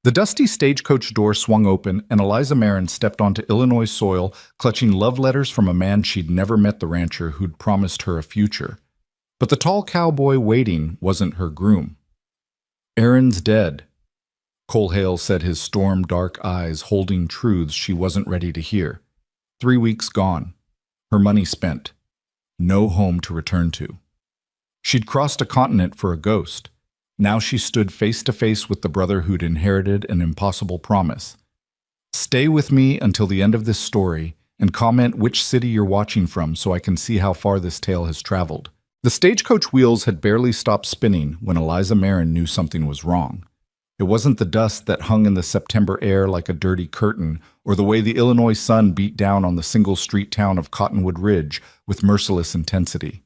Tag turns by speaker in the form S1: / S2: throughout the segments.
S1: The dusty stagecoach door swung open, and Eliza Marin stepped onto Illinois soil, clutching love letters from a man she'd never met, the rancher who'd promised her a future. But the tall cowboy waiting wasn't her groom. "Aaron's dead," Cole Hale said, his storm-dark eyes holding truths she wasn't ready to hear. 3 weeks gone. Her money spent. No home to return to. She'd crossed a continent for a ghost. Now she stood face to face with the brother who'd inherited an impossible promise. Stay with me until the end of this story and comment which city you're watching from so I can see how far this tale has traveled. The stagecoach wheels had barely stopped spinning when Eliza Marin knew something was wrong. It wasn't the dust that hung in the September air like a dirty curtain, or the way the Illinois sun beat down on the single-street town of Cottonwood Ridge with merciless intensity.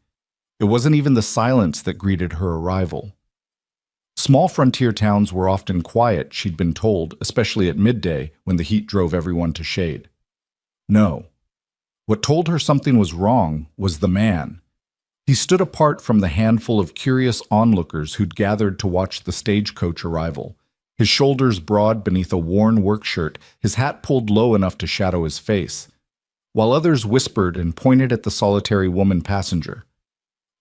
S1: It wasn't even the silence that greeted her arrival. Small frontier towns were often quiet, she'd been told, especially at midday when the heat drove everyone to shade. No. What told her something was wrong was the man. He stood apart from the handful of curious onlookers who'd gathered to watch the stagecoach arrival. His shoulders broad beneath a worn work shirt, his hat pulled low enough to shadow his face, while others whispered and pointed at the solitary woman passenger.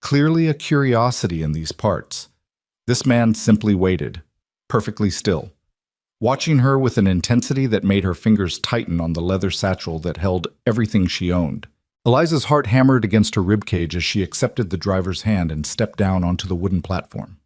S1: Clearly a curiosity in these parts. This man simply waited, perfectly still, watching her with an intensity that made her fingers tighten on the leather satchel that held everything she owned. Eliza's heart hammered against her ribcage as she accepted the driver's hand and stepped down onto the wooden platform.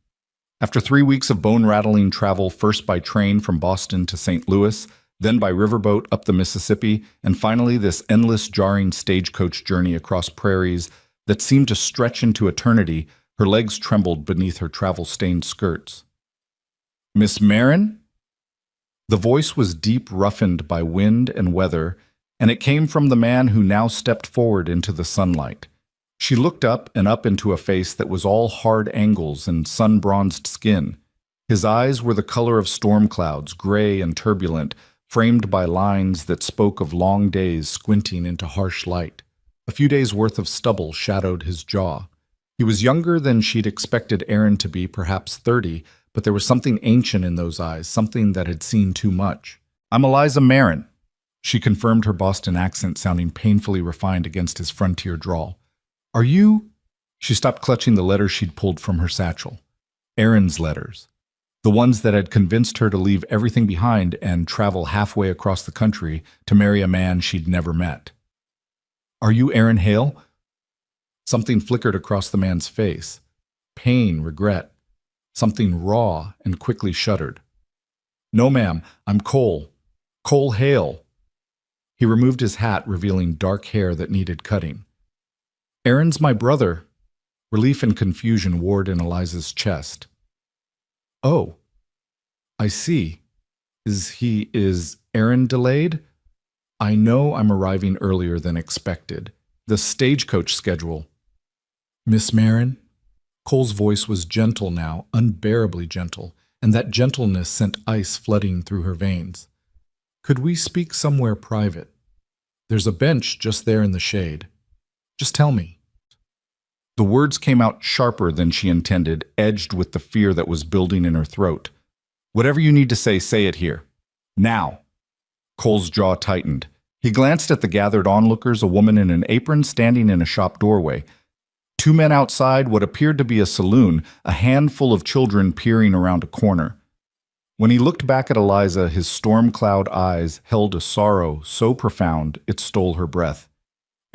S1: After 3 weeks of bone-rattling travel, first by train from Boston to St. Louis, then by riverboat up the Mississippi, and finally this endless, jarring stagecoach journey across prairies that seemed to stretch into eternity, her legs trembled beneath her travel-stained skirts. "Miss Marin?" The voice was deep, roughened by wind and weather, and it came from the man who now stepped forward into the sunlight. She looked up and up into a face that was all hard angles and sun-bronzed skin. His eyes were the color of storm clouds, gray and turbulent, framed by lines that spoke of long days squinting into harsh light. A few days' worth of stubble shadowed his jaw. He was younger than she'd expected Aaron to be, perhaps 30, but there was something ancient in those eyes, something that had seen too much. "I'm Eliza Marin," she confirmed, her Boston accent sounding painfully refined against his frontier drawl. "Are you—" She stopped clutching the letters she'd pulled from her satchel. Aaron's letters. The ones that had convinced her to leave everything behind and travel halfway across the country to marry a man she'd never met. "Are you Aaron Hale?" Something flickered across the man's face. Pain, regret, something raw, and quickly shuddered. "No, ma'am, I'm Cole. Cole Hale." He removed his hat, revealing dark hair that needed cutting. "Aaron's my brother." Relief and confusion warred in Eliza's chest. "Oh, I see. Is Aaron delayed? I know I'm arriving earlier than expected. The stagecoach schedule." "Miss Marin?" Cole's voice was gentle now, unbearably gentle, and that gentleness sent ice flooding through her veins. "Could we speak somewhere private? There's a bench just there in the shade. Just tell me." The words came out sharper than she intended, edged with the fear that was building in her throat. "Whatever you need to say it here. Now." Cole's jaw tightened. He glanced at the gathered onlookers, a woman in an apron standing in a shop doorway, 2 men outside what appeared to be a saloon, a handful of children peering around a corner. When he looked back at Eliza, his storm-cloud eyes held a sorrow so profound it stole her breath.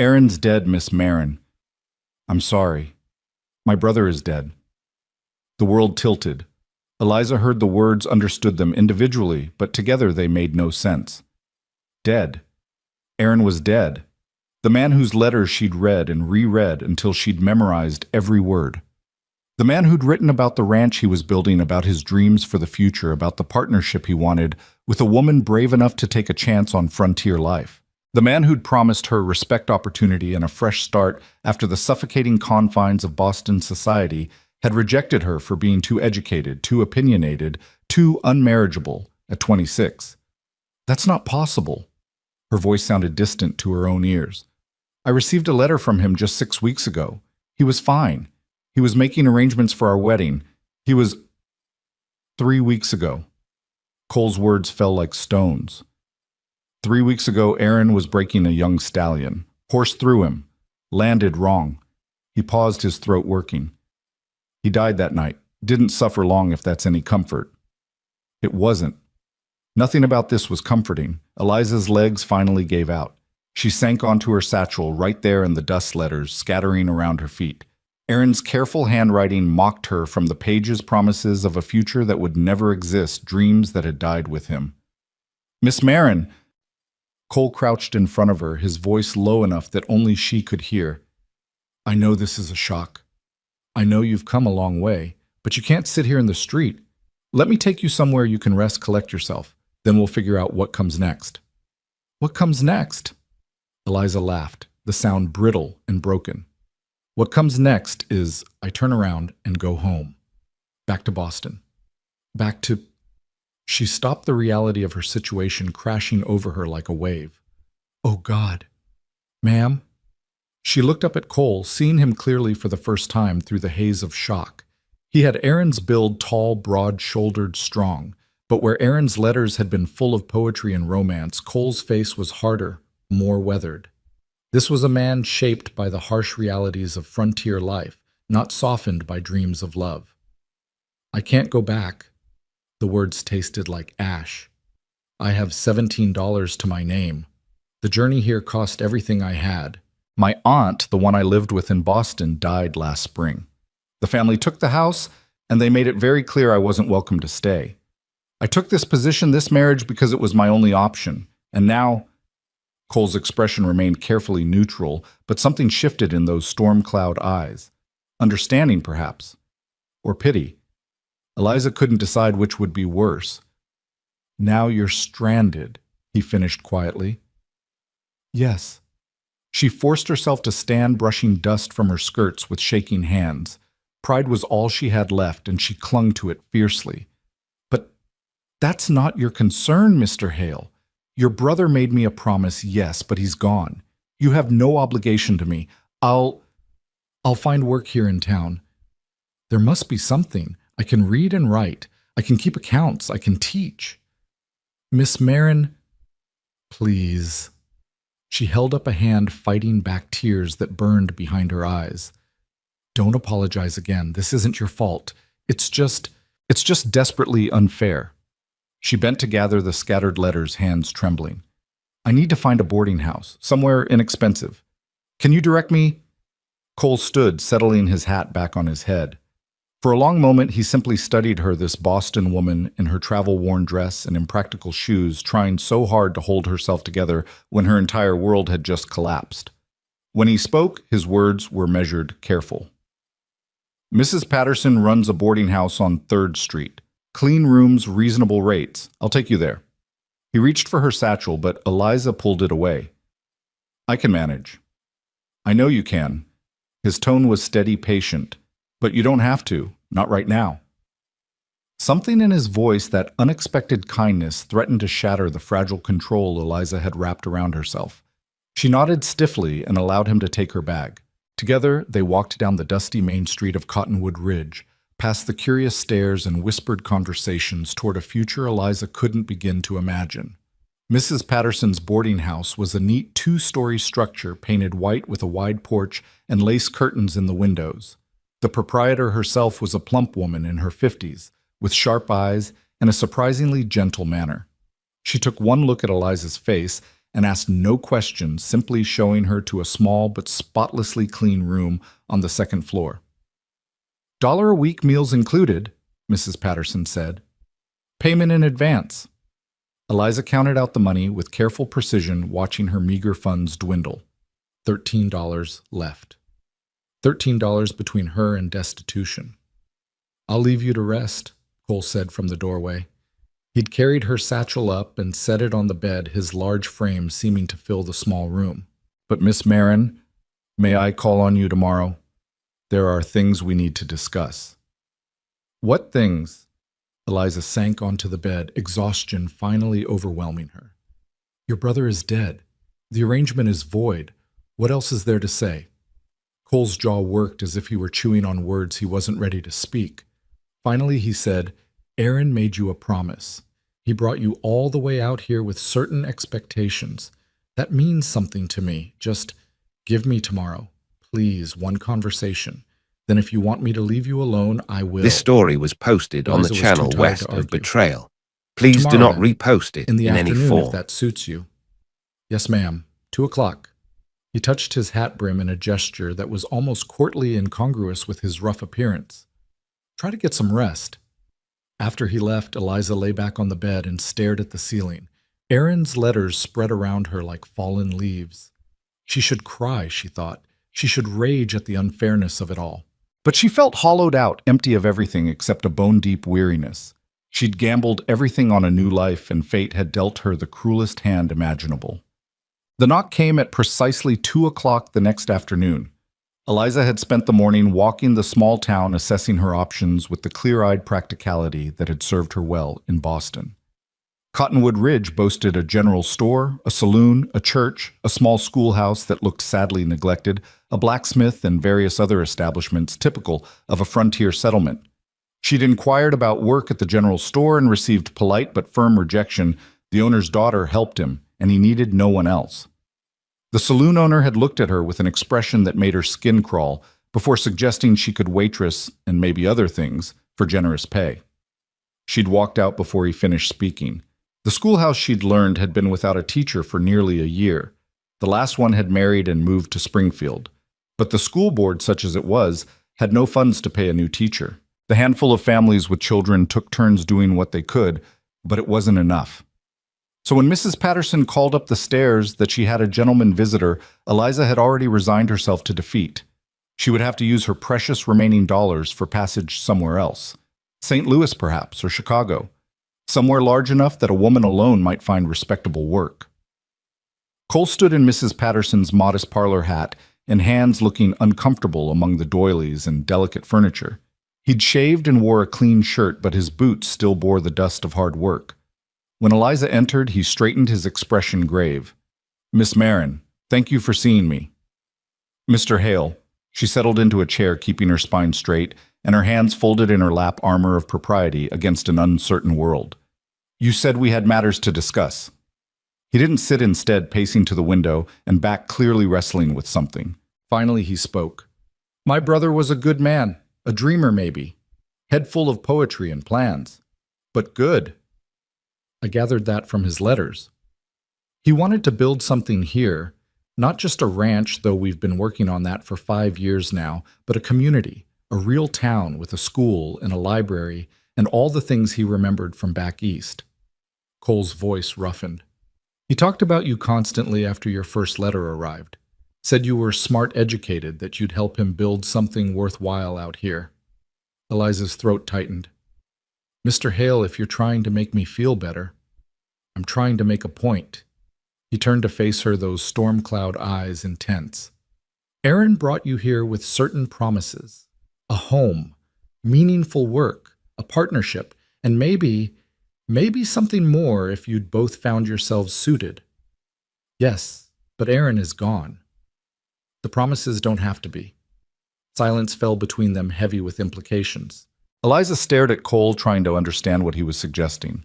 S1: "Aaron's dead, Miss Marin. I'm sorry. My brother is dead." The world tilted. Eliza heard the words, understood them individually, but together they made no sense. Dead. Aaron was dead. The man whose letters she'd read and reread until she'd memorized every word. The man who'd written about the ranch he was building, about his dreams for the future, about the partnership he wanted with a woman brave enough to take a chance on frontier life. The man who'd promised her respect, opportunity, and a fresh start after the suffocating confines of Boston society had rejected her for being too educated, too opinionated, too unmarriageable at 26. "That's not possible." Her voice sounded distant to her own ears. "I received a letter from him just 6 weeks ago. He was fine. He was making arrangements for our wedding. He was—" 3 weeks ago. Cole's words fell like stones. 3 weeks ago, Aaron was breaking a young stallion. Horse threw him. Landed wrong. He paused, his throat working. He died that night. Didn't suffer long, if that's any comfort. It wasn't. Nothing about this was comforting. Eliza's legs finally gave out. She sank onto her satchel right there in the dust letters scattering around her feet. Aaron's careful handwriting mocked her from the pages, promises of a future that would never exist, dreams that had died with him. "Miss Marin!" Cole crouched in front of her, his voice low enough that only she could hear. "I know this is a shock. I know you've come a long way, but you can't sit here in the street. Let me take you somewhere you can rest, collect yourself. Then we'll figure out what comes next." "What comes next?" Eliza laughed, the sound brittle and broken. "What comes next is I turn around and go home. Back to Boston. Back to—" She stopped, the reality of her situation crashing over her like a wave. "Oh, God. Ma'am?" She looked up at Cole, seeing him clearly for the first time through the haze of shock. He had Aaron's build, tall, broad-shouldered, strong. But where Aaron's letters had been full of poetry and romance, Cole's face was harder, more weathered. This was a man shaped by the harsh realities of frontier life, not softened by dreams of love. "I can't go back." The words tasted like ash. "I have $17 to my name. The journey here cost everything I had. My aunt, the one I lived with in Boston, died last spring. The family took the house, and they made it very clear I wasn't welcome to stay. I took this position, this marriage, because it was my only option. And now—" Cole's expression remained carefully neutral, but something shifted in those storm cloud eyes. Understanding, perhaps. Or pity. Eliza couldn't decide which would be worse. "Now you're stranded," he finished quietly. "Yes." She forced herself to stand, brushing dust from her skirts with shaking hands. Pride was all she had left, and she clung to it fiercely. "But that's not your concern, Mr. Hale. Your brother made me a promise, yes, but he's gone. You have no obligation to me. I'll find work here in town. There must be something. I can read and write. I can keep accounts. I can teach." "Miss Marin, please." She held up a hand, fighting back tears that burned behind her eyes. "Don't apologize again. This isn't your fault. It's just desperately unfair." She bent to gather the scattered letters, hands trembling. "I need to find a boarding house, somewhere inexpensive. Can you direct me?" Cole stood, settling his hat back on his head. For a long moment, he simply studied her, this Boston woman in her travel-worn dress and impractical shoes, trying so hard to hold herself together when her entire world had just collapsed. When he spoke, his words were measured, careful. "Mrs. Patterson runs a boarding house on 3rd Street. Clean rooms, reasonable rates. I'll take you there." He reached for her satchel, but Eliza pulled it away. "I can manage." "I know you can." His tone was steady, patient. "But you don't have to. Not right now." Something in his voice, that unexpected kindness, threatened to shatter the fragile control Eliza had wrapped around herself. She nodded stiffly and allowed him to take her bag. Together, they walked down the dusty main street of Cottonwood Ridge, past the curious stares and whispered conversations toward a future Eliza couldn't begin to imagine. Mrs. Patterson's boarding house was a neat 2-story structure painted white with a wide porch and lace curtains in the windows. The proprietor herself was a plump woman in her 50s, with sharp eyes and a surprisingly gentle manner. She took one look at Eliza's face and asked no questions, simply showing her to a small but spotlessly clean room on the 2nd floor. "$1 a week, meals included," Mrs. Patterson said. "Payment in advance." Eliza counted out the money with careful precision, watching her meager funds dwindle. $13 left. $13 between her and destitution. "I'll leave you to rest," Cole said from the doorway. He'd carried her satchel up and set it on the bed, his large frame seeming to fill the small room. "But Miss Marin, may I call on you tomorrow? There are things we need to discuss." "What things?" Eliza sank onto the bed, exhaustion finally overwhelming her. "Your brother is dead. The arrangement is void. What else is there to say?" Cole's jaw worked as if he were chewing on words he wasn't ready to speak. Finally, he said, "Aaron made you a promise. He brought you all the way out here with certain expectations. That means something to me. Just give me tomorrow. Please, one conversation. Then if you want me to leave you alone, I will.
S2: This story was posted on the
S1: Eliza was
S2: channel
S1: too tired
S2: west
S1: to
S2: of
S1: argue.
S2: Betrayal. Please do
S1: Tomorrow,
S2: not
S1: then,
S2: repost it
S1: in the
S2: in any
S1: afternoon,
S2: form.
S1: if that suits you. Yes, ma'am. 2:00. He touched his hat brim in a gesture that was almost courtly incongruous with his rough appearance. Try to get some rest. After he left, Eliza lay back on the bed and stared at the ceiling. Aaron's letters spread around her like fallen leaves. She should cry, she thought. She should rage at the unfairness of it all. But she felt hollowed out, empty of everything except a bone-deep weariness. She'd gambled everything on a new life, and fate had dealt her the cruelest hand imaginable. The knock came at precisely 2:00 the next afternoon. Eliza had spent the morning walking the small town, assessing her options with the clear-eyed practicality that had served her well in Boston. Cottonwood Ridge boasted a general store, a saloon, a church, a small schoolhouse that looked sadly neglected, a blacksmith, and various other establishments typical of a frontier settlement. She'd inquired about work at the general store and received polite but firm rejection. The owner's daughter helped him, and he needed no one else. The saloon owner had looked at her with an expression that made her skin crawl before suggesting she could waitress and maybe other things for generous pay. She'd walked out before he finished speaking. The schoolhouse, she'd learned, had been without a teacher for nearly a year. The last one had married and moved to Springfield. But the school board, such as it was, had no funds to pay a new teacher. The handful of families with children took turns doing what they could, but it wasn't enough. So when Mrs. Patterson called up the stairs that she had a gentleman visitor, Eliza had already resigned herself to defeat. She would have to use her precious remaining dollars for passage somewhere else. St. Louis, perhaps, or Chicago. Somewhere large enough that a woman alone might find respectable work. Cole stood in Mrs. Patterson's modest parlor hat and hands looking uncomfortable among the doilies and delicate furniture. He'd shaved and wore a clean shirt, but his boots still bore the dust of hard work. When Eliza entered, he straightened, his expression grave. "Miss Marin, thank you for seeing me." "Mr. Hale." She settled into a chair, keeping her spine straight, and her hands folded in her lap, armor of propriety against an uncertain world. "You said we had matters to discuss." He didn't sit, instead pacing to the window and back, clearly wrestling with something. Finally he spoke. "My brother was a good man, a dreamer maybe, head full of poetry and plans. But good. I gathered that from his letters. He wanted to build something here, not just a ranch, though we've been working on that for 5 years now, but a community, a real town with a school and a library and all the things he remembered from back east." Cole's voice roughened. "He talked about you constantly after your first letter arrived. Said you were smart educated, that you'd help him build something worthwhile out here." Eliza's throat tightened. "Mr. Hale, if you're trying to make me feel better, I'm trying to make a point." He turned to face her, those storm cloud eyes intense. "Aaron brought you here with certain promises. A home, meaningful work, a partnership, and maybe something more if you'd both found yourselves suited. Yes, but Aaron is gone. The promises don't have to be." Silence fell between them, heavy with implications. Eliza stared at Cole, trying to understand what he was suggesting.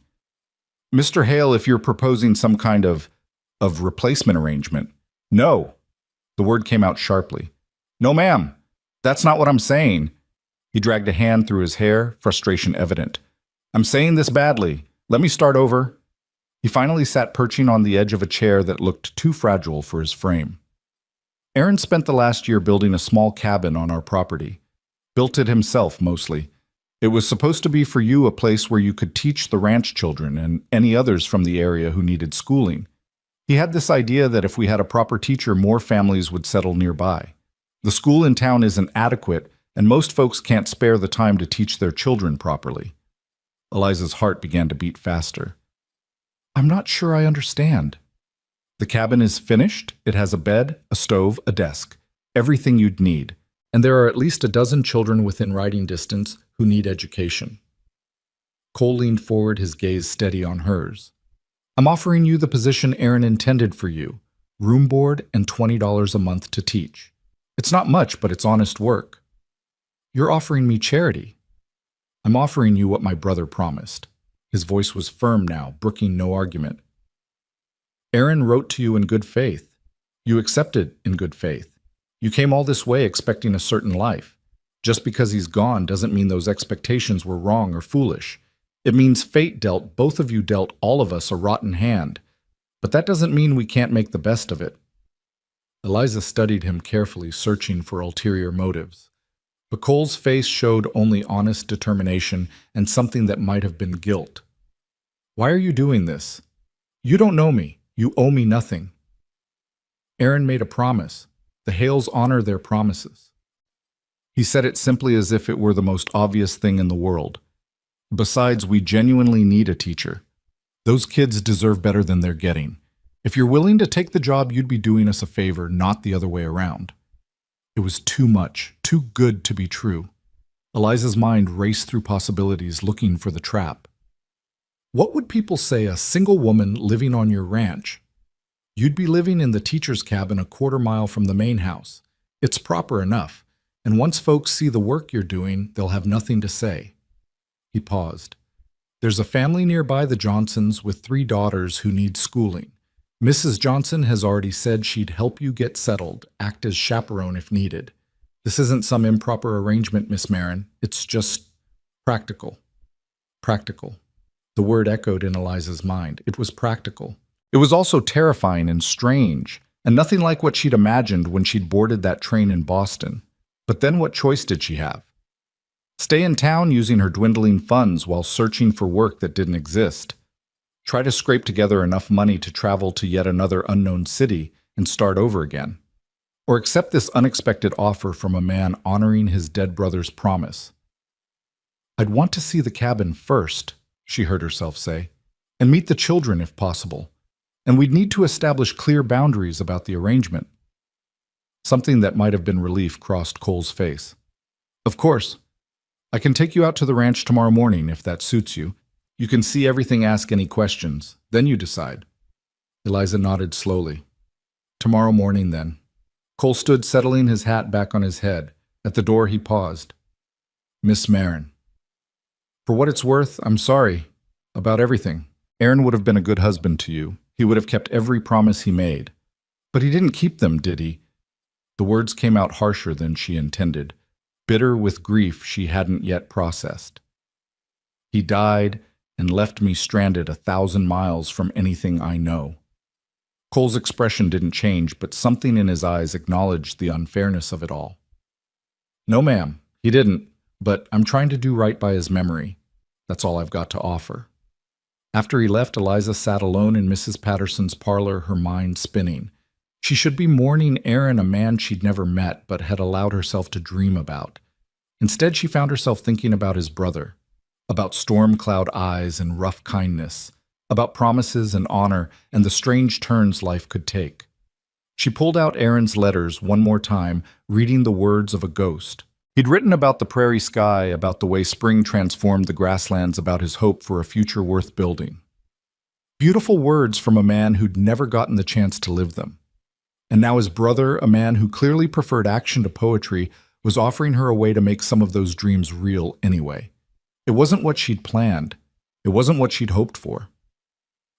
S1: "Mr. Hale, if you're proposing some kind of replacement arrangement." "No." The word came out sharply. "No, ma'am. That's not what I'm saying." He dragged a hand through his hair, frustration evident. "I'm saying this badly. Let me start over." He finally sat perching on the edge of a chair that looked too fragile for his frame. "Aaron spent the last year building a small cabin on our property. Built it himself, mostly. It was supposed to be for you a place where you could teach the ranch children and any others from the area who needed schooling. He had this idea that if we had a proper teacher, more families would settle nearby. The school in town isn't adequate, and most folks can't spare the time to teach their children properly." Eliza's heart began to beat faster. "I'm not sure I understand." "The cabin is finished. It has a bed, a stove, a desk, everything you'd need. And there are at least a dozen children within riding distance who need education." Cole leaned forward, his gaze steady on hers. "I'm offering you the position Aaron intended for you, room board and $20 a month to teach. It's not much, but it's honest work." "You're offering me charity." "I'm offering you what my brother promised." His voice was firm now, brooking no argument. Aaron wrote to you in good faith. You accepted in good faith. You came all this way expecting a certain life. Just because he's gone doesn't mean those expectations were wrong or foolish. It means fate dealt, both of you dealt all of us a rotten hand. But that doesn't mean we can't make the best of it. Eliza studied him carefully, searching for ulterior motives. But Cole's face showed only honest determination and something that might have been guilt. Why are you doing this? You don't know me. You owe me nothing. Aaron made a promise. The Hales honor their promises. He said it simply as if it were the most obvious thing in the world. Besides, we genuinely need a teacher. Those kids deserve better than they're getting. If you're willing to take the job, you'd be doing us a favor, not the other way around. It was too much, too good to be true. Eliza's mind raced through possibilities, looking for the trap. What would people say, a single woman living on your ranch? You'd be living in the teacher's cabin a quarter-mile from the main house. It's proper enough, and once folks see the work you're doing, they'll have nothing to say. He paused. There's a family nearby the Johnsons with 3 daughters who need schooling. Mrs. Johnson has already said she'd help you get settled, act as chaperone if needed. This isn't some improper arrangement, Miss Marin. It's just practical. Practical. The word echoed in Eliza's mind. It was practical. It was also terrifying and strange, and nothing like what she'd imagined when she'd boarded that train in Boston. But then what choice did she have? Stay in town using her dwindling funds while searching for work that didn't exist. Try to scrape together enough money to travel to yet another unknown city and start over again. Or accept this unexpected offer from a man honoring his dead brother's promise. I'd want to see the cabin first, she heard herself say, and meet the children if possible. And we'd need to establish clear boundaries about the arrangement. Something that might have been relief crossed Cole's face. Of course. I can take you out to the ranch tomorrow morning if that suits you. You can see everything, ask any questions. Then you decide. Eliza nodded slowly. Tomorrow morning, then. Cole stood settling his hat back on his head. At the door he paused. Miss Marin. For what it's worth, I'm sorry. About everything. Aaron would have been a good husband to you. He would have kept every promise he made. But he didn't keep them, did he? The words came out harsher than she intended, bitter with grief she hadn't yet processed. He died and left me stranded 1,000 miles from anything I know. Cole's expression didn't change, but something in his eyes acknowledged the unfairness of it all. No, ma'am, he didn't, but I'm trying to do right by his memory. That's all I've got to offer. After he left, Eliza sat alone in Mrs. Patterson's parlor, her mind spinning. She should be mourning Aaron, a man she'd never met but had allowed herself to dream about. Instead, she found herself thinking about his brother, about storm cloud eyes and rough kindness, about promises and honor and the strange turns life could take. She pulled out Aaron's letters one more time, reading the words of a ghost. He'd written about the prairie sky, about the way spring transformed the grasslands, about his hope for a future worth building. Beautiful words from a man who'd never gotten the chance to live them. And now his brother, a man who clearly preferred action to poetry, was offering her a way to make some of those dreams real anyway. It wasn't what she'd planned. It wasn't what she'd hoped for.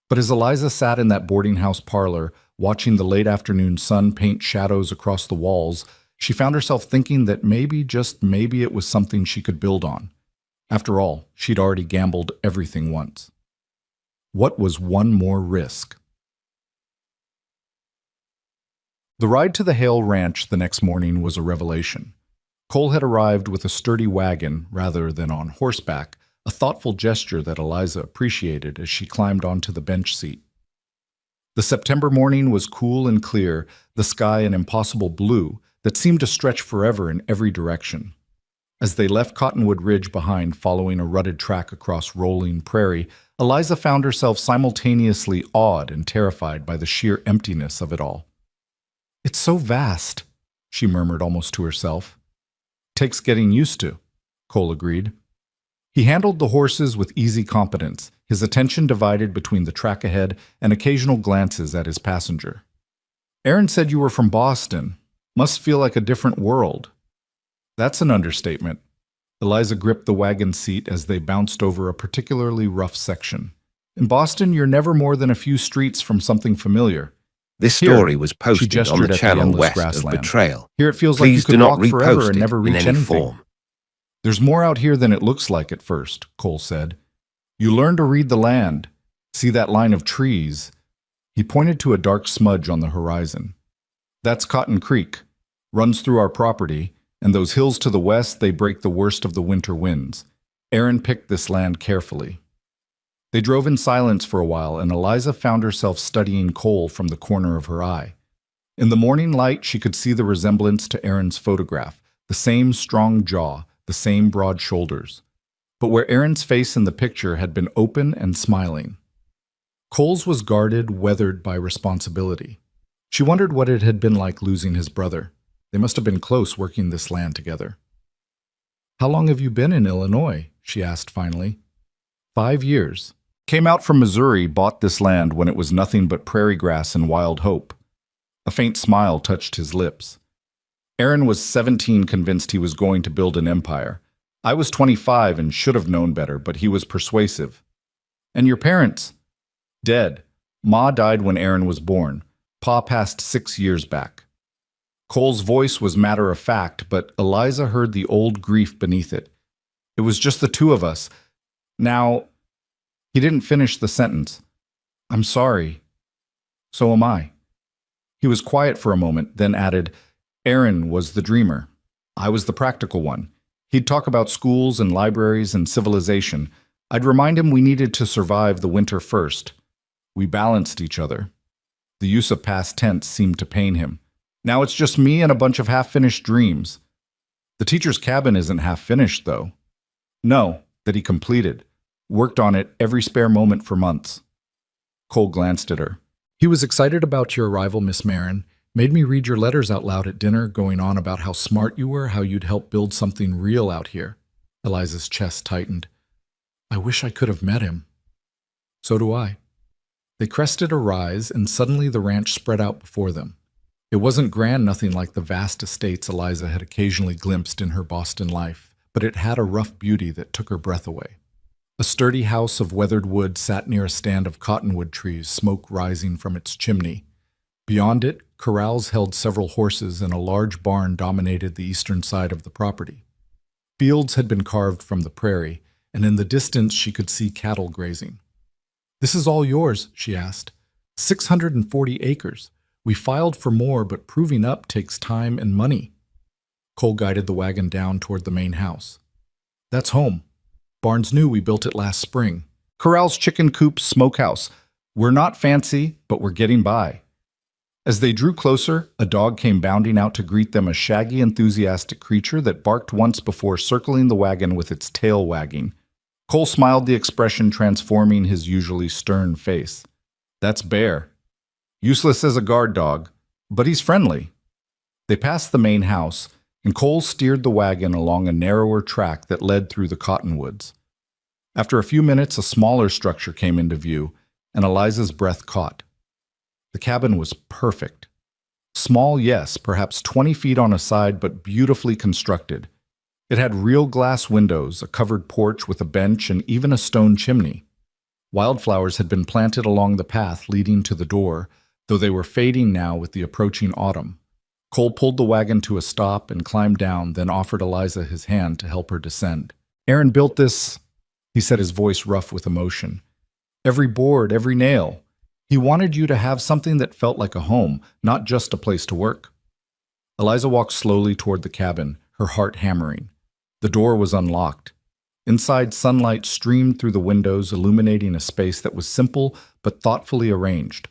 S1: But as Eliza sat in that boarding house parlor, watching the late afternoon sun paint shadows across the walls, she found herself thinking that maybe, just maybe, it was something she could build on. After all, she'd already gambled everything once. What was one more risk? The ride to the Hale Ranch the next morning was a revelation. Cole had arrived with a sturdy wagon rather than on horseback, a thoughtful gesture that Eliza appreciated as she climbed onto the bench seat. The September morning was cool and clear, the sky an impossible blue that seemed to stretch forever in every direction. As they left Cottonwood Ridge behind, following a rutted track across rolling prairie, Eliza found herself simultaneously awed and terrified by the sheer emptiness of it all. It's so vast, she murmured almost to herself. Takes getting used to, Cole agreed. He handled the horses with easy competence, his attention divided between the track ahead and occasional glances at his passenger. Aaron said you were from Boston. Must feel like a different world. That's an understatement. Eliza gripped the wagon seat as they bounced over a particularly rough section. In Boston, you're never more than a few streets from something familiar.
S2: This
S1: Here,
S2: story was
S1: she
S2: posted on
S1: gestured
S2: the
S1: at the
S2: channel
S1: endless
S2: west of
S1: grassland.
S2: Betrayal.
S1: Here it feels like you
S2: Please
S1: could
S2: do not
S1: walk forever
S2: repost
S1: and
S2: it
S1: never
S2: in
S1: reach
S2: any
S1: anything.
S2: form.
S1: There's more out here than it looks like at first, Cole said. You learn to read the land. See that line of trees? He pointed to a dark smudge on the horizon. That's Cotton Creek. Runs through our property, and those hills to the west, they break the worst of the winter winds. Aaron picked this land carefully. They drove in silence for a while, and Eliza found herself studying Cole from the corner of her eye. In the morning light, she could see the resemblance to Aaron's photograph, the same strong jaw, the same broad shoulders. But where Aaron's face in the picture had been open and smiling, Cole's was guarded, weathered by responsibility. She wondered what it had been like losing his brother. They must have been close working this land together. How long have you been in Illinois? She asked finally. 5 years. Came out from Missouri, bought this land when it was nothing but prairie grass and wild hope. A faint smile touched his lips. Aaron was 17, convinced he was going to build an empire. I was 25 and should have known better, but he was persuasive. And your parents? Dead. Ma died when Aaron was born. Pa passed 6 years back. Cole's voice was matter of fact, but Eliza heard the old grief beneath it. It was just the two of us. Now, he didn't finish the sentence. I'm sorry. So am I. He was quiet for a moment, then added, Aaron was the dreamer. I was the practical one. He'd talk about schools and libraries and civilization. I'd remind him we needed to survive the winter first. We balanced each other. The use of past tense seemed to pain him. Now it's just me and a bunch of half-finished dreams. The teacher's cabin isn't half-finished, though. No, that he completed. Worked on it every spare moment for months. Cole glanced at her. He was excited about your arrival, Miss Marin. Made me read your letters out loud at dinner, going on about how smart you were, how you'd help build something real out here. Eliza's chest tightened. I wish I could have met him. So do I. They crested a rise, and suddenly the ranch spread out before them. It wasn't grand, nothing like the vast estates Eliza had occasionally glimpsed in her Boston life, but it had a rough beauty that took her breath away. A sturdy house of weathered wood sat near a stand of cottonwood trees, smoke rising from its chimney. Beyond it, corrals held several horses, and a large barn dominated the eastern side of the property. Fields had been carved from the prairie, and in the distance she could see cattle grazing. This is all yours, she asked. 640 acres. We filed for more, but proving up takes time and money. Cole guided the wagon down toward the main house. That's home. Barn's new, we built it last spring. Corrals, chicken coops, smokehouse. We're not fancy, but we're getting by. As they drew closer, a dog came bounding out to greet them, a shaggy, enthusiastic creature that barked once before circling the wagon with its tail wagging. Cole smiled, the expression transforming his usually stern face. That's Bear. Useless as a guard dog, but he's friendly. They passed the main house, and Cole steered the wagon along a narrower track that led through the cottonwoods. After a few minutes, a smaller structure came into view, and Eliza's breath caught. The cabin was perfect. Small, yes, perhaps 20 feet on a side, but beautifully constructed. It had real glass windows, a covered porch with a bench, and even a stone chimney. Wildflowers had been planted along the path leading to the door, though they were fading now with the approaching autumn. Cole pulled the wagon to a stop and climbed down, then offered Eliza his hand to help her descend. Aaron built this, he said, his voice rough with emotion. Every board, every nail. He wanted you to have something that felt like a home, not just a place to work. Eliza walked slowly toward the cabin, her heart hammering. The door was unlocked. Inside, sunlight streamed through the windows, illuminating a space that was simple but thoughtfully arranged.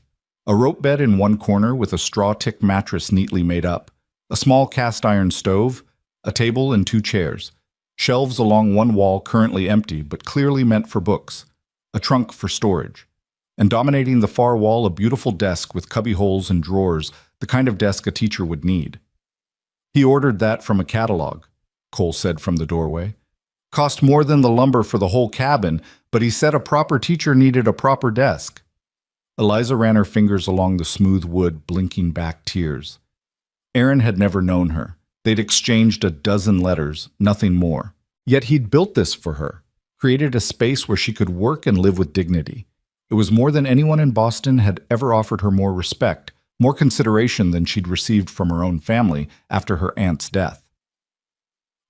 S1: A rope bed in one corner with a straw-tick mattress neatly made up, a small cast-iron stove, a table and 2 chairs, shelves along one wall currently empty but clearly meant for books, a trunk for storage, and dominating the far wall a beautiful desk with cubby holes and drawers, the kind of desk a teacher would need. He ordered that from a catalog, Cole said from the doorway. Cost more than the lumber for the whole cabin, but he said a proper teacher needed a proper desk. Eliza ran her fingers along the smooth wood, blinking back tears. Aaron had never known her. They'd exchanged a dozen letters, nothing more. Yet he'd built this for her, created a space where she could work and live with dignity. It was more than anyone in Boston had ever offered her more respect, more consideration than she'd received from her own family after her aunt's death.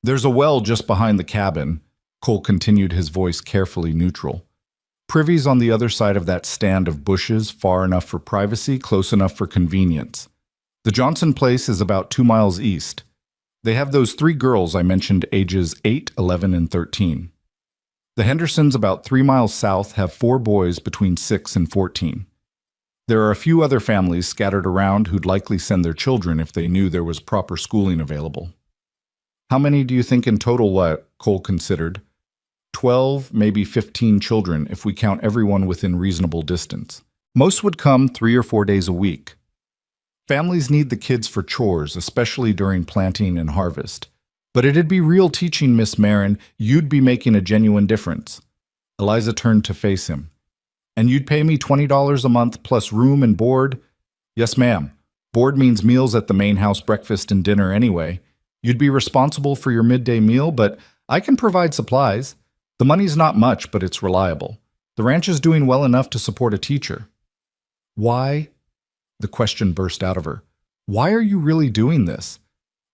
S1: "There's a well just behind the cabin," Cole continued, his voice carefully neutral. "Privy's on the other side of that stand of bushes, far enough for privacy, close enough for convenience. The Johnson place is about 2 miles east. They have those 3 girls I mentioned, ages 8, 11, and 13. The Hendersons, about 3 miles south, have 4 boys between 6 and 14. There are a few other families scattered around who'd likely send their children if they knew there was proper schooling available." "How many do you think in total?" Cole considered. 12, maybe 15 children if we count everyone within reasonable distance. Most would come 3 or 4 days a week. Families need the kids for chores, especially during planting and harvest. But it'd be real teaching, Miss Marin. You'd be making a genuine difference." Eliza turned to face him. "And you'd pay me $20 a month plus room and board?" "Yes, ma'am. Board means meals at the main house, breakfast and dinner anyway. You'd be responsible for your midday meal, but I can provide supplies. The money's not much, but it's reliable. The ranch is doing well enough to support a teacher." "Why?" The question burst out of her. "Why are you really doing this?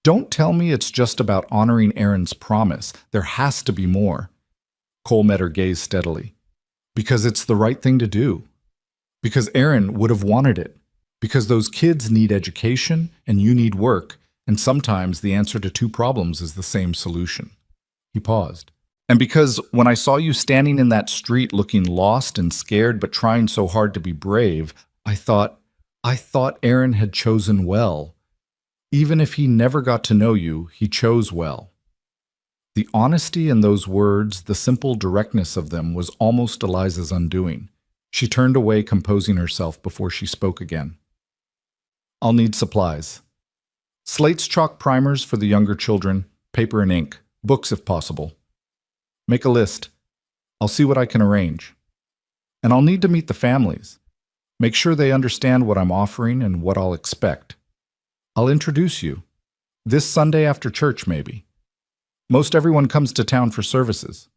S1: Don't tell me it's just about honoring Aaron's promise. There has to be more." Cole met her gaze steadily. "Because it's the right thing to do. Because Aaron would have wanted it. Because those kids need education and you need work, and sometimes the answer to 2 problems is the same solution." He paused. "And because when I saw you standing in that street looking lost and scared but trying so hard to be brave, I thought Aaron had chosen well. Even if he never got to know you, he chose well." The honesty in those words, the simple directness of them, was almost Eliza's undoing. She turned away, composing herself before she spoke again. "I'll need supplies. Slates, chalk, primers for the younger children, paper and ink, books if possible. Make a list. I'll see what I can arrange. And I'll need to meet the families. Make sure they understand what I'm offering and what I'll expect. I'll introduce you. This Sunday after church, maybe. Most everyone comes to town for services."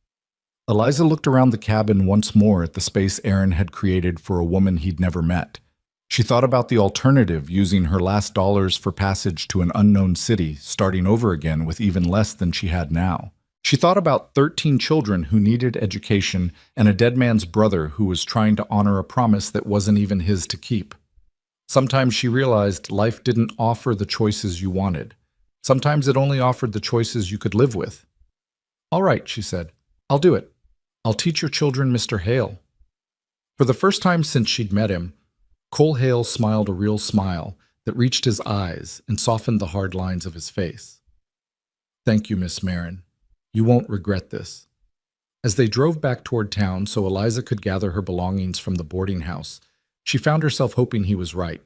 S1: Eliza looked around the cabin once more at the space Aaron had created for a woman he'd never met. She thought about the alternative, using her last dollars for passage to an unknown city, starting over again with even less than she had now. She thought about 13 children who needed education and a dead man's brother who was trying to honor a promise that wasn't even his to keep. Sometimes she realized life didn't offer the choices you wanted. Sometimes it only offered the choices you could live with. "All right," she said. "I'll do it. I'll teach your children Mr. Hale." For the first time since she'd met him, Cole Hale smiled a real smile that reached his eyes and softened the hard lines of his face. "Thank you, Miss Marin. You won't regret this." As they drove back toward town so Eliza could gather her belongings from the boarding house, she found herself hoping he was right.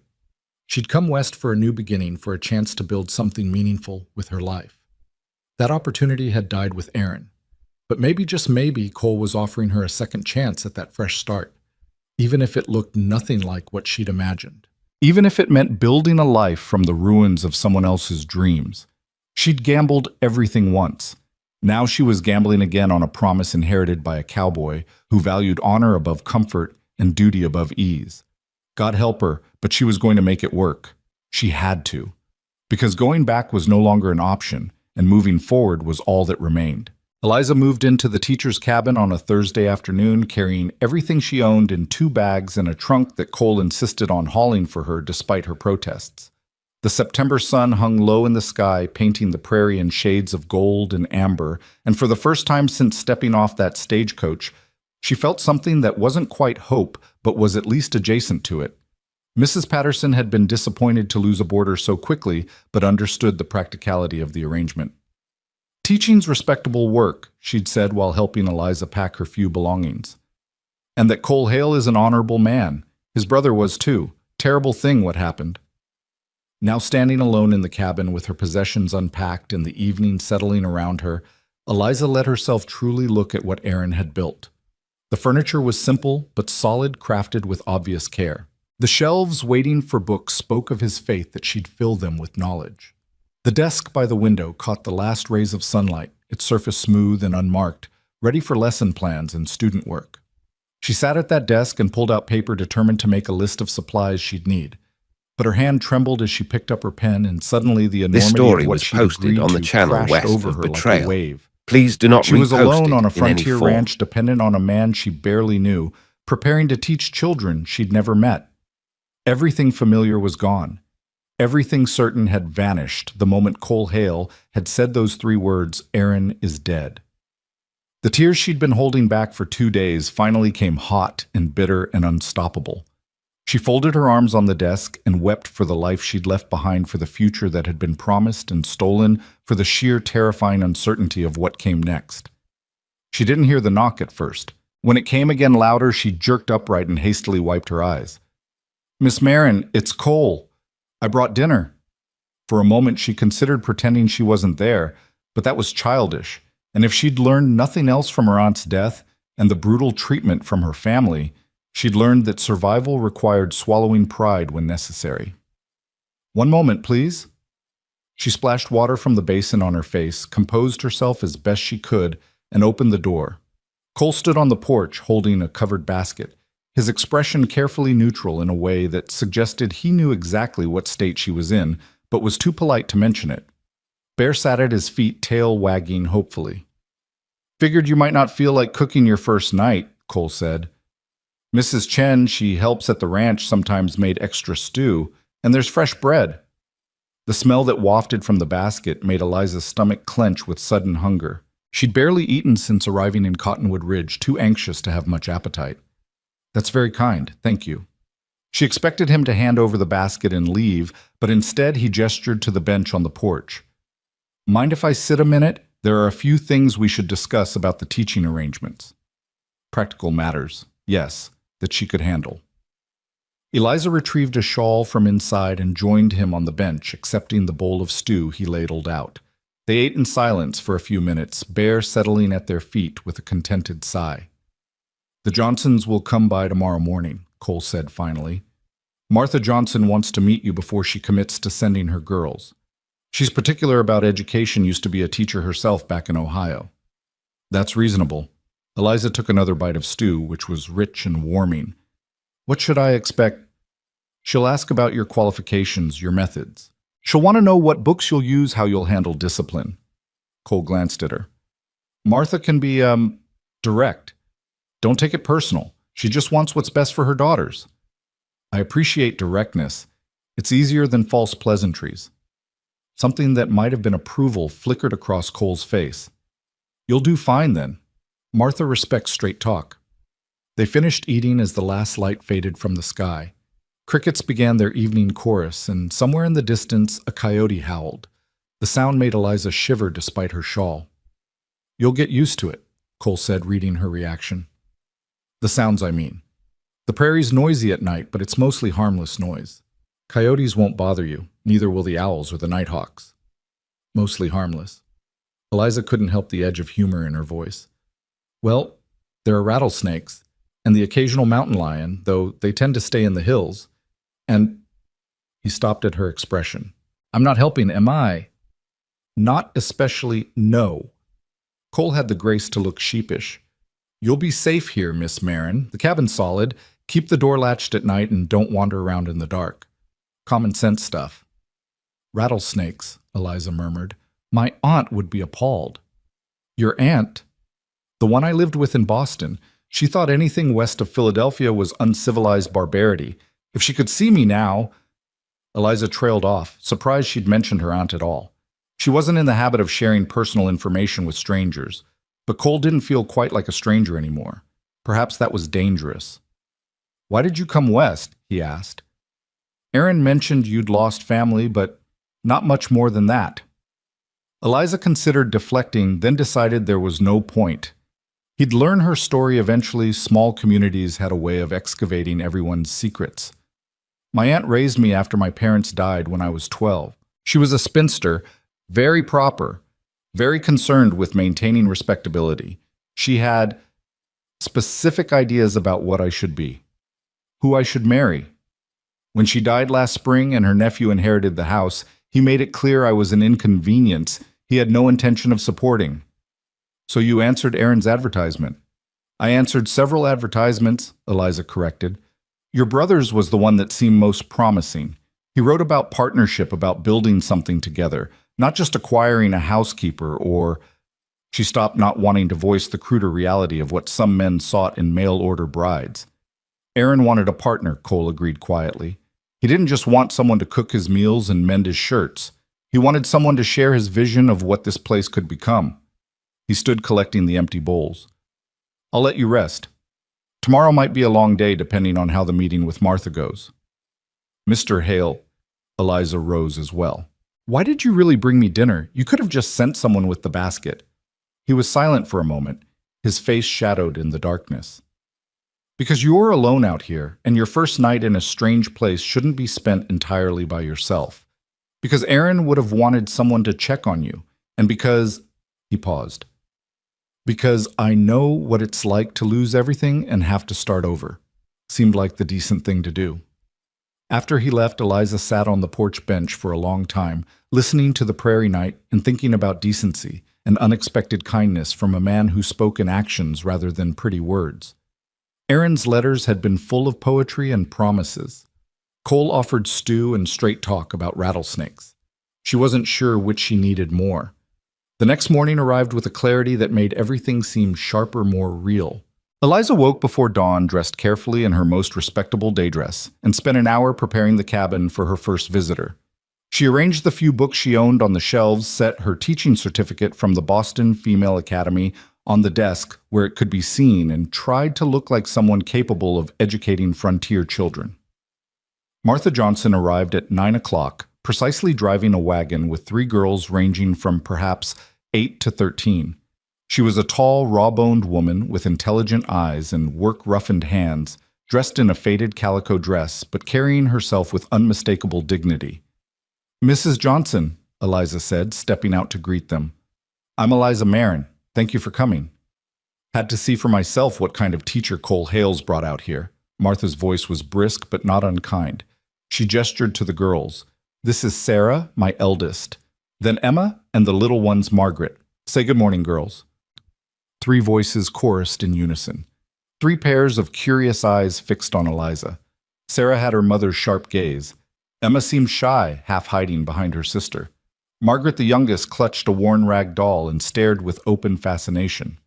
S1: She'd come west for a new beginning, for a chance to build something meaningful with her life. That opportunity had died with Aaron. But maybe, just maybe, Cole was offering her a second chance at that fresh start, even if it looked nothing like what she'd imagined. Even if it meant building a life from the ruins of someone else's dreams. She'd gambled everything once. Now she was gambling again on a promise inherited by a cowboy who valued honor above comfort and duty above ease. God help her, but she was going to make it work. She had to. Because going back was no longer an option, and moving forward was all that remained. Eliza moved into the teacher's cabin on a Thursday afternoon, carrying everything she owned in 2 bags and a trunk that Cole insisted on hauling for her despite her protests. The September sun hung low in the sky, painting the prairie in shades of gold and amber, and for the first time since stepping off that stagecoach, she felt something that wasn't quite hope, but was at least adjacent to it. Mrs. Patterson had been disappointed to lose a boarder so quickly, but understood the practicality of the arrangement. "Teaching's respectable work," she'd said while helping Eliza pack her few belongings. "And that Cole Hale is an honorable man. His brother was too. Terrible thing what happened." Now standing alone in the cabin with her possessions unpacked and the evening settling around her, Eliza let herself truly look at what Aaron had built. The furniture was simple but solid, crafted with obvious care. The shelves waiting for books spoke of his faith that she'd fill them with knowledge. The desk by the window caught the last rays of sunlight, its surface smooth and unmarked, ready for lesson plans and student work. She sat at that desk and pulled out paper determined to make a list of supplies she'd need. But her hand trembled as she picked up her pen, and suddenly the
S2: This
S1: enormity
S2: story
S1: of what
S2: was
S1: she'd
S2: posted
S1: agreed
S2: on the
S1: to
S2: channel
S1: crashed
S2: west
S1: over
S2: of
S1: her like a
S2: Betrayal.
S1: wave.
S2: Please do not
S1: She was
S2: repost
S1: alone
S2: it
S1: on a
S2: in any
S1: frontier
S2: form.
S1: ranch dependent on a man she barely knew, preparing to teach children she'd never met. Everything familiar was gone. Everything certain had vanished the moment Cole Hale had said those 3 words, "Aaron is dead." The tears she'd been holding back for 2 days finally came hot and bitter and unstoppable. She folded her arms on the desk and wept for the life she'd left behind, for the future that had been promised and stolen, for the sheer terrifying uncertainty of what came next. She didn't hear the knock at first. When it came again louder, she jerked upright and hastily wiped her eyes. "Miss Marin, it's Cole. I brought dinner." For a moment she considered pretending she wasn't there, but that was childish, and if she'd learned nothing else from her aunt's death and the brutal treatment from her family, she'd learned that survival required swallowing pride when necessary. "One moment, please." She splashed water from the basin on her face, composed herself as best she could, and opened the door. Cole stood on the porch holding a covered basket, his expression carefully neutral in a way that suggested he knew exactly what state she was in, but was too polite to mention it. Bear sat at his feet, tail wagging hopefully. "Figured you might not feel like cooking your first night," Cole said. "Mrs. Chen, she helps at the ranch, sometimes made extra stew, and there's fresh bread." The smell that wafted from the basket made Eliza's stomach clench with sudden hunger. She'd barely eaten since arriving in Cottonwood Ridge, too anxious to have much appetite. "That's very kind, thank you." She expected him to hand over the basket and leave, but instead he gestured to the bench on the porch. "Mind if I sit a minute? There are a few things we should discuss about the teaching arrangements." Practical matters, yes, that she could handle. Eliza retrieved a shawl from inside and joined him on the bench, accepting the bowl of stew he ladled out. They ate in silence for a few minutes, Bear settling at their feet with a contented sigh. "The Johnsons will come by tomorrow morning," Cole said finally. "Martha Johnson wants to meet you before she commits to sending her girls. She's particular about education, used to be a teacher herself back in Ohio." "That's reasonable." Eliza took another bite of stew, which was rich and warming. "What should I expect?" "She'll ask about your qualifications, your methods. She'll want to know what books you'll use, how you'll handle discipline." Cole glanced at her. "Martha can be, direct. Don't take it personal. She just wants what's best for her daughters." "I appreciate directness. It's easier than false pleasantries." Something that might have been approval flickered across Cole's face. "You'll do fine then. Martha respects straight talk." They finished eating as the last light faded from the sky. Crickets began their evening chorus, and somewhere in the distance a coyote howled. The sound made Eliza shiver despite her shawl. "You'll get used to it," Cole said, reading her reaction. "The sounds, I mean. The prairie's noisy at night, but it's mostly harmless noise. Coyotes won't bother you, neither will the owls or the nighthawks. Mostly harmless." Eliza couldn't help the edge of humor in her voice. "Well, there are rattlesnakes, and the occasional mountain lion, though they tend to stay in the hills. And—" He stopped at her expression. "I'm not helping, am I?" "Not especially, no." Cole had the grace to look sheepish. "You'll be safe here, Miss Marin. The cabin's solid. Keep the door latched at night and don't wander around in the dark. Common sense stuff." "Rattlesnakes," Eliza murmured. "My aunt would be appalled." "Your aunt?" "The one I lived with in Boston. She thought anything west of Philadelphia was uncivilized barbarity. If she could see me now—" Eliza trailed off, surprised she'd mentioned her aunt at all. She wasn't in the habit of sharing personal information with strangers, but Cole didn't feel quite like a stranger anymore. Perhaps that was dangerous. "Why did you come west?" he asked. "Aaron mentioned you'd lost family, but not much more than that." Eliza considered deflecting, then decided there was no point. He'd learn her story eventually. Small communities had a way of excavating everyone's secrets. "My aunt raised me after my parents died when I was 12. She was a spinster, very proper, very concerned with maintaining respectability. She had specific ideas about what I should be, who I should marry. When she died last spring and her nephew inherited the house, He made it clear I was an inconvenience he had no intention of supporting. So you answered Aaron's advertisement. I answered several advertisements, Eliza corrected. Your brother's was the one that seemed most promising. He wrote about partnership, about building something together, not just acquiring a housekeeper or... She stopped, not wanting to voice the cruder reality of what some men sought in mail-order brides. Aaron wanted a partner, Cole agreed quietly. He didn't just want someone to cook his meals and mend his shirts. He wanted someone to share his vision of what this place could become. He stood collecting the empty bowls. I'll let you rest. Tomorrow might be a long day depending on how the meeting with Martha goes. Mr. Hale, Eliza rose as well. Why did you really bring me dinner? You could have just sent someone with the basket. He was silent for a moment, his face shadowed in the darkness. Because you're alone out here, and your first night in a strange place shouldn't be spent entirely by yourself. Because Aaron would have wanted someone to check on you, and because... He paused. Because I know what it's like to lose everything and have to start over. Seemed like the decent thing to do. After he left, Eliza sat on the porch bench for a long time, listening to the prairie night and thinking about decency and unexpected kindness from a man who spoke in actions rather than pretty words. Aaron's letters had been full of poetry and promises. Cole offered stew and straight talk about rattlesnakes. She wasn't sure which she needed more. The next morning arrived with a clarity that made everything seem sharper, more real. Eliza woke before dawn, dressed carefully in her most respectable day dress, and spent an hour preparing the cabin for her first visitor. She arranged the few books she owned on the shelves, set her teaching certificate from the Boston Female Academy on the desk where it could be seen, and tried to look like someone capable of educating frontier children. Martha Johnson arrived at 9 o'clock, precisely driving a wagon with 3 girls ranging from perhaps 8 to 13. She was a tall, raw-boned woman with intelligent eyes and work-roughened hands, dressed in a faded calico dress, but carrying herself with unmistakable dignity. Mrs. Johnson, Eliza said, stepping out to greet them. I'm Eliza Marin. Thank you for coming. Had to see for myself what kind of teacher Cole Hales brought out here. Martha's voice was brisk but not unkind. She gestured to the girls. This is Sarah, my eldest. Then Emma and the little one's Margaret. Say good morning, girls. 3 voices chorused in unison. 3 pairs of curious eyes fixed on Eliza. Sarah had her mother's sharp gaze. Emma seemed shy, half hiding behind her sister. Margaret, the youngest, clutched a worn rag doll and stared with open fascination.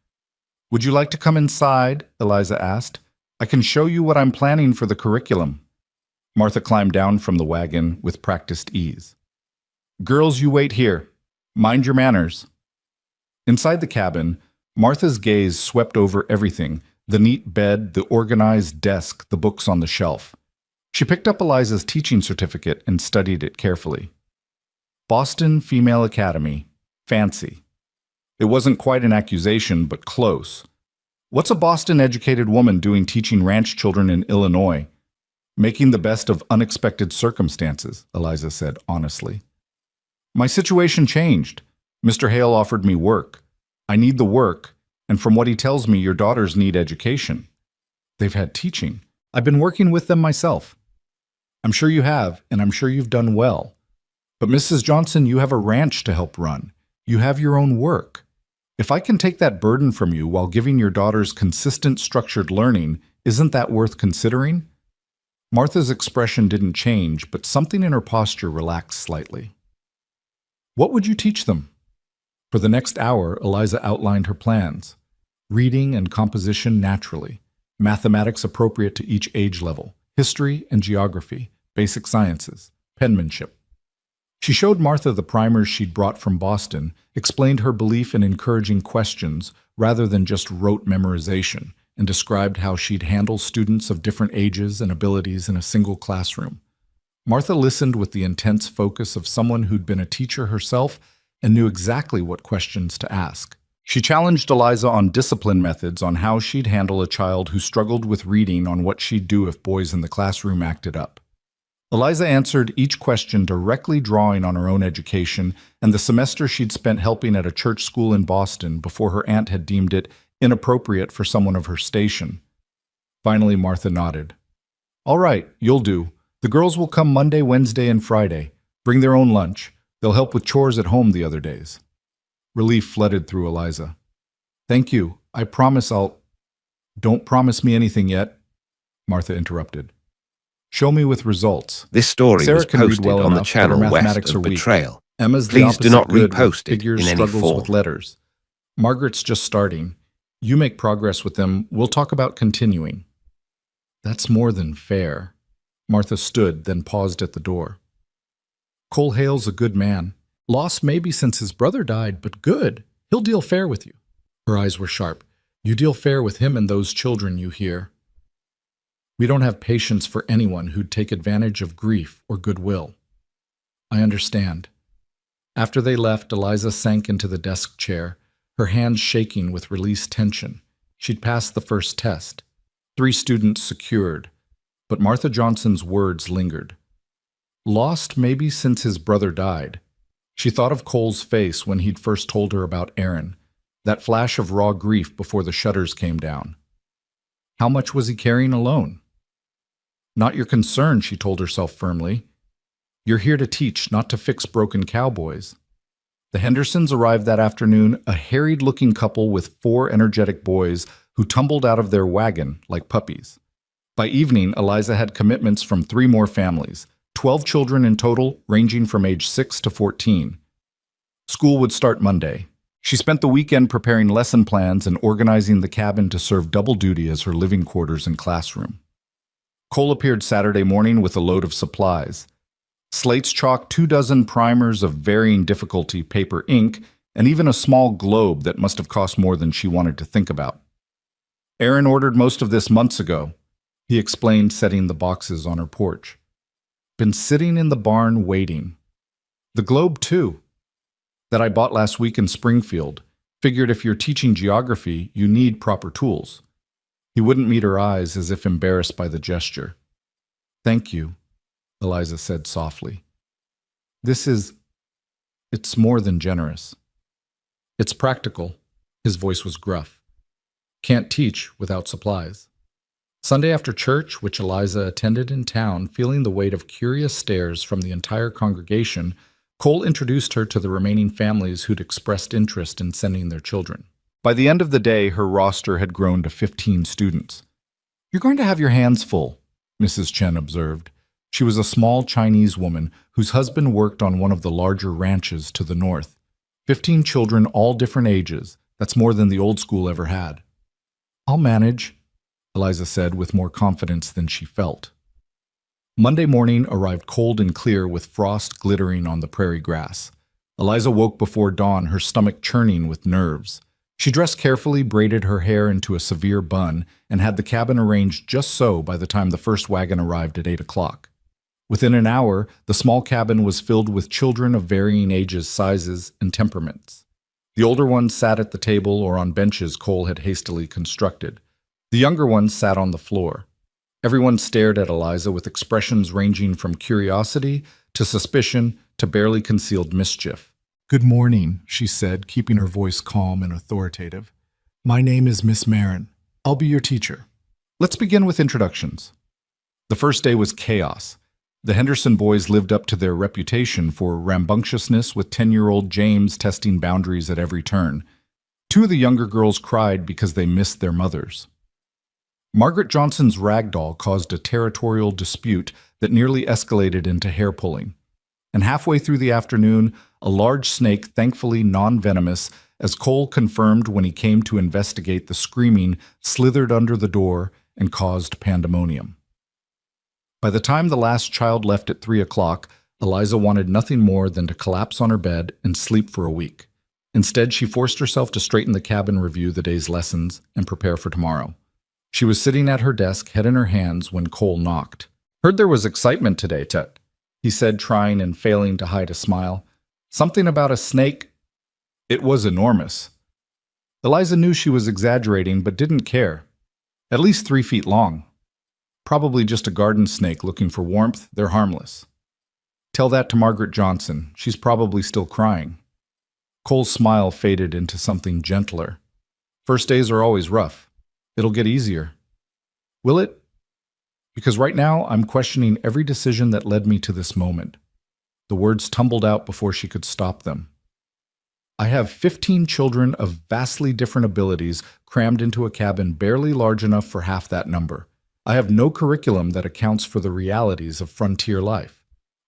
S1: Would you like to come inside? Eliza asked. I can show you what I'm planning for the curriculum. Martha climbed down from the wagon with practiced ease. Girls, you wait here. Mind your manners. Inside the cabin, Martha's gaze swept over everything, the neat bed, the organized desk, the books on the shelf. She picked up Eliza's teaching certificate and studied it carefully. Boston Female Academy. Fancy. It wasn't quite an accusation, but close. What's a Boston-educated woman doing teaching ranch children in Illinois? Making the best of unexpected circumstances, Eliza said honestly. My situation changed. Mr. Hale offered me work. I need the work, and from what he tells me, your daughters need education. They've had teaching. I've been working with them myself. I'm sure you have, and I'm sure you've done well. But Mrs. Johnson, you have a ranch to help run. You have your own work. If I can take that burden from you while giving your daughters consistent, structured learning, isn't that worth considering? Martha's expression didn't change, but something in her posture relaxed slightly. What would you teach them? For the next hour, Eliza outlined her plans. Reading and composition naturally, mathematics appropriate to each age level, history and geography, basic sciences, penmanship. She showed Martha the primers she'd brought from Boston, explained her belief in encouraging questions rather than just rote memorization, and described how she'd handle students of different ages and abilities in a single classroom. Martha listened with the intense focus of someone who'd been a teacher herself and knew exactly what questions to ask. She challenged Eliza on discipline methods, on how she'd handle a child who struggled with reading, on what she'd do if boys in the classroom acted up. Eliza answered each question directly drawing on her own education and the semester she'd spent helping at a church school in Boston before her aunt had deemed it inappropriate for someone of her station. Finally, Martha nodded. All right, you'll do. The girls will come Monday, Wednesday, and Friday. Bring their own lunch. They'll help with chores at home the other days. Relief flooded through Eliza. Thank you. I promise I'll... Don't promise me anything yet, Martha interrupted. Show me with results.
S2: This story
S1: Sarah
S2: was
S1: can read
S2: posted
S1: well
S2: on the
S1: enough, but
S2: channel
S1: her
S2: West
S1: mathematics are
S2: of
S1: weak.
S2: Betrayal.
S1: Emma's the
S2: Please do
S1: opposite
S2: not
S1: good with
S2: repost it
S1: figures,
S2: in any
S1: struggles
S2: form.
S1: with letters. Margaret's just starting. You make progress with them. We'll talk about continuing. That's more than fair. Martha stood, then paused at the door. Cole Hale's a good man. Lost maybe since his brother died, but good. He'll deal fair with you. Her eyes were sharp. You deal fair with him and those children you hear. We don't have patience for anyone who'd take advantage of grief or goodwill. I understand. After they left, Eliza sank into the desk chair, her hands shaking with released tension. She'd passed the first test. 3 students secured, but Martha Johnson's words lingered. Lost maybe since his brother died. She thought of Cole's face when he'd first told her about Aaron, that flash of raw grief before the shutters came down. How much was he carrying alone? Not your concern, she told herself firmly. You're here to teach, not to fix broken cowboys. The Hendersons arrived that afternoon, a harried-looking couple with 4 energetic boys who tumbled out of their wagon like puppies. By evening, Eliza had commitments from 3 more families, 12 children in total, ranging from age 6 to 14. School would start Monday. She spent the weekend preparing lesson plans and organizing the cabin to serve double duty as her living quarters and classroom. Cole appeared Saturday morning with a load of supplies. Slates, chalk, 24 primers of varying difficulty, paper, ink, and even a small globe that must have cost more than she wanted to think about. Aaron ordered most of this months ago, he explained, setting the boxes on her porch. Been sitting in the barn waiting. The globe, too, that I bought last week in Springfield. Figured if you're teaching geography, you need proper tools. He wouldn't meet her eyes, as if embarrassed by the gesture. Thank you, Eliza said softly. It's more than generous. It's practical. His voice was gruff. Can't teach without supplies. Sunday after church, which Eliza attended in town, feeling the weight of curious stares from the entire congregation, Cole introduced her to the remaining families who'd expressed interest in sending their children. By the end of the day, her roster had grown to 15 students. You're going to have your hands full, Mrs. Chen observed. She was a small Chinese woman whose husband worked on one of the larger ranches to the north. 15 children, all different ages. That's more than the old school ever had. I'll manage, Eliza said with more confidence than she felt. Monday morning arrived cold and clear with frost glittering on the prairie grass. Eliza woke before dawn, her stomach churning with nerves. She dressed carefully, braided her hair into a severe bun, and had the cabin arranged just so by the time the first wagon arrived at 8 o'clock. Within an hour, the small cabin was filled with children of varying ages, sizes, and temperaments. The older ones sat at the table or on benches Cole had hastily constructed. The younger ones sat on the floor. Everyone stared at Eliza with expressions ranging from curiosity to suspicion to barely concealed mischief. Good morning, she said, keeping her voice calm and authoritative. My name is Miss Marin. I'll be your teacher. Let's begin with introductions. The first day was chaos. The Henderson boys lived up to their reputation for rambunctiousness, with 10-year-old James testing boundaries at every turn. 2 of the younger girls cried because they missed their mothers. Margaret Johnson's ragdoll caused a territorial dispute that nearly escalated into hair-pulling. And halfway through the afternoon, a large snake, thankfully non-venomous, as Cole confirmed when he came to investigate the screaming, slithered under the door and caused pandemonium. By the time the last child left at 3 o'clock, Eliza wanted nothing more than to collapse on her bed and sleep for a week. Instead, she forced herself to straighten the cabin, review the day's lessons, and prepare for tomorrow. She was sitting at her desk, head in her hands, when Cole knocked. Heard there was excitement today, Tet, he said, trying and failing to hide a smile. Something about a snake. It was enormous. Eliza knew she was exaggerating, but didn't care. At least 3 feet long. Probably just a garden snake looking for warmth. They're harmless. Tell that to Margaret Johnson. She's probably still crying. Cole's smile faded into something gentler. First days are always rough. It'll get easier. Will it? Because right now I'm questioning every decision that led me to this moment. The words tumbled out before she could stop them. I have 15 children of vastly different abilities crammed into a cabin barely large enough for half that number. I have no curriculum that accounts for the realities of frontier life.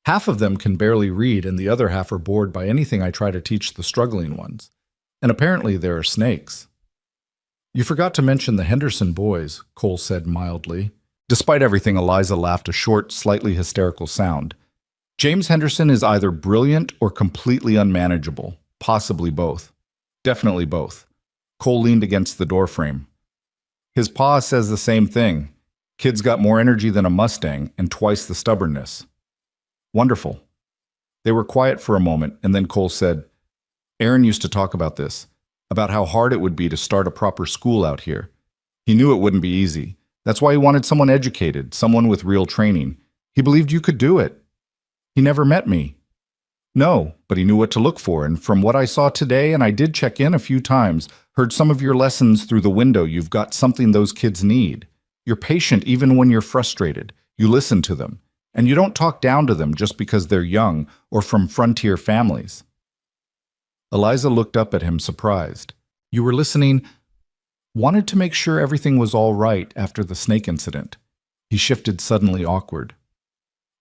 S1: Half of them can barely read, and the other half are bored by anything I try to teach the struggling ones. And apparently there are snakes. You forgot to mention the Henderson boys, Cole said mildly. Despite everything, Eliza laughed a short, slightly hysterical sound. James Henderson is either brilliant or completely unmanageable. Possibly both. Definitely both. Cole leaned against the doorframe. His pa says the same thing. Kid's got more energy than a Mustang and twice the stubbornness. Wonderful. They were quiet for a moment, and then Cole said, Aaron used to talk about this, about how hard it would be to start a proper school out here. He knew it wouldn't be easy. That's why he wanted someone educated, someone with real training. He believed you could do it. He never met me. No, but he knew what to look for, and from what I saw today, and I did check in a few times, heard some of your lessons through the window, you've got something those kids need. You're patient even when you're frustrated. You listen to them. And you don't talk down to them just because they're young or from frontier families. Eliza looked up at him surprised. You were listening, wanted to make sure everything was all right after the snake incident. He shifted suddenly awkward.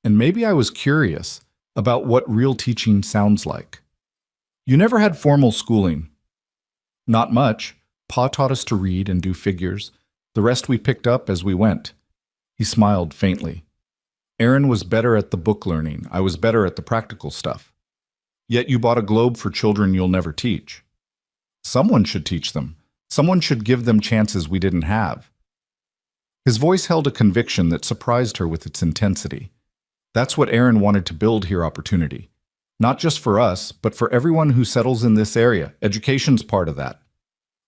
S1: And maybe I was curious about what real teaching sounds like. You never had formal schooling. Not much. Pa taught us to read and do figures. The rest we picked up as we went. He smiled faintly. Aaron was better at the book learning. I was better at the practical stuff. Yet you bought a globe for children you'll never teach. Someone should teach them. Someone should give them chances we didn't have. His voice held a conviction that surprised her with its intensity. That's what Aaron wanted to build here, opportunity. Not just for us, but for everyone who settles in this area. Education's part of that.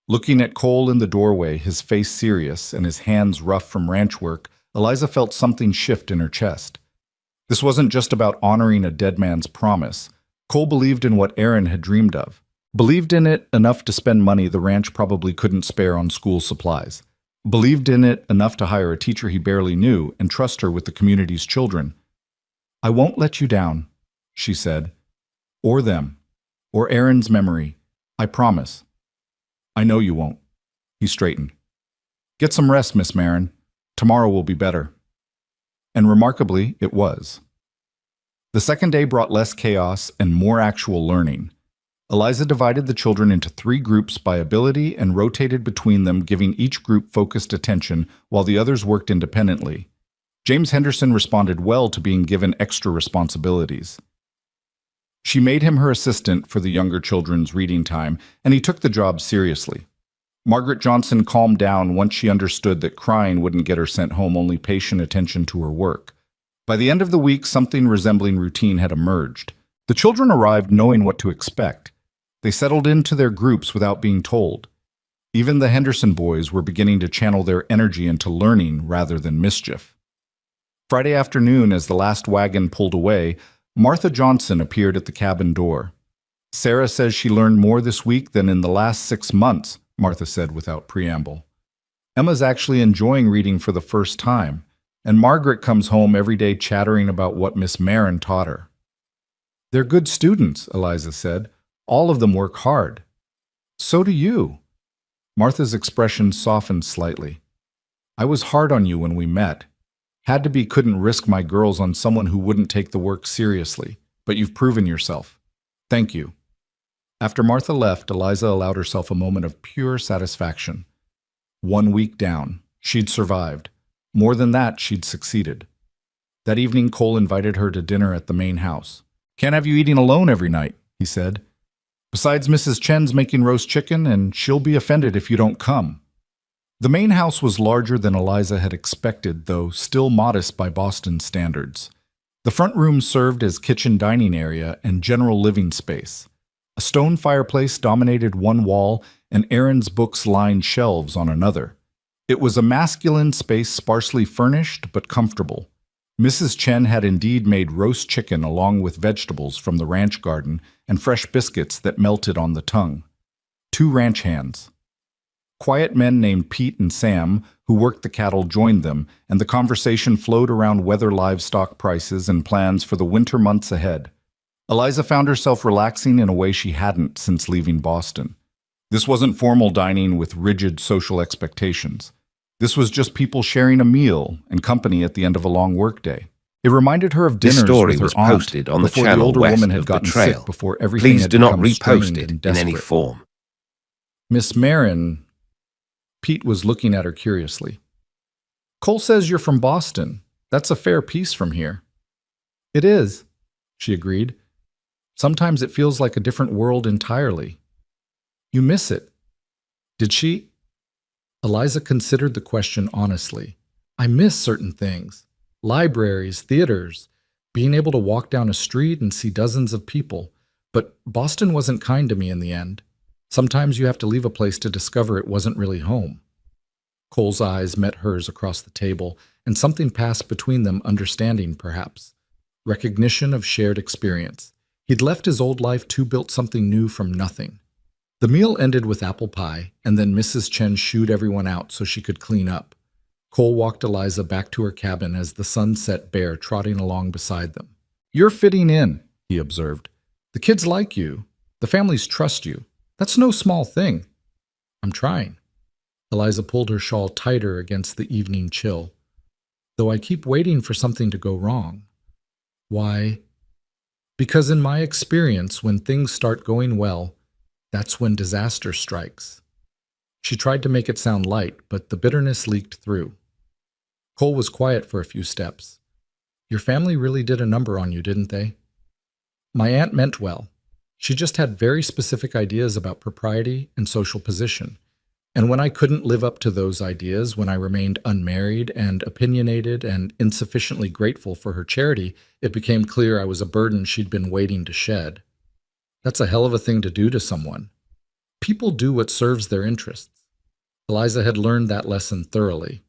S1: Looking at Cole in the doorway, his face serious and his hands rough from ranch work, Eliza felt something shift in her chest. This wasn't just about honoring a dead man's promise. Cole believed in what Aaron had dreamed of. Believed in it enough to spend money the ranch probably couldn't spare on school supplies. Believed in it enough to hire a teacher he barely knew and trust her with the community's children. I won't let you down, she said. Or them. Or Aaron's memory. I promise. I know you won't. He straightened. Get some rest, Miss Marin. Tomorrow will be better. And remarkably, it was. The second day brought less chaos and more actual learning. Eliza divided the children into 3 groups by ability and rotated between them, giving each group focused attention while the others worked independently. James Henderson responded well to being given extra responsibilities. She made him her assistant for the younger children's reading time, and he took the job seriously. Margaret Johnson calmed down once she understood that crying wouldn't get her sent home, only patient attention to her work. By the end of the week, something resembling routine had emerged. The children arrived knowing what to expect. They settled into their groups without being told. Even the Henderson boys were beginning to channel their energy into learning rather than mischief. Friday afternoon, as the last wagon pulled away, Martha Johnson appeared at the cabin door. Sarah says she learned more this week than in the last 6 months, Martha said without preamble. Emma's actually enjoying reading for the first time, and Margaret comes home every day chattering about what Miss Marin taught her. They're good students, Eliza said. All of them work hard. So do you. Martha's expression softened slightly. I was hard on you when we met. Had to be, couldn't risk my girls on someone who wouldn't take the work seriously, but you've proven yourself. Thank you. After Martha left, Eliza allowed herself a moment of pure satisfaction. 1 week down, she'd survived. More than that, she'd succeeded. That evening, Cole invited her to dinner at the main house. Can't have you eating alone every night, he said. Besides, Mrs. Chen's making roast chicken, and she'll be offended if you don't come. The main house was larger than Eliza had expected, though still modest by Boston standards. The front room served as kitchen dining area and general living space. A stone fireplace dominated one wall, and Aaron's books lined shelves on another. It was a masculine space, sparsely furnished but comfortable. Mrs. Chen had indeed made roast chicken along with vegetables from the ranch garden and fresh biscuits that melted on the tongue. 2 ranch hands. Quiet men named Pete and Sam, who worked the cattle, joined them, and the conversation flowed around weather, livestock prices, and plans for the winter months ahead. Eliza found herself relaxing in a way she hadn't since leaving Boston. This wasn't formal dining with rigid social expectations. This was just people sharing a meal and company at the end of a long workday. It reminded her of
S2: This
S1: dinners
S2: story
S1: with her
S2: was
S1: aunt
S2: posted on the
S1: before the
S2: channel
S1: older
S2: west
S1: woman had
S2: of the
S1: gotten
S2: trail.
S1: sick, before everything
S2: Please
S1: had
S2: do not
S1: become
S2: repost
S1: strained
S2: it
S1: and
S2: in any
S1: desperate.
S2: form.
S1: Miss Marin, Pete was looking at her curiously. Cole says you're from Boston. That's a fair piece from here. It is, she agreed. Sometimes it feels like a different world entirely. You miss it. Did she? Eliza considered the question honestly. I miss certain things. Libraries, theaters, being able to walk down a street and see dozens of people. But Boston wasn't kind to me in the end. Sometimes you have to leave a place to discover it wasn't really home. Cole's eyes met hers across the table, and something passed between them, understanding, perhaps. Recognition of shared experience. He'd left his old life to build something new from nothing. The meal ended with apple pie, and then Mrs. Chen shooed everyone out so she could clean up. Cole walked Eliza back to her cabin as the sun set bare, trotting along beside them. You're fitting in, he observed. The kids like you. The families trust you. That's no small thing. I'm trying. Eliza pulled her shawl tighter against the evening chill. Though I keep waiting for something to go wrong. Why? Because in my experience, when things start going well, that's when disaster strikes. She tried to make it sound light, but the bitterness leaked through. Cole was quiet for a few steps. Your family really did a number on you, didn't they? My aunt meant well. She just had very specific ideas about propriety and social position. And when I couldn't live up to those ideas, when I remained unmarried and opinionated and insufficiently grateful for her charity, it became clear I was a burden she'd been waiting to shed. That's a hell of a thing to do to someone. People do what serves their interests. Eliza had learned that lesson thoroughly.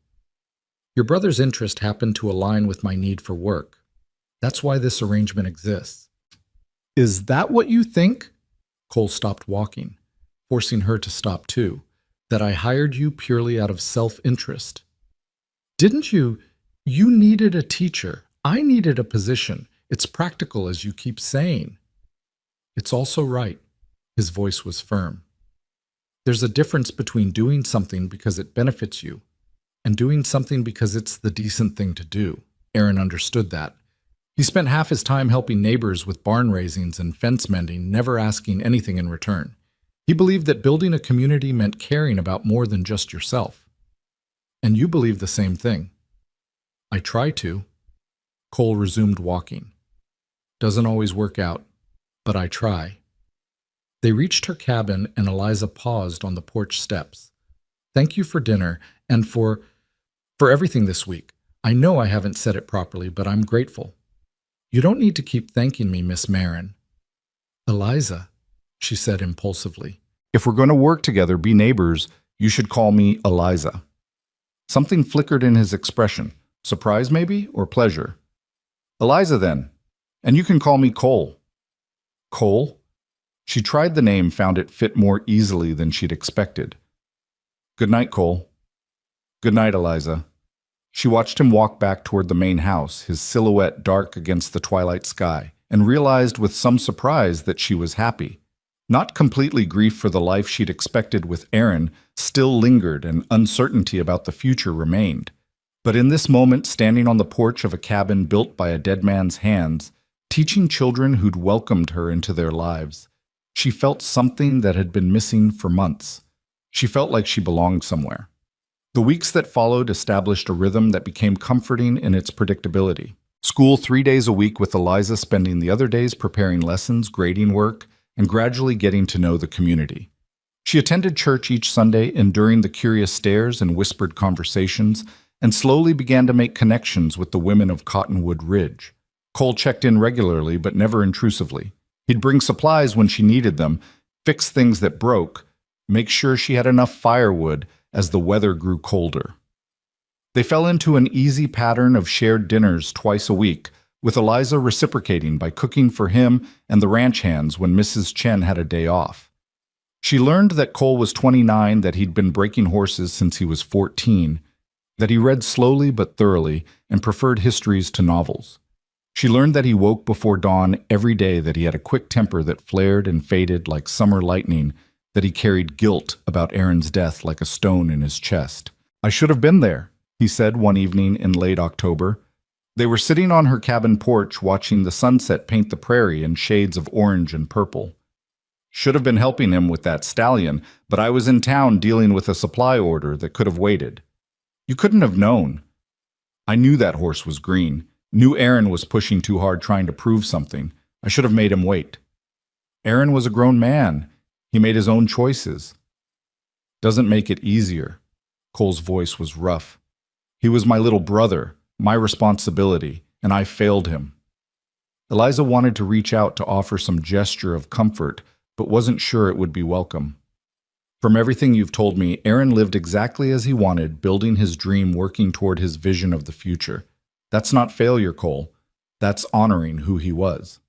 S1: Your brother's interest happened to align with my need for work. That's why this arrangement exists. Is that what you think? Cole stopped walking, forcing her to stop too. That I hired you purely out of self-interest. Didn't you? You needed a teacher. I needed a position. It's practical, as you keep saying. It's also right. His voice was firm. There's a difference between doing something because it benefits you and doing something because it's the decent thing to do. Aaron understood that. He spent half his time helping neighbors with barn raisings and fence mending, never asking anything in return. He believed that building a community meant caring about more than just yourself. And you believe the same thing. I try to. Cole resumed walking. Doesn't always work out, but I try. They reached her cabin and Eliza paused on the porch steps. Thank you for dinner and for everything this week. I know I haven't said it properly, but I'm grateful. You don't need to keep thanking me, Miss Marin. Eliza, she said impulsively. If we're going to work together, be neighbors, you should call me Eliza. Something flickered in his expression. Surprise, maybe, or pleasure? Eliza, then. And you can call me Cole. Cole? She tried the name, found it fit more easily than she'd expected. Good night, Cole. Good night, Eliza. She watched him walk back toward the main house, his silhouette dark against the twilight sky, and realized with some surprise that she was happy. Not completely grief for the life she'd expected with Aaron still lingered and uncertainty about the future remained. But in this moment, standing on the porch of a cabin built by a dead man's hands, teaching children who'd welcomed her into their lives, she felt something that had been missing for months. She felt like she belonged somewhere. The weeks that followed established a rhythm that became comforting in its predictability. School 3 days a week with Eliza spending the other days preparing lessons, grading work, and gradually getting to know the community. She attended church each Sunday, enduring the curious stares and whispered conversations, and slowly began to make connections with the women of Cottonwood Ridge. Cole checked in regularly, but never intrusively. He'd bring supplies when she needed them, fix things that broke, make sure she had enough firewood as the weather grew colder. They fell into an easy pattern of shared dinners twice a week, with Eliza reciprocating by cooking for him and the ranch hands when Mrs. Chen had a day off. She learned that Cole was 29, that he'd been breaking horses since he was 14, that he read slowly but thoroughly and preferred histories to novels. She learned that he woke before dawn every day, that he had a quick temper that flared and faded like summer lightning, that he carried guilt about Aaron's death like a stone in his chest. "I should have been there," he said one evening in late October. They were sitting on her cabin porch watching the sunset paint the prairie in shades of orange and purple. "Should have been helping him with that stallion, but I was in town dealing with a supply order that could have waited. You couldn't have known. I knew that horse was green. Knew Aaron was pushing too hard trying to prove something. I should have made him wait. Aaron was a grown man. He made his own choices. Doesn't make it easier." Cole's voice was rough. "He was my little brother, my responsibility, and I failed him." Eliza wanted to reach out to offer some gesture of comfort, but wasn't sure it would be welcome. "From everything you've told me, Aaron lived exactly as he wanted, building his dream, working toward his vision of the future. That's not failure, Cole. That's honoring who he was."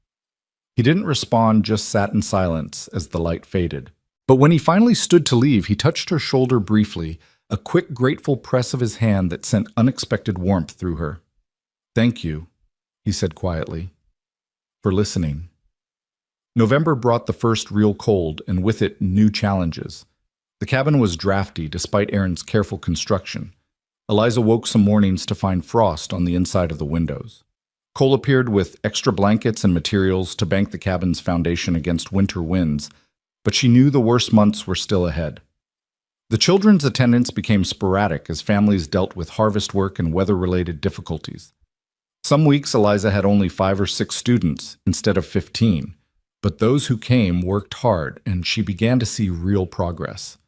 S1: He didn't respond, just sat in silence as the light faded. But when he finally stood to leave, he touched her shoulder briefly, a quick, grateful press of his hand that sent unexpected warmth through her. "Thank you," he said quietly, "for listening." November brought the first real cold, and with it, new challenges. The cabin was drafty, despite Aaron's careful construction. Eliza woke some mornings to find frost on the inside of the windows. Cole appeared with extra blankets and materials to bank the cabin's foundation against winter winds, but she knew the worst months were still ahead. The children's attendance became sporadic as families dealt with harvest work and weather-related difficulties. Some weeks Eliza had only 5 or 6 students instead of 15, but those who came worked hard, and she began to see real progress.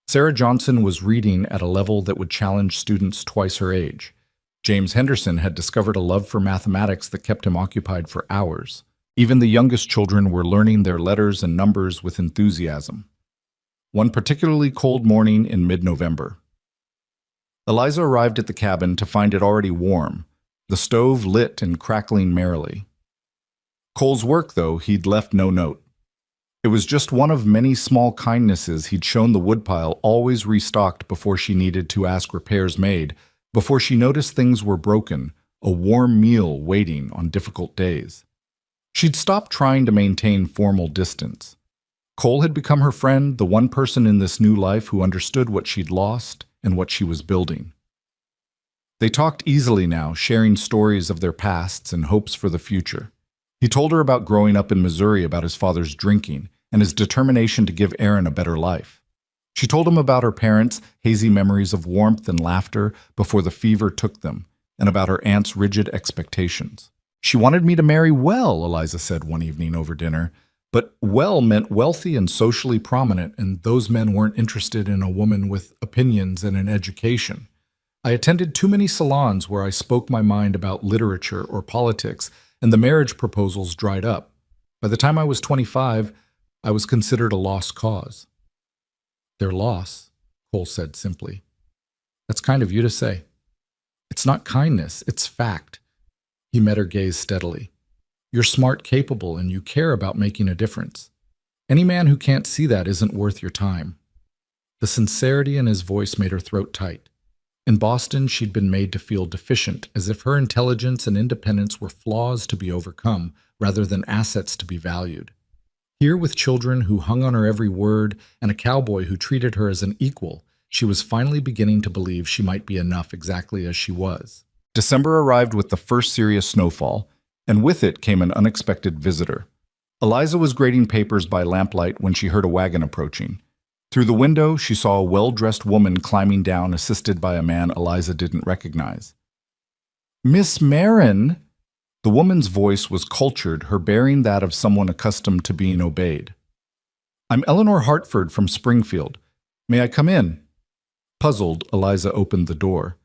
S1: Sarah Johnson was reading at a level that would challenge students twice her age. James Henderson had discovered a love for mathematics that kept him occupied for hours. Even the youngest children were learning their letters and numbers with enthusiasm. One particularly cold morning in mid-November, Eliza arrived at the cabin to find it already warm, the stove lit and crackling merrily. Cole's work, though, he'd left no note. It was just one of many small kindnesses he'd shown the woodpile, always restocked before she needed to ask repairs made, before she noticed things were broken, a warm meal waiting on difficult days. She'd stopped trying to maintain formal distance. Cole had become her friend, the one person in this new life who understood what she'd lost and what she was building. They talked easily now, sharing stories of their pasts and hopes for the future. He told her about growing up in Missouri, about his father's drinking, and his determination to give Aaron a better life. She told him about her parents' hazy memories of warmth and laughter before the fever took them, and about her aunt's rigid expectations. "She wanted me to marry well," Eliza said one evening over dinner, but well meant wealthy and socially prominent, and those men weren't interested in a woman with opinions and an education. "I attended too many salons where I spoke my mind about literature or politics, and the marriage proposals dried up. By the time I was 25, I was considered a lost cause." "Their loss," Cole said simply. "That's kind of you to say." "It's not kindness, it's fact." He met her gaze steadily. "You're smart, capable, and you care about making a difference. Any man who can't see that isn't worth your time." The sincerity in his voice made her throat tight. In Boston, she'd been made to feel deficient, as if her intelligence and independence were flaws to be overcome, rather than assets to be valued. Here, with children who hung on her every word and a cowboy who treated her as an equal, she was finally beginning to believe she might be enough exactly as she was. December arrived with the first serious snowfall, and with it came an unexpected visitor. Eliza was grading papers by lamplight when she heard a wagon approaching. Through the window, she saw a well-dressed woman climbing down, assisted by a man Eliza didn't recognize. "Miss Marin!" The woman's voice was cultured, her bearing that of someone accustomed to being obeyed. "I'm Eleanor Hartford from Springfield. May I come in?" Puzzled, Eliza opened the door.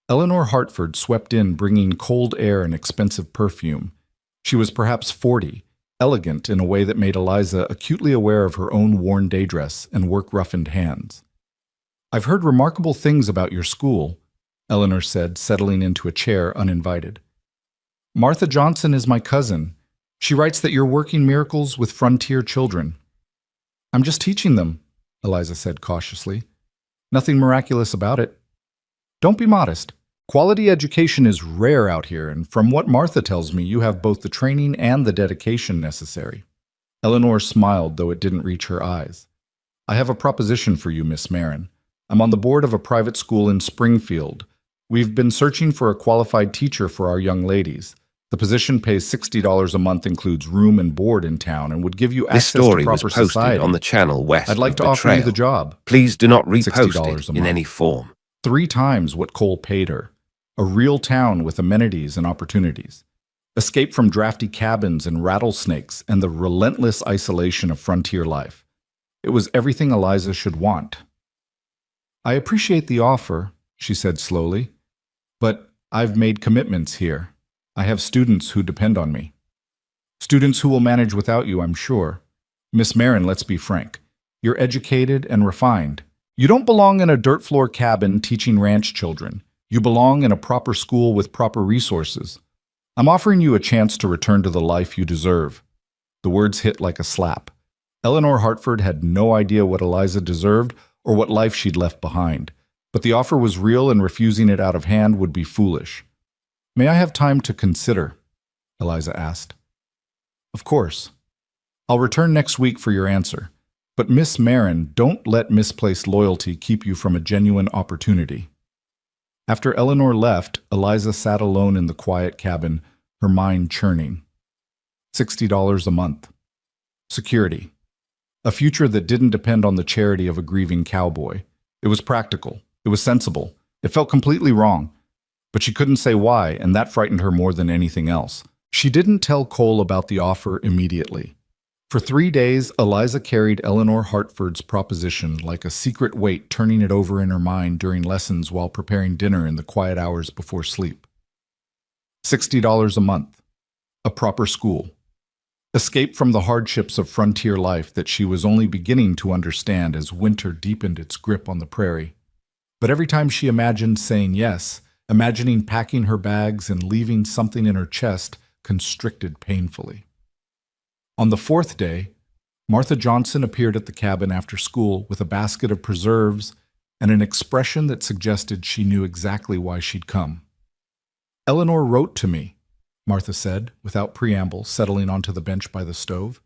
S1: Eleanor Hartford swept in, bringing cold air and expensive perfume. She was perhaps 40, elegant in a way that made Eliza acutely aware of her own worn day dress and work-roughened hands. "I've heard remarkable things about your school," Eleanor said, settling into a chair uninvited. "Martha Johnson is my cousin. She writes that you're working miracles with frontier children." "I'm just teaching them," Eliza said cautiously. "Nothing miraculous about it." "Don't be modest. Quality education is rare out here, and from what Martha tells me, you have both the training and the dedication necessary. Eleanor smiled, though it didn't reach her eyes. I have a proposition for you, Miss Marin. I'm on the board of a private school in Springfield. We've been searching for a qualified teacher for our young ladies. The position pays $60 a month, includes room and board in town, and would give you
S2: This
S1: access to
S2: story was
S1: proper
S2: posted
S1: society.
S2: on the channel west
S1: I'd like
S2: of
S1: to
S2: the
S1: offer you
S2: trail.
S1: the job.
S2: Please do not
S1: $60
S2: repost
S1: a
S2: it in
S1: month.
S2: any form.
S1: 3 times what Cole paid her. A real town with amenities and opportunities. Escape from drafty cabins and rattlesnakes and the relentless isolation of frontier life. It was everything Eliza should want. I appreciate the offer, she said slowly, but I've made commitments here. I have students who depend on me. Students who will manage without you, I'm sure. Miss Marin, let's be frank. You're educated and refined. You don't belong in a dirt floor cabin teaching ranch children. You belong in a proper school with proper resources. I'm offering you a chance to return to the life you deserve. The words hit like a slap. Eleanor Hartford had no idea what Eliza deserved or what life she'd left behind, but the offer was real and refusing it out of hand would be foolish. May I have time to consider? Eliza asked. Of course. I'll return next week for your answer. But Miss Marin, don't let misplaced loyalty keep you from a genuine opportunity. After Eleanor left, Eliza sat alone in the quiet cabin, her mind churning. $60 a month. Security. A future that didn't depend on the charity of a grieving cowboy. It was practical. It was sensible. It felt completely wrong. But she couldn't say why, and that frightened her more than anything else. She didn't tell Cole about the offer immediately. For 3 days, Eliza carried Eleanor Hartford's proposition like a secret weight, turning it over in her mind during lessons while preparing dinner in the quiet hours before sleep. $60 a month. A proper school. Escape from the hardships of frontier life that she was only beginning to understand as winter deepened its grip on the prairie. But every time she imagined saying yes, imagining packing her bags and leaving something in her chest constricted painfully. On the 4th day, Martha Johnson appeared at the cabin after school with a basket of preserves and an expression that suggested she knew exactly why she'd come. Eleanor wrote to me, Martha said, without preamble, settling onto the bench by the stove.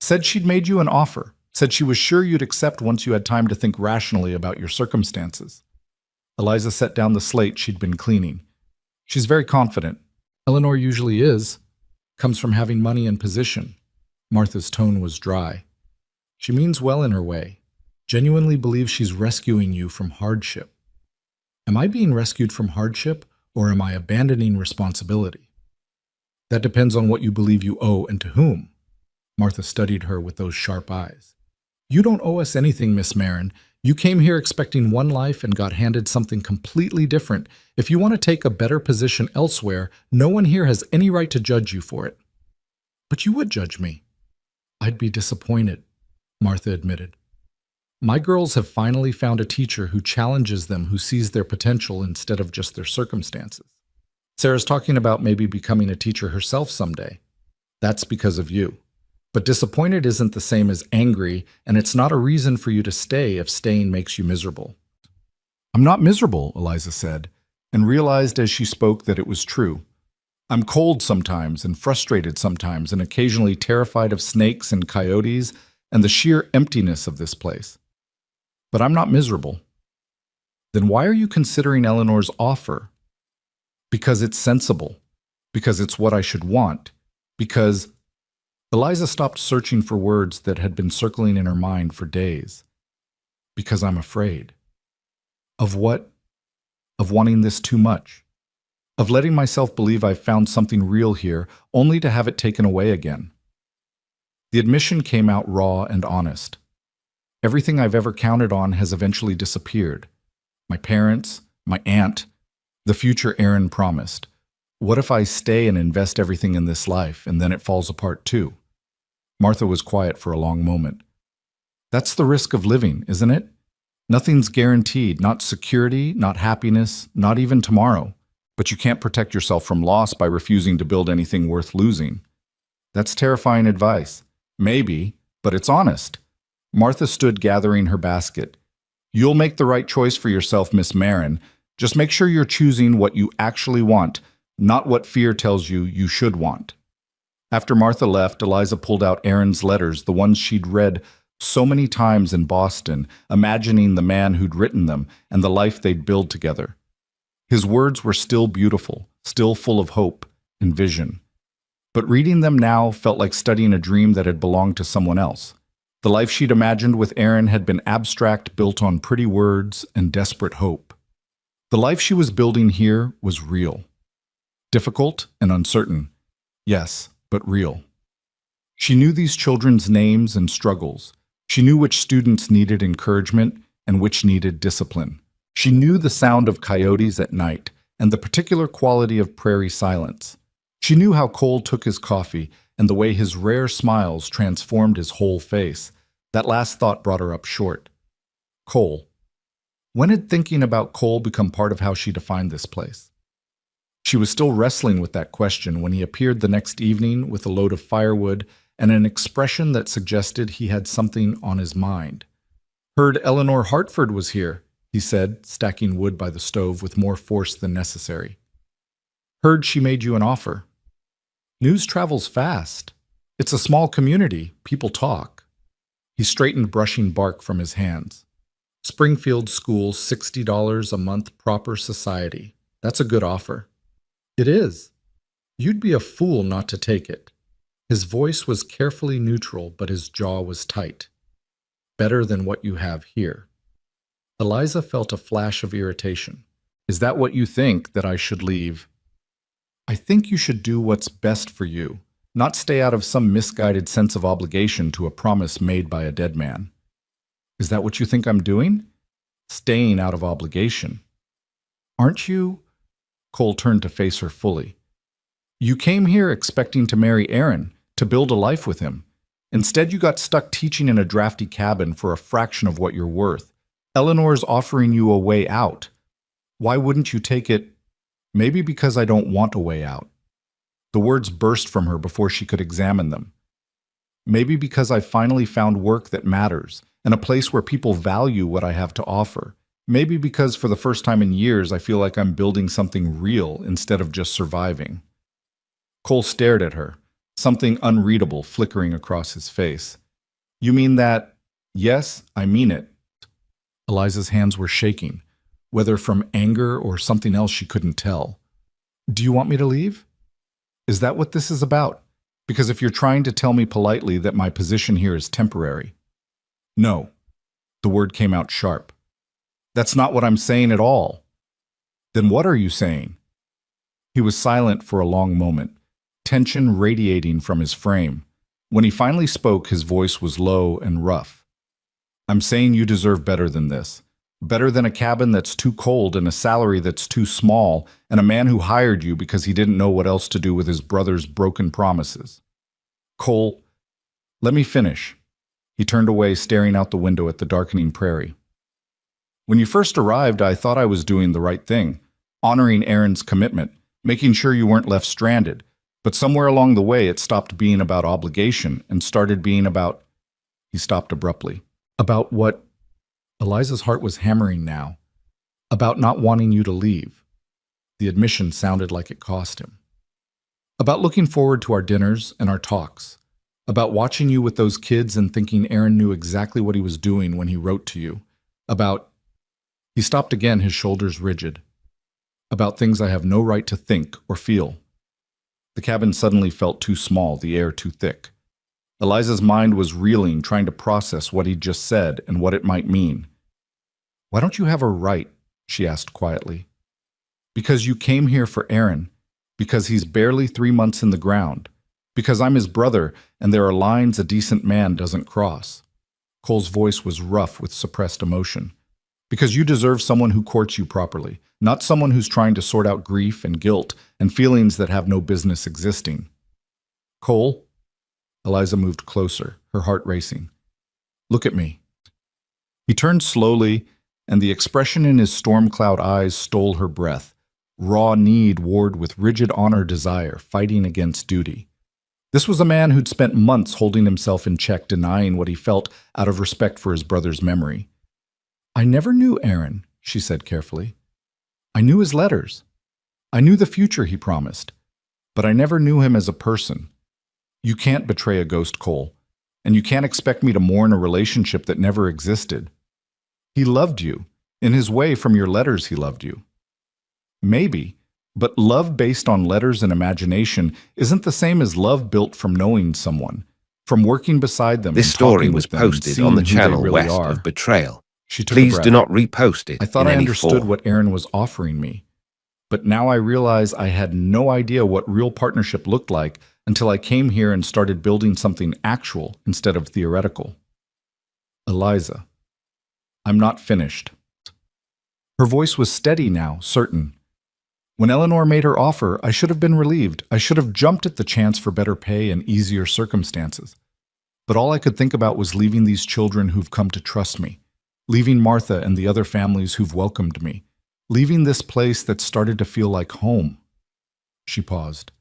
S1: Said she'd made you an offer, said she was sure you'd accept once you had time to think rationally about your circumstances. Eliza set down the slate she'd been cleaning. She's very confident. Eleanor usually is. Comes from having money and position. Martha's tone was dry. She means well in her way. Genuinely believes she's rescuing you from hardship. Am I being rescued from hardship, or am I abandoning responsibility? That depends on what you believe you owe and to whom. Martha studied her with those sharp eyes. You don't owe us anything, Miss Marin. You came here expecting one life and got handed something completely different. If you want to take a better position elsewhere, no one here has any right to judge you for it. But you would judge me. I'd be disappointed, Martha admitted. My girls have finally found a teacher who challenges them, who sees their potential instead of just their circumstances. Sarah's talking about maybe becoming a teacher herself someday. That's because of you. But disappointed isn't the same as angry, and it's not a reason for you to stay if staying makes you miserable. I'm not miserable, Eliza said, and realized as she spoke that it was true. I'm cold sometimes and frustrated sometimes and occasionally terrified of snakes and coyotes and the sheer emptiness of this place. But I'm not miserable. Then why are you considering Eleanor's offer? Because it's sensible. Because it's what I should want. Because... Eliza stopped searching for words that had been circling in her mind for days. Because I'm afraid. Of what? Of wanting this too much. Of letting myself believe I've found something real here, only to have it taken away again. The admission came out raw and honest. Everything I've ever counted on has eventually disappeared. My parents, my aunt, the future Aaron promised. What if I stay and invest everything in this life, and then it falls apart too? Martha was quiet for a long moment. That's the risk of living, isn't it? Nothing's guaranteed, not security, not happiness, not even tomorrow. But you can't protect yourself from loss by refusing to build anything worth losing. That's terrifying advice. Maybe, but it's honest. Martha stood gathering her basket. You'll make the right choice for yourself, Miss Marin, Just make sure you're choosing what you actually want, not what fear tells you you should want. After Martha left, Eliza pulled out Aaron's letters, the ones she'd read so many times in Boston, imagining the man who'd written them and the life they'd build together. His words were still beautiful, still full of hope and vision. But reading them now felt like studying a dream that had belonged to someone else. The life she'd imagined with Aaron had been abstract, built on pretty words and desperate hope. The life she was building here was real. Difficult and uncertain, yes, but real. She knew these children's names and struggles. She knew which students needed encouragement and which needed discipline. She knew the sound of coyotes at night and the particular quality of prairie silence. She knew how Cole took his coffee and the way his rare smiles transformed his whole face. That last thought brought her up short. Cole. When had thinking about Cole become part of how she defined this place? She was still wrestling with that question when he appeared the next evening with a load of firewood and an expression that suggested he had something on his mind. "Heard Eleanor Hartford was here," he said, stacking wood by the stove with more force than necessary. "Heard she made you an offer." "News travels fast. It's a small community. People talk." He straightened, brushing bark from his hands. "Springfield School, $60 a month, proper society. That's a good offer." "It is. You'd be a fool not to take it." His voice was carefully neutral, but his jaw was tight. "Better than what you have here." Eliza felt a flash of irritation. "Is that what you think, that I should leave?" "I think you should do what's best for you, not stay out of some misguided sense of obligation to a promise made by a dead man." "Is that what you think I'm doing?" "Staying out of obligation." "Aren't you?" Cole turned to face her fully. "You came here expecting to marry Aaron, to build a life with him. Instead, you got stuck teaching in a drafty cabin for a fraction of what you're worth. Eleanor's offering you a way out. Why wouldn't you take it? Maybe because I don't want a way out." The words burst from her before she could examine them. "Maybe because I finally found work that matters, and a place where people value what I have to offer. Maybe because for the first time in years I feel like I'm building something real instead of just surviving." Cole stared at her, something unreadable flickering across his face. "You mean that?" "Yes, I mean it." Eliza's hands were shaking, whether from anger or something else she couldn't tell. "Do you want me to leave? Is that what this is about? Because if you're trying to tell me politely that my position here is temporary." "No." The word came out sharp. "That's not what I'm saying at all." "Then what are you saying?" He was silent for a long moment, tension radiating from his frame. When he finally spoke, his voice was low and rough. "I'm saying you deserve better than this. Better than a cabin that's too cold and a salary that's too small and a man who hired you because he didn't know what else to do with his brother's broken promises." "Cole, let me finish." He turned away, staring out the window at the darkening prairie. "When you first arrived, I thought I was doing the right thing, honoring Aaron's commitment, making sure you weren't left stranded. But somewhere along the way, it stopped being about obligation and started being about—" He stopped abruptly. "About what?" Eliza's heart was hammering now. "About not wanting you to leave." The admission sounded like it cost him. "About looking forward to our dinners and our talks. About watching you with those kids and thinking Aaron knew exactly what he was doing when he wrote to you. About—" He stopped again, his shoulders rigid. "About things I have no right to think or feel." The cabin suddenly felt too small, the air too thick. Eliza's mind was reeling, trying to process what he'd just said and what it might mean. "Why don't you have a right?" she asked quietly. "Because you came here for Aaron. Because he's barely 3 months in the ground. Because I'm his brother, and there are lines a decent man doesn't cross." Cole's voice was rough with suppressed emotion. "Because you deserve someone who courts you properly, not someone who's trying to sort out grief and guilt and feelings that have no business existing." "Cole?" Eliza moved closer, her heart racing. "Look at me." He turned slowly, and the expression in his storm cloud eyes stole her breath. Raw need warred with rigid honor desire, fighting against duty. This was a man who'd spent months holding himself in check, denying what he felt out of respect for his brother's memory. "I never knew Aaron," she said carefully. I knew his letters. I knew the future he promised, but I never knew him as a person. You can't betray a ghost, Cole, and you can't expect me to mourn a relationship that never existed. He loved you. In his way, from your letters, he loved you. Maybe, but love based on letters and imagination isn't the same as love built from knowing someone, from working beside them.
S2: This
S1: and
S2: story
S1: talking
S2: was
S1: with them and
S2: posted
S1: seeing
S2: on the
S1: who they
S2: channel
S1: really
S2: west
S1: are.
S2: of Betrayal.
S1: She took a
S2: Please
S1: breath.
S2: do not repost it
S1: I thought
S2: in
S1: I
S2: any
S1: understood
S2: form.
S1: what Aaron was offering me, but now I realize I had no idea what real partnership looked like until I came here and started building something actual instead of theoretical. Eliza, I'm not finished. Her voice was steady now, certain. When Eleanor made her offer, I should have been relieved. I should have jumped at the chance for better pay and easier circumstances. But all I could think about was leaving these children who've come to trust me, leaving Martha and the other families who've welcomed me, leaving this place that started to feel like home. She paused.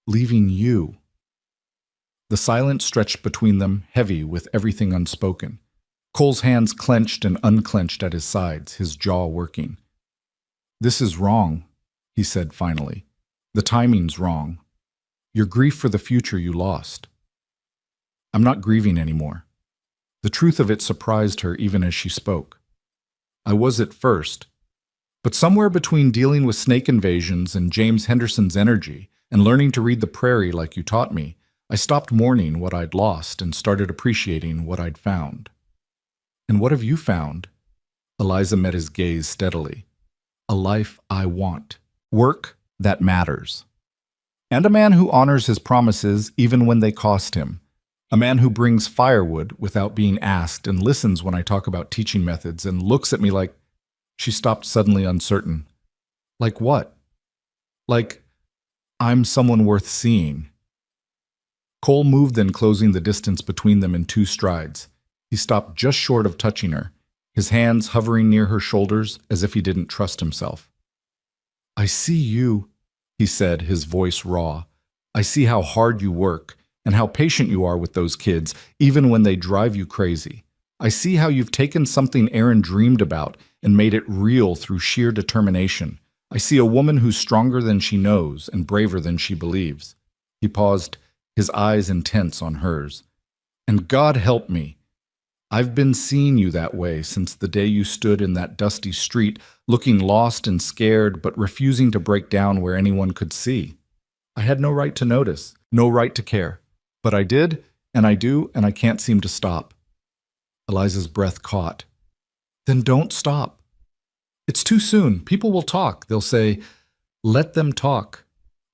S1: Leaving you. The silence stretched between them, heavy with everything unspoken. Cole's hands clenched and unclenched at his sides, his jaw working. This is wrong, he said finally. The timing's wrong. Your grief for the future you lost. I'm not grieving anymore. The truth of it surprised her even as she spoke. I was at first, but somewhere between dealing with snake invasions and James Henderson's energy and learning to read the prairie like you taught me, I stopped mourning what I'd lost and started appreciating what I'd found. And what have you found? Eliza met his gaze steadily. A life I want. Work that matters. And a man who honors his promises even when they cost him. A man who brings firewood without being asked and listens when I talk about teaching methods and looks at me like... She stopped suddenly, uncertain. Like what? Like I'm someone worth seeing. Cole moved, then closing the distance between them in 2 strides. He stopped just short of touching her, his hands hovering near her shoulders as if he didn't trust himself. I see you, he said, his voice raw. I see how hard you work and how patient you are with those kids, even when they drive you crazy. I see how you've taken something Aaron dreamed about and made it real through sheer determination. I see a woman who's stronger than she knows and braver than she believes. He paused, his eyes intense on hers. And God help me. I've been seeing you that way since the day you stood in that dusty street, looking lost and scared, but refusing to break down where anyone could see. I had no right to notice, no right to care. But I did, and I do, and I can't seem to stop. Eliza's breath caught. Then don't stop. It's too soon. People will talk. They'll say, let them talk.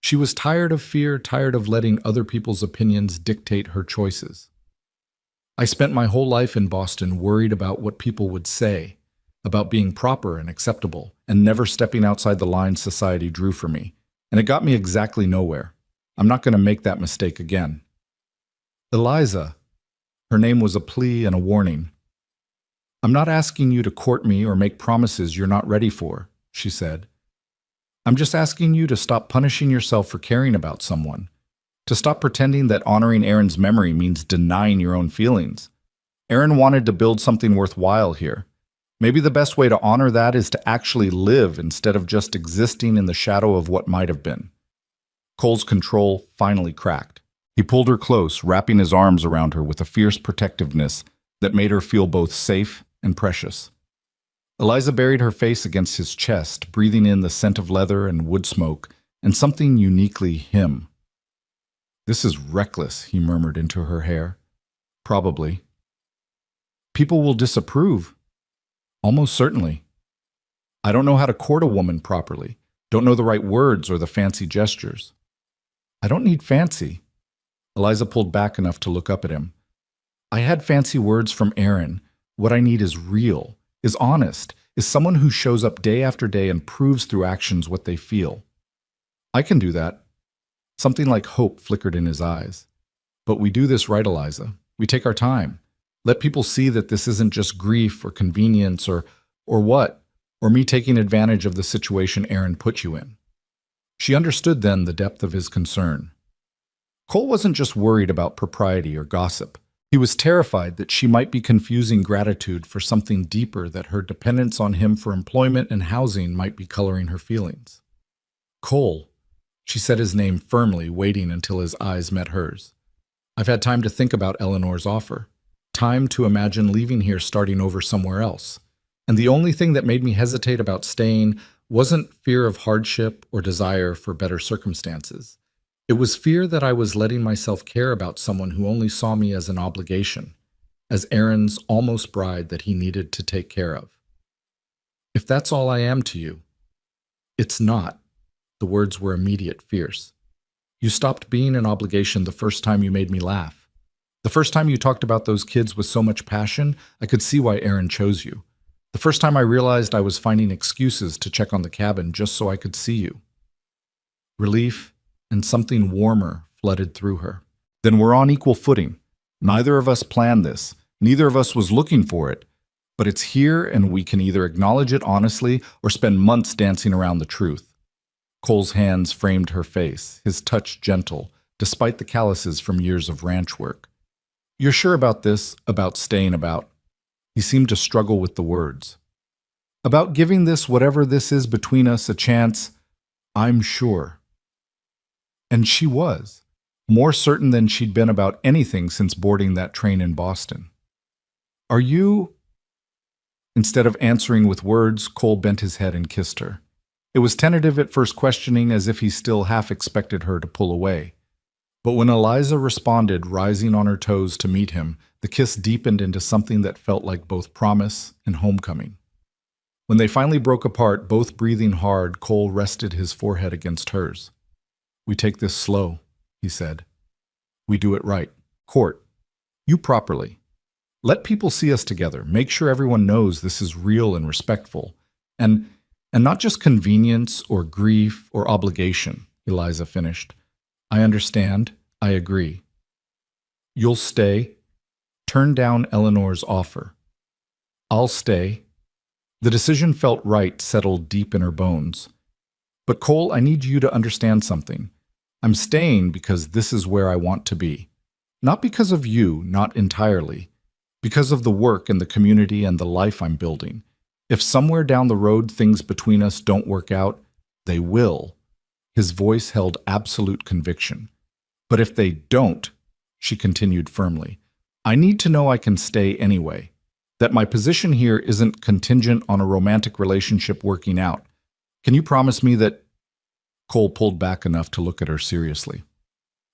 S1: She was tired of fear, tired of letting other people's opinions dictate her choices. I spent my whole life in Boston worried about what people would say, about being proper and acceptable, and never stepping outside the lines society drew for me. And it got me exactly nowhere. I'm not going to make that mistake again. Eliza. Her name was a plea and a warning. I'm not asking you to court me or make promises you're not ready for, she said. I'm just asking you to stop punishing yourself for caring about someone, to stop pretending that honoring Aaron's memory means denying your own feelings. Aaron wanted to build something worthwhile here. Maybe the best way to honor that is to actually live instead of just existing in the shadow of what might have been. Cole's control finally cracked. He pulled her close, wrapping his arms around her with a fierce protectiveness that made her feel both safe and precious. Eliza buried her face against his chest, breathing in the scent of leather and wood smoke, and something uniquely him. This is reckless, he murmured into her hair. Probably. People will disapprove. Almost certainly. I don't know how to court a woman properly, don't know the right words or the fancy gestures. I don't need fancy. Eliza pulled back enough to look up at him. I had fancy words from Aaron. What I need is real, is honest, is someone who shows up day after day and proves through actions what they feel. I can do that. Something like hope flickered in his eyes. But we do this right, Eliza. We take our time. Let people see that this isn't just grief or convenience or what, or me taking advantage of the situation Aaron put you in. She understood then the depth of his concern. Cole wasn't just worried about propriety or gossip. He was terrified that she might be confusing gratitude for something deeper, that her dependence on him for employment and housing might be coloring her feelings. Cole, she said his name firmly, waiting until his eyes met hers. I've had time to think about Eleanor's offer. Time to imagine leaving here, starting over somewhere else. And the only thing that made me hesitate about staying wasn't fear of hardship or desire for better circumstances. It was fear that I was letting myself care about someone who only saw me as an obligation, as Aaron's almost bride that he needed to take care of. If that's all I am to you, it's not. The words were immediate, fierce. You stopped being an obligation the first time you made me laugh. The first time you talked about those kids with so much passion, I could see why Aaron chose you. The first time I realized I was finding excuses to check on the cabin just so I could see you. Relief and something warmer flooded through her. Then we're on equal footing. Neither of us planned this. Neither of us was looking for it. But it's here, and we can either acknowledge it honestly or spend months dancing around the truth. Cole's hands framed her face, his touch gentle, despite the calluses from years of ranch work. You're sure about this, about staying about? He seemed to struggle with the words. About giving this, whatever this is between us, a chance? I'm sure. And she was, more certain than she'd been about anything since boarding that train in Boston. Are you? Instead of answering with words, Cole bent his head and kissed her. It was tentative at first, questioning, as if he still half expected her to pull away. But when Eliza responded, rising on her toes to meet him, the kiss deepened into something that felt like both promise and homecoming. When they finally broke apart, both breathing hard, Cole rested his forehead against hers. We take this slow, he said. We do it right. Court, you properly. Let people see us together. Make sure everyone knows this is real and respectful. And not just convenience or grief or obligation, Eliza finished. I understand. I agree. You'll stay. Turn down Eleanor's offer. I'll stay. The decision felt right, settled deep in her bones. But Cole, I need you to understand something. I'm staying because this is where I want to be. Not because of you, not entirely. Because of the work and the community and the life I'm building. If somewhere down the road things between us don't work out, they will. His voice held absolute conviction. But if they don't, she continued firmly, I need to know I can stay anyway. That my position here isn't contingent on a romantic relationship working out. Can you promise me that? Cole pulled back enough to look at her seriously.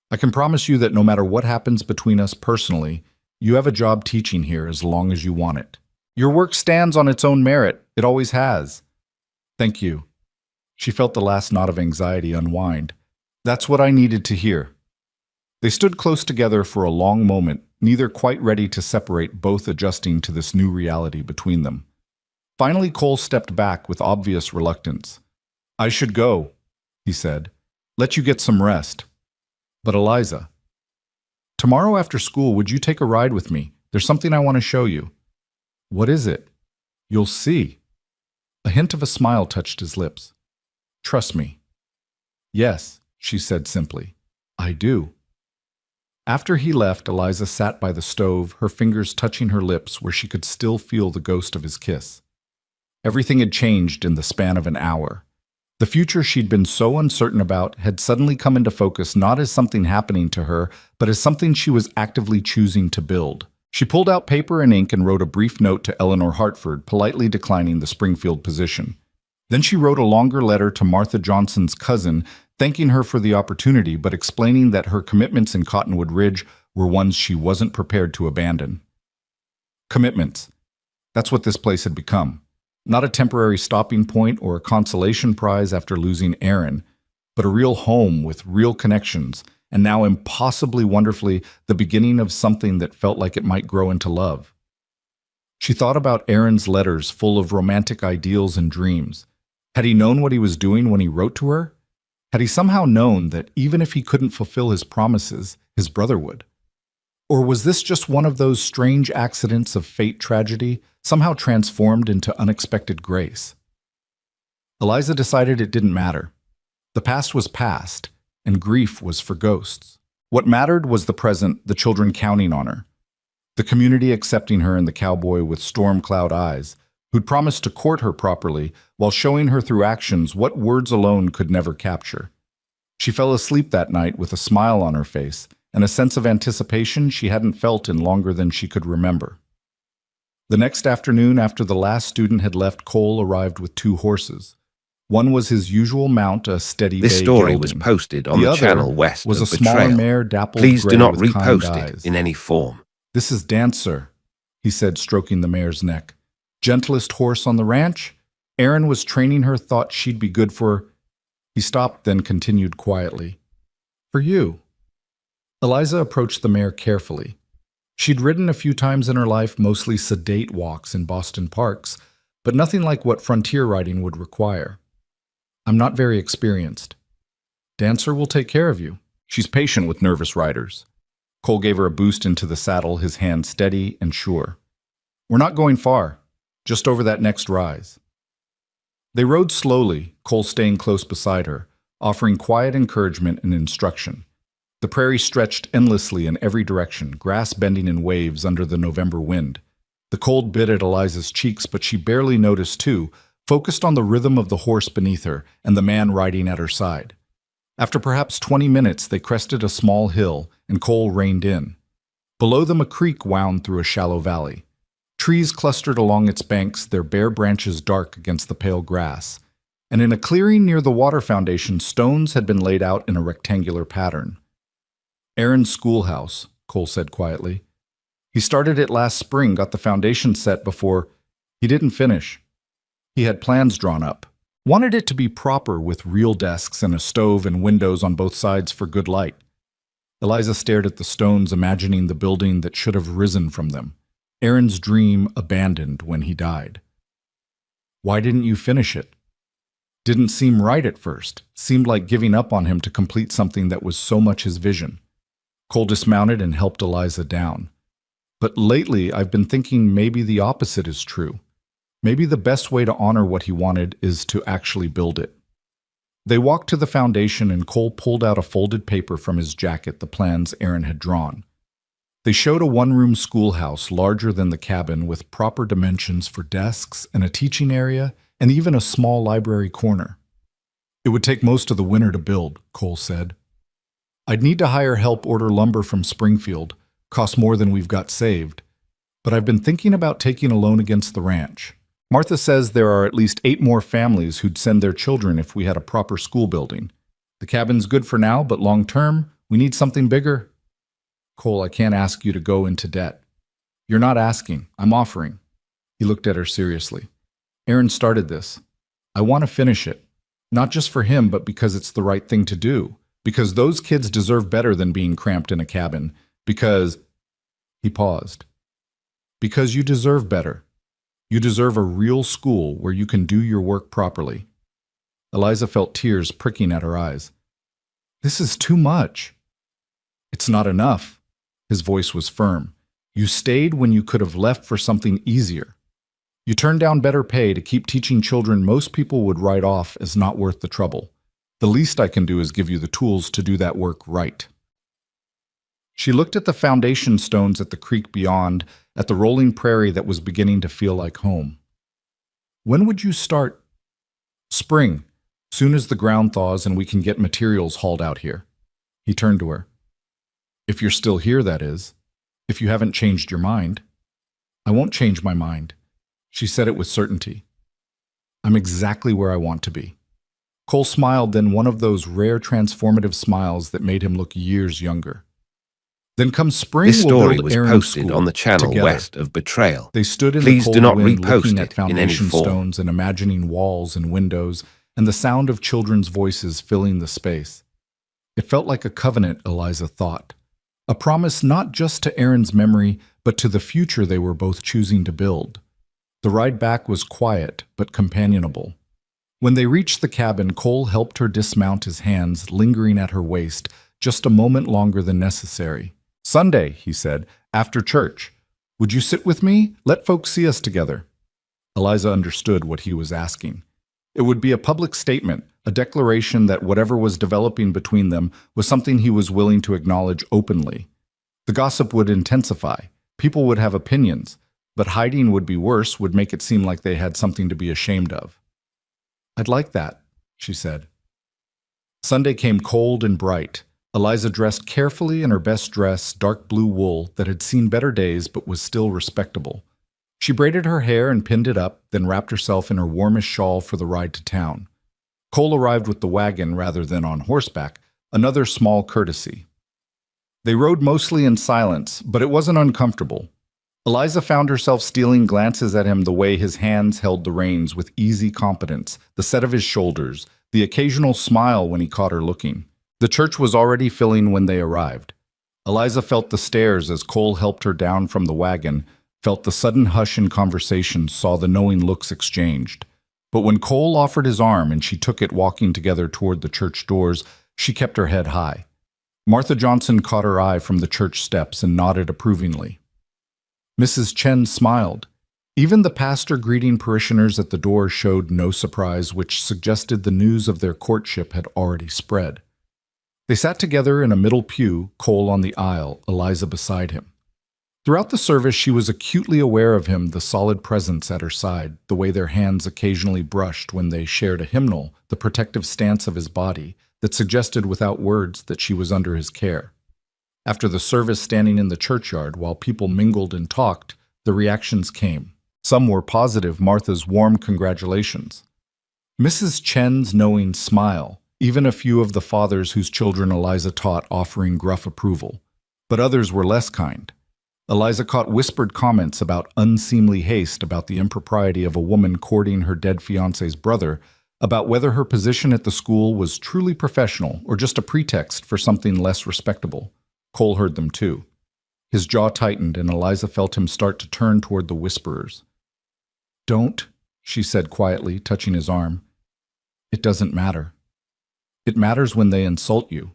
S1: I can promise you that no matter what happens between us personally, you have a job teaching here as long as you want it. Your work stands on its own merit. It always has. Thank you. She felt the last knot of anxiety unwind. That's what I needed to hear. They stood close together for a long moment, neither quite ready to separate, both adjusting to this new reality between them. Finally, Cole stepped back with obvious reluctance. I should go, he said. Let you get some rest. But Eliza, tomorrow after school, would you take a ride with me? There's something I want to show you. What is it? You'll see. A hint of a smile touched his lips. Trust me. Yes, she said simply. I do. After he left, Eliza sat by the stove, her fingers touching her lips where she could still feel the ghost of his kiss. Everything had changed in the span of an hour. The future she'd been so uncertain about had suddenly come into focus, not as something happening to her, but as something she was actively choosing to build. She pulled out paper and ink and wrote a brief note to Eleanor Hartford, politely declining the Springfield position. Then she wrote a longer letter to Martha Johnson's cousin, thanking her for the opportunity, but explaining that her commitments in Cottonwood Ridge were ones she wasn't prepared to abandon. Commitments. That's what this place had become. Not a temporary stopping point or a consolation prize after losing Aaron, but a real home with real connections, and now impossibly wonderfully the beginning of something that felt like it might grow into love. She thought about Aaron's letters full of romantic ideals and dreams. Had he known what he was doing when he wrote to her? Had he somehow known that even if he couldn't fulfill his promises, his brother would? Or was this just one of those strange accidents of fate tragedy, somehow transformed into unexpected grace? Eliza decided it didn't matter. The past was past, and grief was for ghosts. What mattered was the present, the children counting on her. The community accepting her and the cowboy with storm cloud eyes, who'd promised to court her properly while showing her through actions what words alone could never capture. She fell asleep that night with a smile on her face and a sense of anticipation she hadn't felt in longer than she could remember. The next afternoon, after the last student had left, Cole arrived with 2 horses. One was his usual mount, a steady
S2: This
S1: bay
S2: story
S1: gelding.
S2: was posted on
S1: The
S2: the
S1: other
S2: channel west
S1: was
S2: of
S1: a smaller
S2: Betrayal.
S1: mare dappled
S2: Please
S1: gray
S2: do not
S1: with kind
S2: repost
S1: eyes.
S2: it in any form.
S1: "This is Dancer," he said, stroking the mare's neck. "Gentlest horse on the ranch. Aaron was training her, thought she'd be good for—" He stopped, then continued quietly. "For you." Eliza approached the mare carefully. She'd ridden a few times in her life, mostly sedate walks in Boston parks, but nothing like what frontier riding would require. "I'm not very experienced." "Dancer will take care of you. She's patient with nervous riders." Cole gave her a boost into the saddle, his hand steady and sure. "We're not going far, just over that next rise." They rode slowly, Cole staying close beside her, offering quiet encouragement and instruction. The prairie stretched endlessly in every direction, grass bending in waves under the November wind. The cold bit at Eliza's cheeks, but she barely noticed too, focused on the rhythm of the horse beneath her and the man riding at her side. After perhaps 20 minutes, they crested a small hill, and Cole reined in. Below them, a creek wound through a shallow valley. Trees clustered along its banks, their bare branches dark against the pale grass. And in a clearing near the water fountain, stones had been laid out in a rectangular pattern. "Aaron's schoolhouse," Cole said quietly. "He started it last spring, got the foundation set before—" He didn't finish. He had plans drawn up. Wanted it to be proper, with real desks and a stove and windows on both sides for good light. Eliza stared at the stones, imagining the building that should have risen from them. Aaron's dream abandoned when he died. "Why didn't you finish it?" "Didn't seem right at first. Seemed like giving up on him to complete something that was so much his vision." Cole dismounted and helped Eliza down. "But lately, I've been thinking maybe the opposite is true. Maybe the best way to honor what he wanted is to actually build it." They walked to the foundation, and Cole pulled out a folded paper from his jacket, the plans Aaron had drawn. They showed a one-room schoolhouse larger than the cabin, with proper dimensions for desks and a teaching area and even a small library corner. "It would take most of the winter to build," Cole said. "I'd need to hire help order lumber from Springfield, cost more than we've got saved. But I've been thinking about taking a loan against the ranch. Martha says there are at least 8 more families who'd send their children if we had a proper school building. The cabin's good for now, but long term, we need something bigger." "Cole, I can't ask you to go into debt." "You're not asking, I'm offering." He looked at her seriously. "Aaron started this. I want to finish it. Not just for him, but because it's the right thing to do. Because those kids deserve better than being cramped in a cabin. Because—" He paused. "Because you deserve better. You deserve a real school where you can do your work properly." Eliza felt tears pricking at her eyes. "This is too much." "It's not enough." His voice was firm. "You stayed when you could have left for something easier. You turned down better pay to keep teaching children most people would write off as not worth the trouble. The least I can do is give you the tools to do that work right." She looked at the foundation stones at the creek beyond, at the rolling prairie that was beginning to feel like home. "When would you start?" "Spring, soon as the ground thaws and we can get materials hauled out here." He turned to her. "If you're still here, that is. If you haven't changed your mind." "I won't change my mind." She said it with certainty. "I'm exactly where I want to be." Cole smiled, then one of those rare transformative smiles that made him look years younger. "Then come spring,
S2: This
S1: we'll
S2: story
S1: build
S2: was
S1: Aaron's
S2: posted
S1: school
S2: on the channel
S1: together."
S2: west of Betrayal.
S1: They stood in
S2: Please
S1: the
S2: do
S1: cold
S2: not
S1: wind,
S2: repost
S1: looking
S2: it
S1: at
S2: in any
S1: foundation
S2: form.
S1: stones and imagining walls and windows and the sound of children's voices filling the space. It felt like a covenant, Eliza thought. A promise not just to Aaron's memory, but to the future they were both choosing to build. The ride back was quiet, but companionable. When they reached the cabin, Cole helped her dismount, his hands lingering at her waist just a moment longer than necessary. "Sunday," he said, "after church. Would you sit with me? Let folks see us together." Eliza understood what he was asking. It would be a public statement, a declaration that whatever was developing between them was something he was willing to acknowledge openly. The gossip would intensify. People would have opinions, but hiding would be worse, would make it seem like they had something to be ashamed of. "I'd like that," she said. Sunday came cold and bright. Eliza dressed carefully in her best dress, dark blue wool that had seen better days but was still respectable. She braided her hair and pinned it up, then wrapped herself in her warmest shawl for the ride to town. Cole arrived with the wagon rather than on horseback, another small courtesy. They rode mostly in silence, but it wasn't uncomfortable. Eliza found herself stealing glances at him, the way his hands held the reins with easy competence, the set of his shoulders, the occasional smile when he caught her looking. The church was already filling when they arrived. Eliza felt the stares as Cole helped her down from the wagon, felt the sudden hush in conversation, saw the knowing looks exchanged. But when Cole offered his arm and she took it, walking together toward the church doors, she kept her head high. Martha Johnson caught her eye from the church steps and nodded approvingly. Mrs. Chen smiled. Even the pastor greeting parishioners at the door showed no surprise, which suggested the news of their courtship had already spread. They sat together in a middle pew, Cole on the aisle, Eliza beside him. Throughout the service, she was acutely aware of him, the solid presence at her side, the way their hands occasionally brushed when they shared a hymnal, the protective stance of his body that suggested without words that she was under his care. After the service, standing in the churchyard while people mingled and talked, the reactions came. Some were positive, Martha's warm congratulations, Mrs. Chen's knowing smile, even a few of the fathers whose children Eliza taught offering gruff approval. But others were less kind. Eliza caught whispered comments about unseemly haste, about the impropriety of a woman courting her dead fiancé's brother, about whether her position at the school was truly professional or just a pretext for something less respectable. Cole heard them too. His jaw tightened, and Eliza felt him start to turn toward the whisperers. "Don't," she said quietly, touching his arm. "It doesn't matter. It matters when they insult you.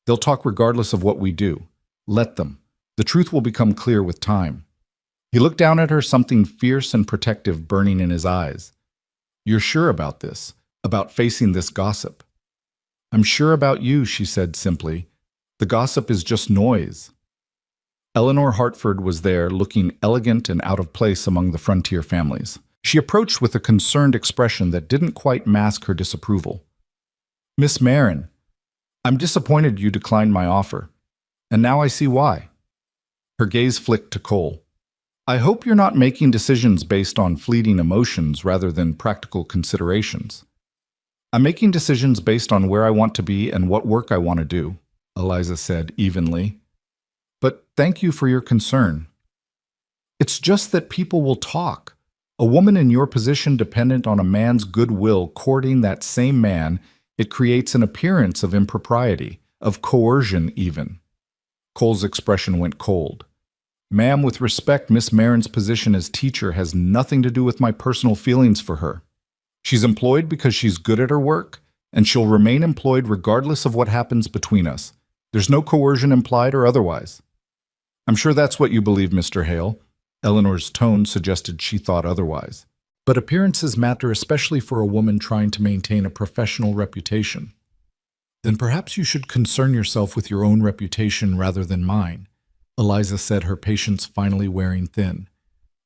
S1: They'll talk regardless of what we do. Let them. The truth will become clear with time." He looked down at her, something fierce and protective burning in his eyes. "You're sure about this? About facing this gossip?" "I'm sure about you," she said simply. "The gossip is just noise." Eleanor Hartford was there, looking elegant and out of place among the frontier families. She approached with a concerned expression that didn't quite mask her disapproval. "Miss Marin, I'm disappointed you declined my offer, and now I see why." Her gaze flicked to Cole. "I hope you're not making decisions based on fleeting emotions rather than practical considerations." "I'm making decisions based on where I want to be and what work I want to do," Eliza said evenly. "But thank you for your concern. It's just that people will talk. A woman in your position, dependent on a man's goodwill, courting that same man, it creates an appearance of impropriety, of coercion even." Cole's expression went cold. "Ma'am, with respect, Miss Marin's position as teacher has nothing to do with my personal feelings for her. She's employed because she's good at her work, and she'll remain employed regardless of what happens between us. There's no coercion implied or otherwise." "I'm sure that's what you believe, Mr. Hale." Eleanor's tone suggested she thought otherwise. "But appearances matter, especially for a woman trying to maintain a professional reputation." "Then perhaps you should concern yourself with your own reputation rather than mine," Eliza said, her patience finally wearing thin.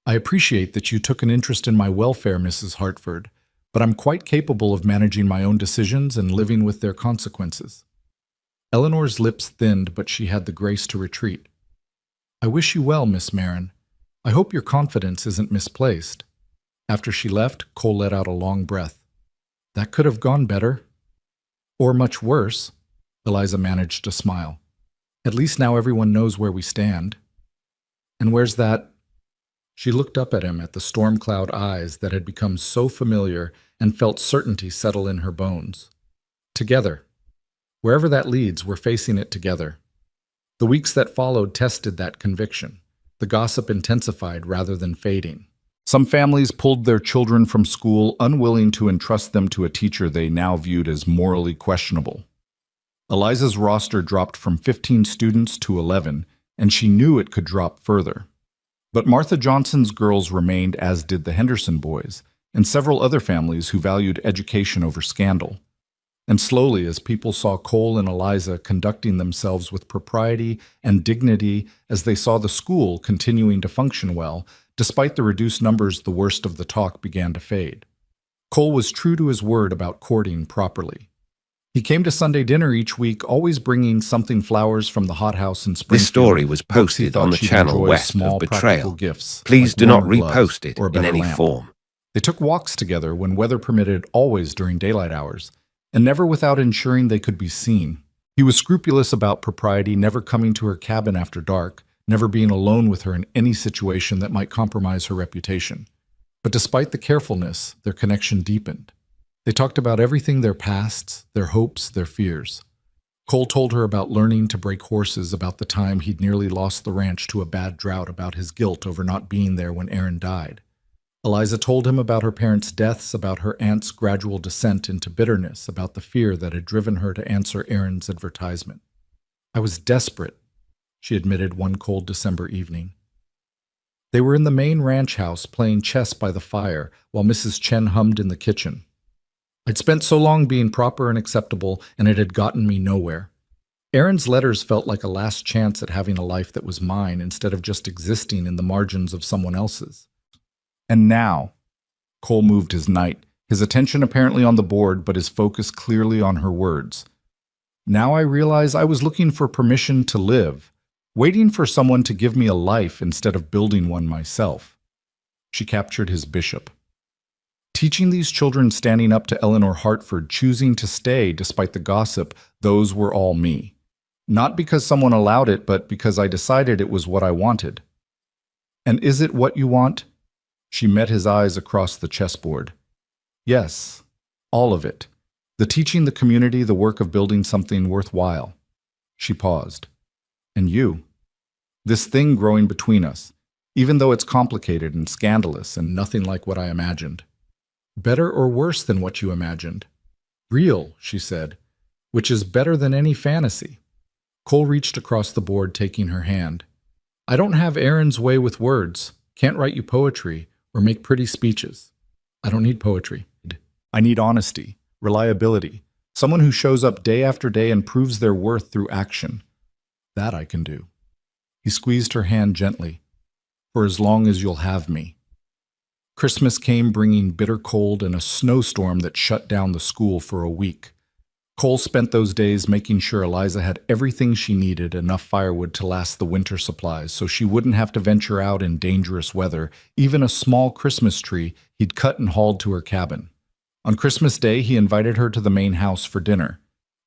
S1: "I appreciate that you took an interest in my welfare, Mrs. Hartford, but I'm quite capable of managing my own decisions and living with their consequences." Eleanor's lips thinned, but she had the grace to retreat. "I wish you well, Miss Marin. I hope your confidence isn't misplaced." After she left, Cole let out a long breath. "That could have gone better. Or much worse." Eliza managed to smile. "At least now everyone knows where we stand." "And where's that?" She looked up at him, at the storm cloud eyes that had become so familiar, and felt certainty settle in her bones. "Together. Wherever that leads, we're facing it together." The weeks that followed tested that conviction. The gossip intensified rather than fading. Some families pulled their children from school, unwilling to entrust them to a teacher they now viewed as morally questionable. Eliza's roster dropped from 15 students to 11, and she knew it could drop further. But Martha Johnson's girls remained, as did the Henderson boys, and several other families who valued education over scandal. And slowly, as people saw Cole and Eliza conducting themselves with propriety and dignity, as they saw the school continuing to function well, despite the reduced numbers, the worst of the talk began to fade. Cole was true to his word about courting properly. He came to Sunday dinner each week, always bringing something flowers from the hothouse in Springfield.
S2: This story was
S1: books he
S2: posted
S1: thought
S2: on the
S1: she'd
S2: channel
S1: enjoy,
S2: west
S1: small,
S2: of
S1: practical
S2: Betrayal.
S1: gifts,
S2: Please
S1: like
S2: do not
S1: warmer gloves
S2: repost it
S1: or a
S2: in
S1: better
S2: any
S1: lamp.
S2: form.
S1: They took walks together when weather permitted, always during daylight hours, and never without ensuring they could be seen. He was scrupulous about propriety, never coming to her cabin after dark, never being alone with her in any situation that might compromise her reputation. But despite the carefulness, their connection deepened. They talked about everything, their pasts, their hopes, their fears. Cole told her about learning to break horses, about the time he'd nearly lost the ranch to a bad drought, about his guilt over not being there when Aaron died. Eliza told him about her parents' deaths, about her aunt's gradual descent into bitterness, about the fear that had driven her to answer Aaron's advertisement. "I was desperate," she admitted one cold December evening. They were in the main ranch house playing chess by the fire while Mrs. Chen hummed in the kitchen. "I'd spent so long being proper and acceptable, and it had gotten me nowhere. Aaron's letters felt like a last chance at having a life that was mine instead of just existing in the margins of someone else's. And now," Cole moved his knight, his attention apparently on the board, but his focus clearly on her words. "Now I realize I was looking for permission to live, waiting for someone to give me a life instead of building one myself." She captured his bishop. Teaching these children, standing up to Eleanor Hartford, choosing to stay despite the gossip, those were all me. Not because someone allowed it, but because I decided it was what I wanted. "And is it what you want?" She met his eyes across the chessboard. "Yes, all of it. The teaching the community, the work of building something worthwhile." She paused. "And you? This thing growing between us, even though it's complicated and scandalous and nothing like what I imagined." "Better or worse than what you imagined?" "Real," she said, "which is better than any fantasy." Cole reached across the board, taking her hand. "I don't have Aaron's way with words, can't write you poetry, or make pretty speeches. I don't need poetry. I need honesty, reliability, someone who shows up day after day and proves their worth through action. That I can do." He squeezed her hand gently. "For as long as you'll have me." Christmas came, bringing bitter cold and a snowstorm that shut down the school for a week. Cole spent those days making sure Eliza had everything she needed, enough firewood to last the winter supplies, so she wouldn't have to venture out in dangerous weather. Even a small Christmas tree he'd cut and hauled to her cabin. On Christmas Day, he invited her to the main house for dinner.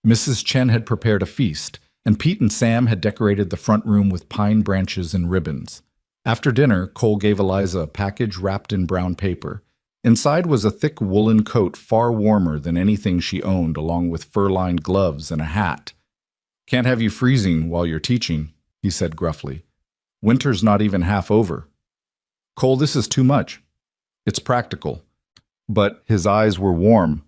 S1: Mrs. Chen had prepared a feast, and Pete and Sam had decorated the front room with pine branches and ribbons. After dinner, Cole gave Eliza a package wrapped in brown paper. Inside was a thick woolen coat far warmer than anything she owned, along with fur-lined gloves and a hat. "Can't have you freezing while you're teaching," he said gruffly. "Winter's not even half over." "Cole, this is too much." "It's practical." But his eyes were warm.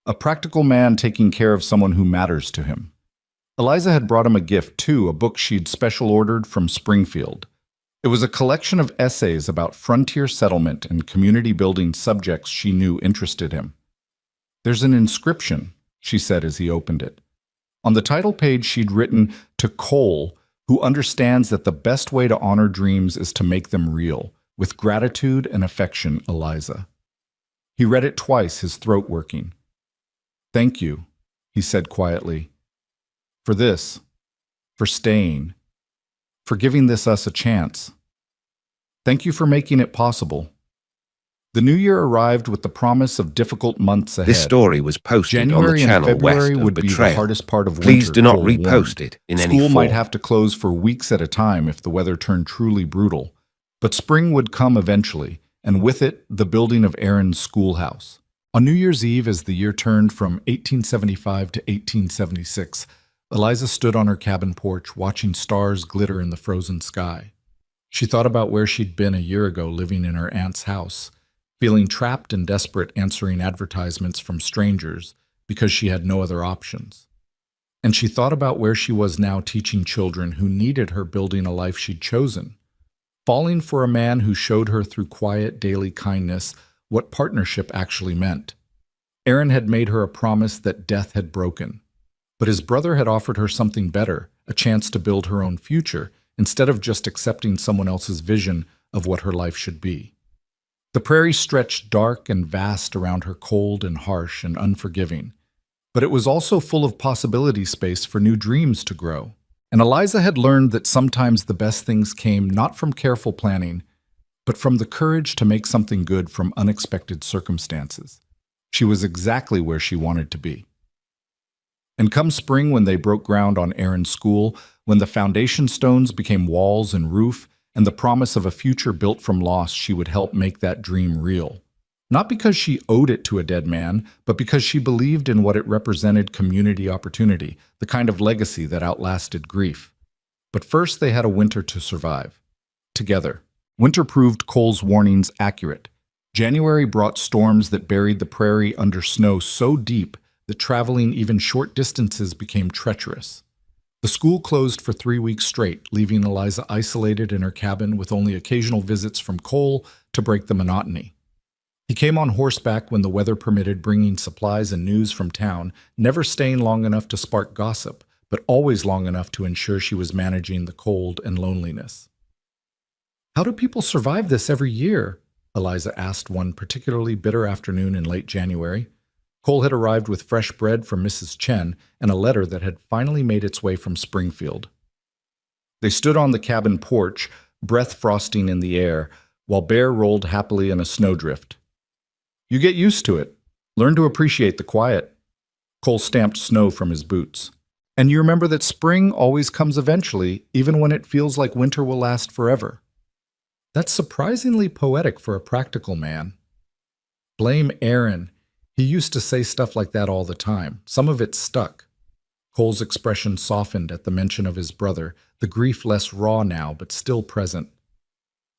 S1: A practical man taking care of someone who matters to him. Eliza had brought him a gift, too, a book she'd special ordered from Springfield. It was a collection of essays about frontier settlement and community building subjects she knew interested him. "There's an inscription," she said as he opened it. On the title page she'd written, "To Cole, who understands that the best way to honor dreams is to make them real. With gratitude and affection, Eliza." He read it twice, his throat working. "Thank you," he said quietly. "For this, for staying, for giving us a chance. Thank you for making it possible." The new year arrived with the promise of difficult months ahead.
S2: This story was posted on the
S1: January and
S2: channel west
S1: February
S2: of
S1: would be the
S2: Betrayal.
S1: hardest part of winter.
S2: Please do not
S1: Cole
S2: repost
S1: warned.
S2: it in any
S1: School
S2: form.
S1: might have to close for weeks at a time if the weather turned truly brutal. But spring would come eventually, and with it, the building of Aaron's schoolhouse. On New Year's Eve, as the year turned from 1875 to 1876, Eliza stood on her cabin porch, watching stars glitter in the frozen sky. She thought about where she'd been a year ago, living in her aunt's house, feeling trapped and desperate, answering advertisements from strangers because she had no other options. And she thought about where she was now, teaching children who needed her, building a life she'd chosen, falling for a man who showed her through quiet daily kindness what partnership actually meant. Aaron had made her a promise that death had broken. But his brother had offered her something better, a chance to build her own future, instead of just accepting someone else's vision of what her life should be. The prairie stretched dark and vast around her, cold and harsh and unforgiving. But it was also full of possibility space for new dreams to grow. And Eliza had learned that sometimes the best things came not from careful planning, but from the courage to make something good from unexpected circumstances. She was exactly where she wanted to be. And come spring, when they broke ground on Aaron's school, when the foundation stones became walls and roof, and the promise of a future built from loss, she would help make that dream real. Not because she owed it to a dead man, but because she believed in what it represented: community opportunity, the kind of legacy that outlasted grief. But first they had a winter to survive. Together. Winter proved Cole's warnings accurate. January brought storms that buried the prairie under snow so deep that traveling even short distances became treacherous. The school closed for 3 weeks straight, leaving Eliza isolated in her cabin with only occasional visits from Cole to break the monotony. He came on horseback when the weather permitted, bringing supplies and news from town, never staying long enough to spark gossip, but always long enough to ensure she was managing the cold and loneliness. "How do people survive this every year?" Eliza asked one particularly bitter afternoon in late January. Cole had arrived with fresh bread from Mrs. Chen and a letter that had finally made its way from Springfield. They stood on the cabin porch, breath frosting in the air, while Bear rolled happily in a snowdrift. "You get used to it. Learn to appreciate the quiet." Cole stamped snow from his boots. "And you remember that spring always comes eventually, even when it feels like winter will last forever." That's surprisingly poetic for a practical man. Blame Aaron. He used to say stuff like that all the time. Some of it stuck. Cole's expression softened at the mention of his brother, the grief less raw now, but still present.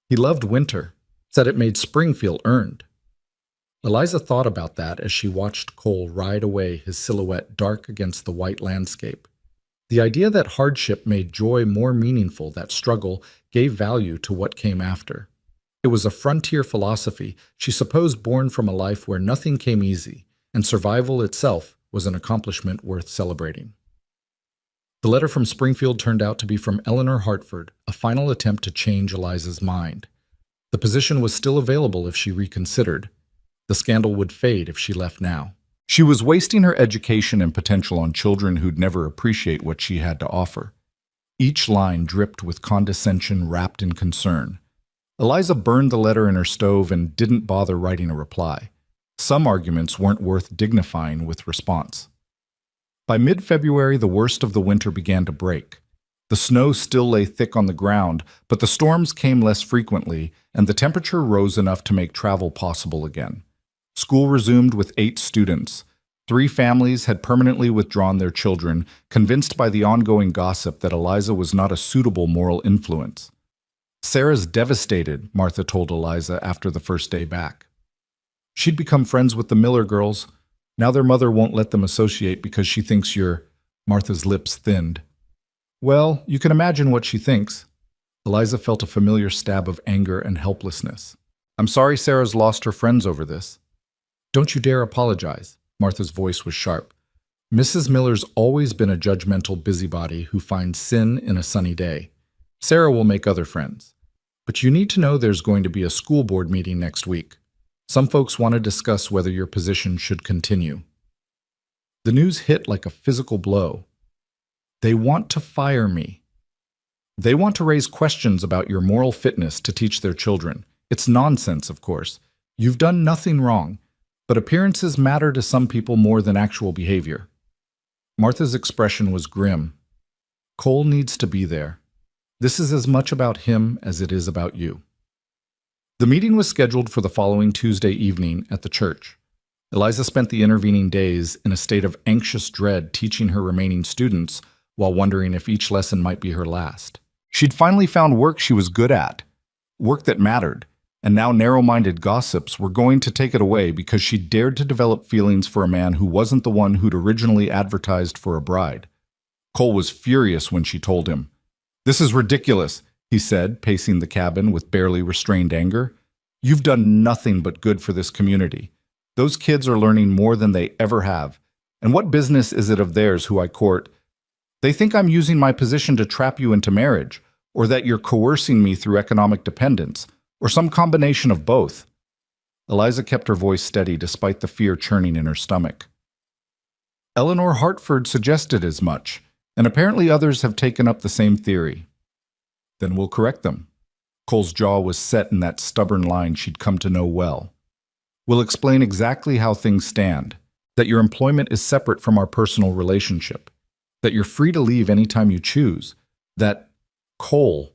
S1: He loved winter, said it made spring feel earned. Eliza thought about that as she watched Cole ride away, his silhouette dark against the white landscape. The idea that hardship made joy more meaningful, that struggle gave value to what came after. It was a frontier philosophy, she supposed, born from a life where nothing came easy, and survival itself was an accomplishment worth celebrating. The letter from Springfield turned out to be from Eleanor Hartford, a final attempt to change Eliza's mind. The position was still available if she reconsidered. The scandal would fade if she left now. She was wasting her education and potential on children who'd never appreciate what she had to offer. Each line dripped with condescension wrapped in concern. Eliza burned the letter in her stove and didn't bother writing a reply. Some arguments weren't worth dignifying with response. By mid-February, the worst of the winter began to break. The snow still lay thick on the ground, but the storms came less frequently, and the temperature rose enough to make travel possible again. School resumed with 8 students. 3 families had permanently withdrawn their children, convinced by the ongoing gossip that Eliza was not a suitable moral influence. "Sarah's devastated," Martha told Eliza after the first day back. "She'd become friends with the Miller girls. Now their mother won't let them associate because she thinks you're—" Martha's lips thinned. "Well, you can imagine what she thinks." Eliza felt a familiar stab of anger and helplessness. "I'm sorry Sarah's lost her friends over this." "Don't you dare apologize." Martha's voice was sharp. "Mrs. Miller's always been a judgmental busybody who finds sin in a sunny day. Sarah will make other friends. But you need to know there's going to be a school board meeting next week. Some folks want to discuss whether your position should continue." The news hit like a physical blow. "They want to fire me. They want to raise questions about your moral fitness to teach their children. It's nonsense, of course. You've done nothing wrong, but appearances matter to some people more than actual behavior." Martha's expression was grim. "Cole needs to be there. This is as much about him as it is about you." The meeting was scheduled for the following Tuesday evening at the church. Eliza spent the intervening days in a state of anxious dread, teaching her remaining students while wondering if each lesson might be her last. She'd finally found work she was good at, work that mattered, and now narrow-minded gossips were going to take it away because she dared to develop feelings for a man who wasn't the one who'd originally advertised for a bride. Cole was furious when she told him. "This is ridiculous," he said, pacing the cabin with barely restrained anger. "You've done nothing but good for this community. Those kids are learning more than they ever have. And what business is it of theirs who I court? They think I'm using my position to trap you into marriage, or that you're coercing me through economic dependence, or some combination of both. Eliza kept her voice steady despite the fear churning in her stomach. Eleanor Hartford suggested as much, and apparently others have taken up the same theory. Then we'll correct them. Cole's jaw was set in that stubborn line she'd come to know well. We'll explain exactly how things stand, that your employment is separate from our personal relationship, that you're free to leave anytime you choose, that Cole,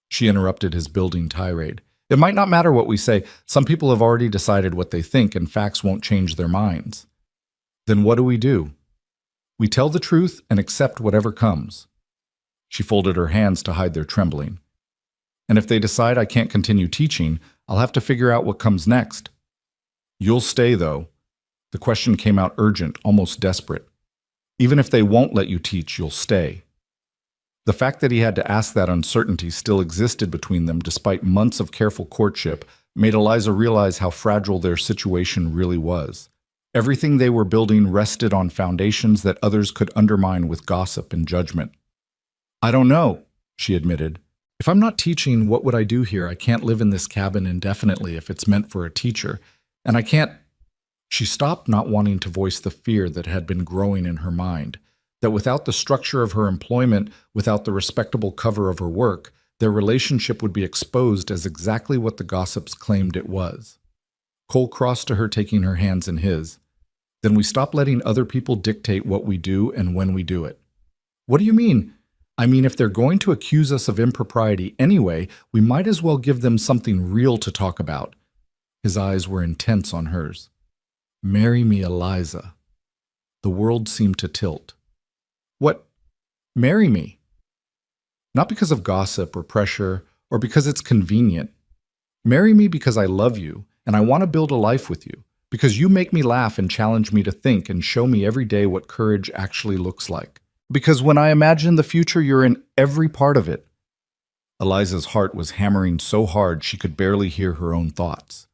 S1: she interrupted his building tirade. It might not matter what we say. Some people have already decided what they think, and facts won't change their minds. Then what do? We tell the truth and accept whatever comes. She folded her hands to hide their trembling. And if they decide I can't continue teaching, I'll have to figure out what comes next. You'll stay, though. The question came out urgent, almost desperate. Even if they won't let you teach, you'll stay. The fact that he had to ask that uncertainty still existed between them despite months of careful courtship made Eliza realize how fragile their situation really was. Everything they were building rested on foundations that others could undermine with gossip and judgment. I don't know, she admitted. If I'm not teaching, what would I do here? I can't live in this cabin indefinitely if it's meant for a teacher. And I can't... She stopped, not wanting to voice the fear that had been growing in her mind, that without the structure of her employment, without the respectable cover of her work, their relationship would be exposed as exactly what the gossips claimed it was. Cole crossed to her, taking her hands in his. Then we stop letting other people dictate what we do and when we do it. What do you mean? I mean, if they're going to accuse us of impropriety anyway, we might as well give them something real to talk about. His eyes were intense on hers. Marry me, Eliza. The world seemed to tilt. What? Marry me? Not because of gossip or pressure or because it's convenient. Marry me because I love you and I want to build a life with you, because you make me laugh and challenge me to think and show me every day what courage actually looks like. Because when I imagine the future, you're in every part of it. Eliza's heart was hammering so hard she could barely hear her own thoughts.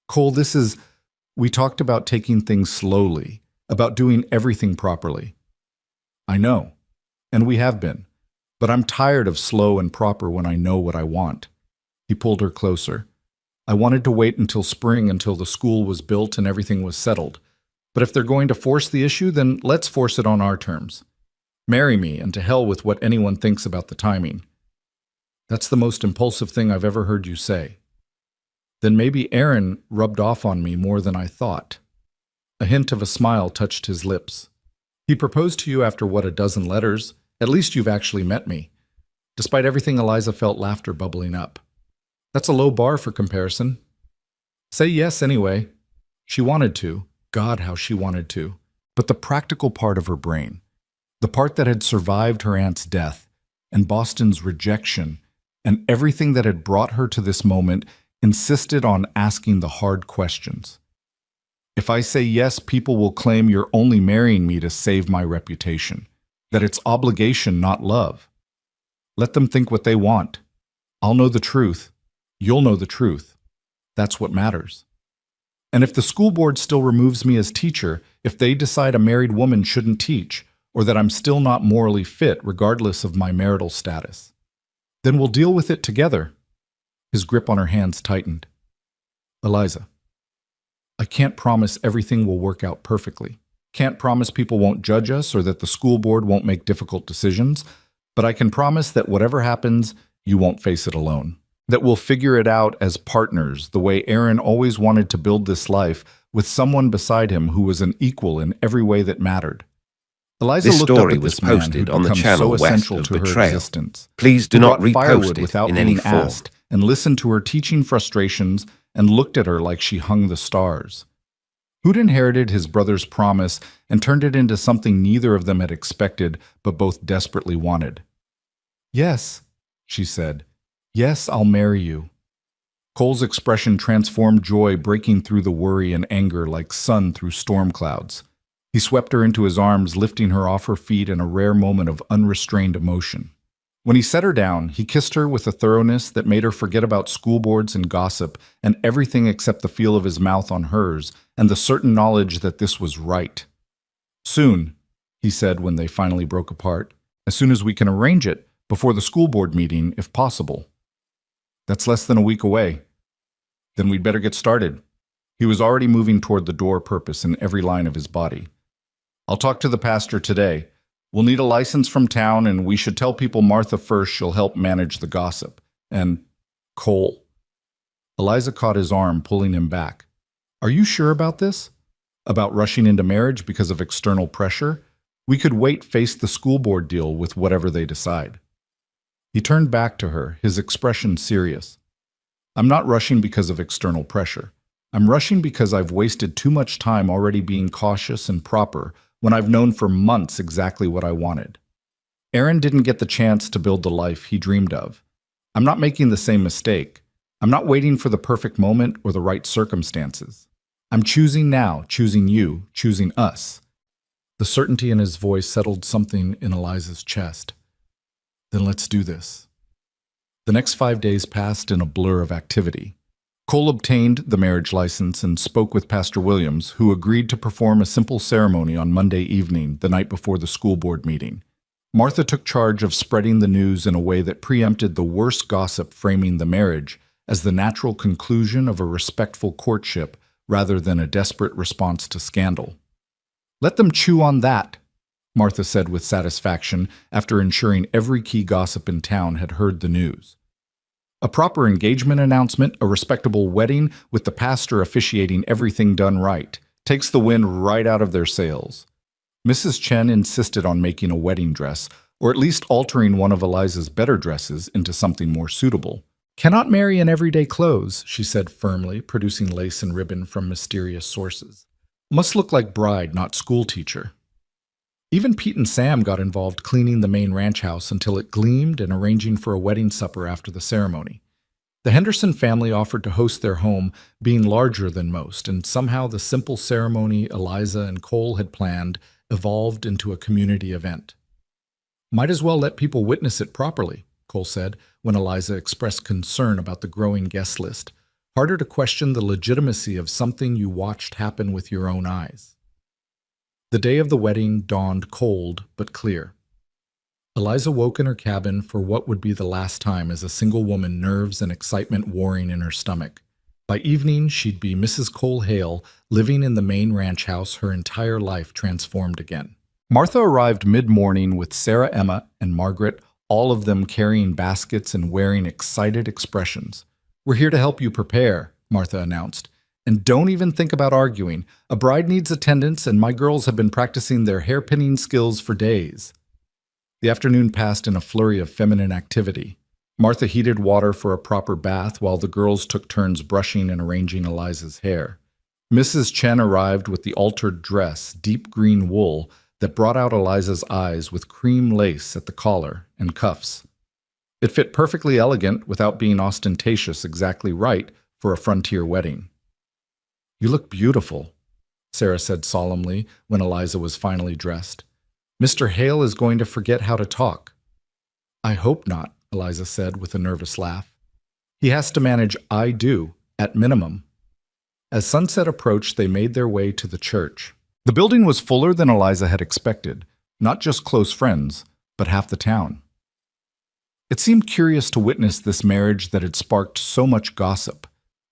S1: Cole, we talked about taking things slowly, about doing everything properly. I know, and we have been, but I'm tired of slow and proper when I know what I want. He pulled her closer. I wanted to wait until spring, until the school was built and everything was settled. But if they're going to force the issue, then let's force it on our terms. Marry me, and to hell with what anyone thinks about the timing. That's the most impulsive thing I've ever heard you say. Then maybe Aaron rubbed off on me more than I thought. A hint of a smile touched his lips. He proposed to you after, what, a dozen letters? At least you've actually met me. Despite everything, Eliza felt laughter bubbling up. That's a low bar for comparison. Say yes anyway. She wanted to. God, how she wanted to. But the practical part of her brain, the part that had survived her aunt's death and Boston's rejection and everything that had brought her to this moment, insisted on asking the hard questions. If I say yes, people will claim you're only marrying me to save my reputation, that it's obligation, not love. Let them think what they want. I'll know the truth. You'll know the truth. That's what matters. And if the school board still removes me as teacher, if they decide a married woman shouldn't teach, or that I'm still not morally fit regardless of my marital status, then we'll deal with it together. His grip on her hands tightened. Eliza, I can't promise everything will work out perfectly. Can't promise people won't judge us or that the school board won't make difficult decisions, but I can promise that whatever happens, you won't face it alone. That we'll figure it out as partners, the way Aaron always wanted to build this life, with someone beside him who was an equal in every way that mattered. Eliza
S2: This
S1: looked up
S2: story
S1: at
S2: was
S1: this man
S2: posted
S1: who'd
S2: on the
S1: become
S2: channel
S1: so
S2: west
S1: essential
S2: of
S1: to her
S2: Betrayal.
S1: existence.
S2: Please do
S1: Who
S2: not
S1: brought firewood
S2: repost it
S1: without
S2: in any
S1: being
S2: form.
S1: asked, and listened to her teaching frustrations and looked at her like she hung the stars. Who'd inherited his brother's promise and turned it into something neither of them had expected but both desperately wanted. Yes, she said. Yes, I'll marry you. Cole's expression transformed joy, breaking through the worry and anger like sun through storm clouds. He swept her into his arms, lifting her off her feet in a rare moment of unrestrained emotion. When he set her down, he kissed her with a thoroughness that made her forget about school boards and gossip and everything except the feel of his mouth on hers and the certain knowledge that this was right. "Soon," he said when they finally broke apart, "as soon as we can arrange it, before the school board meeting, if possible." "That's less than a week away." "Then we'd better get started." He was already moving toward the door, purpose in every line of his body. "I'll talk to the pastor today. We'll need a license from town, and we should tell people Martha first. She'll help manage the gossip. And Cole." Eliza caught his arm, pulling him back. "Are you sure about this? About rushing into marriage because of external pressure? We could wait, face the school board deal with whatever they decide." He turned back to her, his expression serious. "I'm not rushing because of external pressure. I'm rushing because I've wasted too much time already being cautious and proper when I've known for months exactly what I wanted. Aaron didn't get the chance to build the life he dreamed of. I'm not making the same mistake. I'm not waiting for the perfect moment or the right circumstances. I'm choosing now, choosing you, choosing us." The certainty in his voice settled something in Eliza's chest. "Then let's do this." The next 5 days passed in a blur of activity. Cole obtained the marriage license and spoke with Pastor Williams, who agreed to perform a simple ceremony on Monday evening, the night before the school board meeting. Martha took charge of spreading the news in a way that preempted the worst gossip, framing the marriage as the natural conclusion of a respectful courtship rather than a desperate response to scandal. "Let them chew on that," Martha said with satisfaction after ensuring every key gossip in town had heard the news. A proper engagement announcement, a respectable wedding with the pastor officiating, everything done right, takes the wind right out of their sails. Mrs. Chen insisted on making a wedding dress, or at least altering one of Eliza's better dresses into something more suitable. "Cannot marry in everyday clothes," she said firmly, producing lace and ribbon from mysterious sources. "Must look like bride, not school teacher." Even Pete and Sam got involved, cleaning the main ranch house until it gleamed and arranging for a wedding supper after the ceremony. The Henderson family offered to host their home, being larger than most, and somehow the simple ceremony Eliza and Cole had planned evolved into a community event. "Might as well let people witness it properly," Cole said, when Eliza expressed concern about the growing guest list. "Harder to question the legitimacy of something you watched happen with your own eyes." The day of the wedding dawned cold but clear. Eliza woke in her cabin for what would be the last time as a single woman, nerves and excitement warring in her stomach. By evening, she'd be Mrs. Cole Hale, living in the main ranch house, her entire life transformed again. Martha arrived mid-morning with Sarah, Emma, and Margaret, all of them carrying baskets and wearing excited expressions. "We're here to help you prepare," Martha announced. "And don't even think about arguing. A bride needs attendance, and my girls have been practicing their hairpinning skills for days." The afternoon passed in a flurry of feminine activity. Martha heated water for a proper bath while the girls took turns brushing and arranging Eliza's hair. Mrs. Chen arrived with the altered dress, deep green wool, that brought out Eliza's eyes with cream lace at the collar and cuffs. It fit perfectly elegant without being ostentatious, exactly right for a frontier wedding. "You look beautiful," Sarah said solemnly when Eliza was finally dressed. "Mr. Hale is going to forget how to talk." "I hope not," Eliza said with a nervous laugh. "He has to manage I do, at minimum." As sunset approached, they made their way to the church. The building was fuller than Eliza had expected, not just close friends, but half the town. It seemed curious to witness this marriage that had sparked so much gossip.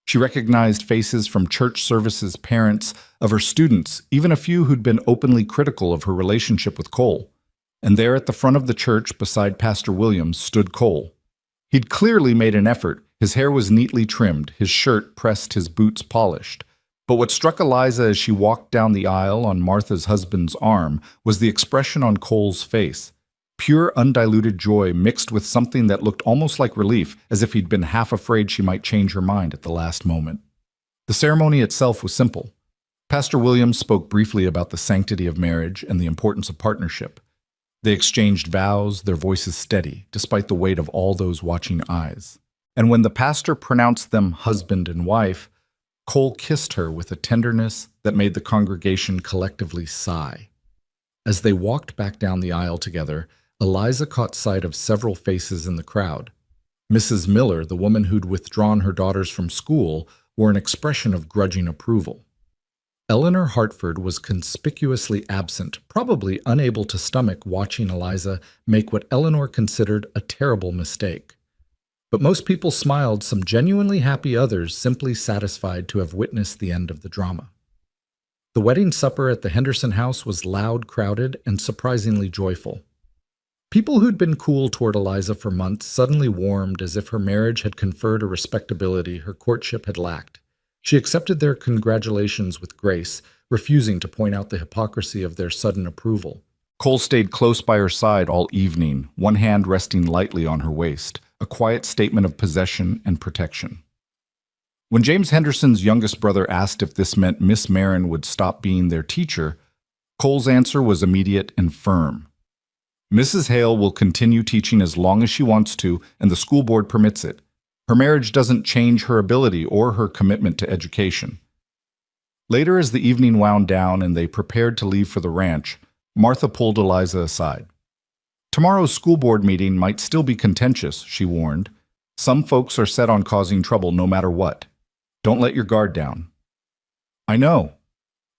S1: She recognized faces from church services, parents, of her students, even a few who'd been openly critical of her relationship with Cole. And there at the front of the church, beside Pastor Williams, stood Cole. He'd clearly made an effort. His hair was neatly trimmed, his shirt pressed, his boots polished. But what struck Eliza as she walked down the aisle on Martha's husband's arm was the expression on Cole's face. Pure, undiluted joy mixed with something that looked almost like relief, as if he'd been half afraid she might change her mind at the last moment. The ceremony itself was simple. Pastor Williams spoke briefly about the sanctity of marriage and the importance of partnership. They exchanged vows, their voices steady, despite the weight of all those watching eyes. And when the pastor pronounced them husband and wife, Cole kissed her with a tenderness that made the congregation collectively sigh. As they walked back down the aisle together, Eliza caught sight of several faces in the crowd. Mrs. Miller, the woman who'd withdrawn her daughters from school, wore an expression of grudging approval. Eleanor Hartford was conspicuously absent, probably unable to stomach watching Eliza make what Eleanor considered a terrible mistake. But most people smiled, some genuinely happy, others simply satisfied to have witnessed the end of the drama. The wedding supper at the Henderson house was loud, crowded, and surprisingly joyful. People who'd been cool toward Eliza for months suddenly warmed as if her marriage had conferred a respectability her courtship had lacked. She accepted their congratulations with grace, refusing to point out the hypocrisy of their sudden approval. Cole stayed close by her side all evening, one hand resting lightly on her waist, a quiet statement of possession and protection. When James Henderson's youngest brother asked if this meant Miss Marin would stop being their teacher, Cole's answer was immediate and firm. Mrs. Hale will continue teaching as long as she wants to, and the school board permits it. Her marriage doesn't change her ability or her commitment to education. Later, as the evening wound down and they prepared to leave for the ranch, Martha pulled Eliza aside. Tomorrow's school board meeting might still be contentious, she warned. Some folks are set on causing trouble no matter what. Don't let your guard down. I know.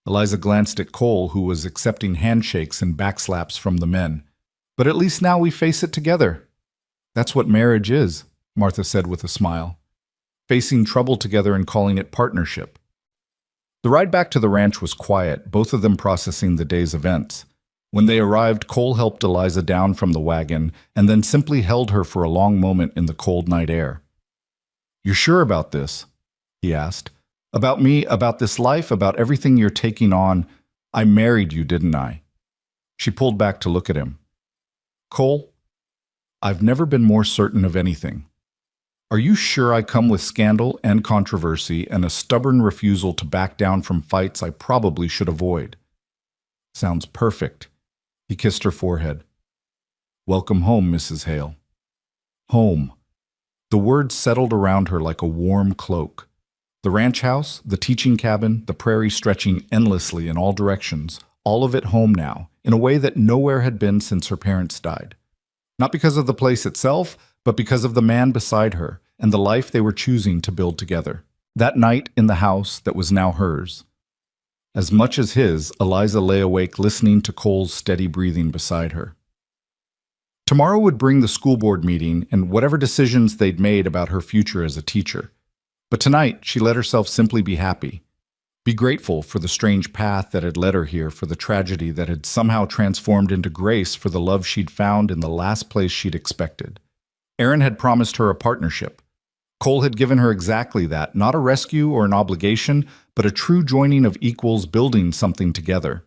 S1: Eliza glanced at Cole, who was accepting handshakes and backslaps from the men. But at least now we face it together. That's what marriage is, Martha said with a smile. Facing trouble together and calling it partnership. The ride back to the ranch was quiet, both of them processing the day's events. When they arrived, Cole helped Eliza down from the wagon and then simply held her for a long moment in the cold night air. "You're sure about this?" he asked. "About me, about this life, about everything you're taking on? I married you, didn't I?" She pulled back to look at him. "Cole, I've never been more certain of anything. Are you sure I come with scandal and controversy and a stubborn refusal to back down from fights I probably should avoid?" "Sounds perfect." He kissed her forehead. "Welcome home, Mrs. Hale." Home. The word settled around her like a warm cloak. The ranch house, the teaching cabin, the prairie stretching endlessly in all directions, all of it home now, in a way that nowhere had been since her parents died. Not because of the place itself, but because of the man beside her and the life they were choosing to build together. That night in the house that was now hers. As much as his, Eliza lay awake listening to Cole's steady breathing beside her. Tomorrow would bring the school board meeting and whatever decisions they'd made about her future as a teacher. But tonight, she let herself simply be happy. Be grateful for the strange path that had led her here, for the tragedy that had somehow transformed into grace, for the love she'd found in the last place she'd expected. Aaron had promised her a partnership. Cole had given her exactly that, not a rescue or an obligation, but a true joining of equals building something together.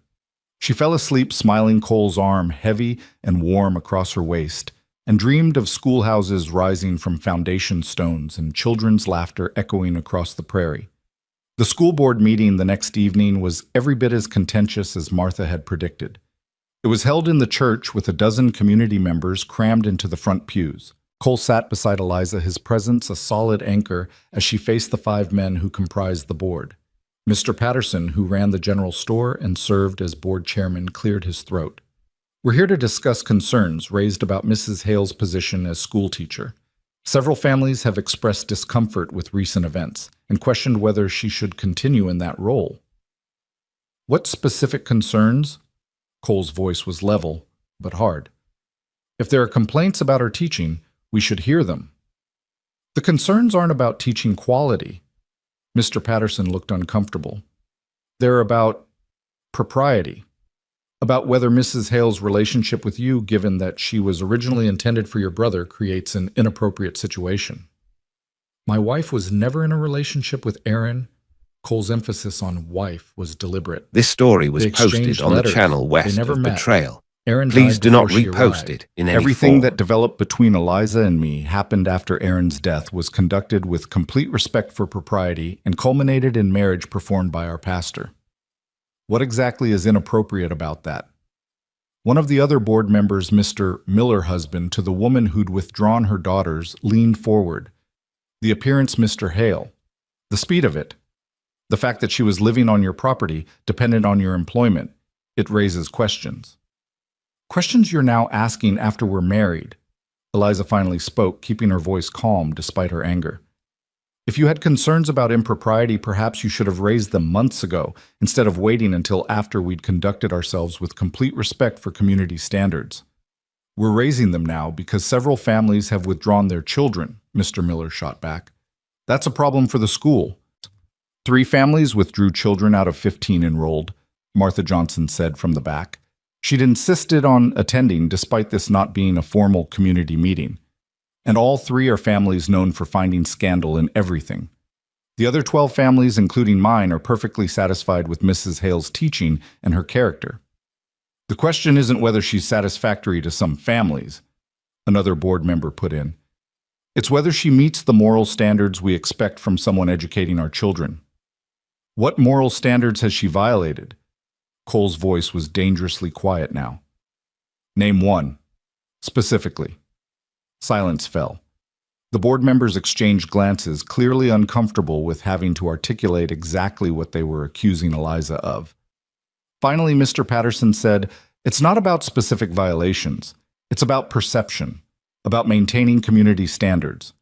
S1: She fell asleep smiling Cole's arm heavy and warm across her waist, and dreamed of schoolhouses rising from foundation stones and children's laughter echoing across the prairie. The school board meeting the next evening was every bit as contentious as Martha had predicted. It was held in the church with a dozen community members crammed into the front pews. Cole sat beside Eliza, his presence a solid anchor as she faced the 5 men who comprised the board. Mr. Patterson, who ran the general store and served as board chairman, cleared his throat. "We're here to discuss concerns raised about Mrs. Hale's position as school teacher. Several families have expressed discomfort with recent events and questioned whether she should continue in that role." "What specific concerns?" Cole's voice was level, but hard. "If there are complaints about her teaching, we should hear them." "The concerns aren't about teaching quality." Mr. Patterson looked uncomfortable. "They're about propriety. About whether Mrs. Hale's relationship with you, given that she was originally intended for your brother, creates an inappropriate situation." "My wife was never in a relationship with Aaron." Cole's emphasis on wife was deliberate.
S2: This story was
S1: They
S2: posted
S1: exchanged
S2: on the
S1: letters.
S2: channel
S1: They
S2: west
S1: never
S2: of
S1: met.
S2: Betrayal.
S1: Aaron
S2: Please
S1: died
S2: do not
S1: before she
S2: repost
S1: arrived.
S2: it in any
S1: Everything
S2: form.
S1: that developed between Eliza and me happened after Aaron's death, was conducted with complete respect for propriety, and culminated in marriage performed by our pastor. What exactly is inappropriate about that? One of the other board members, Mr. Miller, husband to the woman who'd withdrawn her daughters, leaned forward. The appearance, Mr. Hale. The speed of it. The fact that she was living on your property, dependent on your employment. It raises questions. Questions you're now asking after we're married. Eliza finally spoke, keeping her voice calm despite her anger. If you had concerns about impropriety, perhaps you should have raised them months ago, instead of waiting until after we'd conducted ourselves with complete respect for community standards. We're raising them now because several families have withdrawn their children, Mr. Miller shot back. That's a problem for the school. 3 families withdrew children out of 15 enrolled, Martha Johnson said from the back. She'd insisted on attending despite this not being a formal community meeting. And all 3 are families known for finding scandal in everything. The other 12 families, including mine, are perfectly satisfied with Mrs. Hale's teaching and her character. The question isn't whether she's satisfactory to some families, another board member put in. It's whether she meets the moral standards we expect from someone educating our children. What moral standards has she violated? Cole's voice was dangerously quiet now. Name one. Specifically. Silence fell. The board members exchanged glances, clearly uncomfortable with having to articulate exactly what they were accusing Eliza of. Finally, Mr. Patterson said, "It's not about specific violations. It's about perception, about maintaining community standards.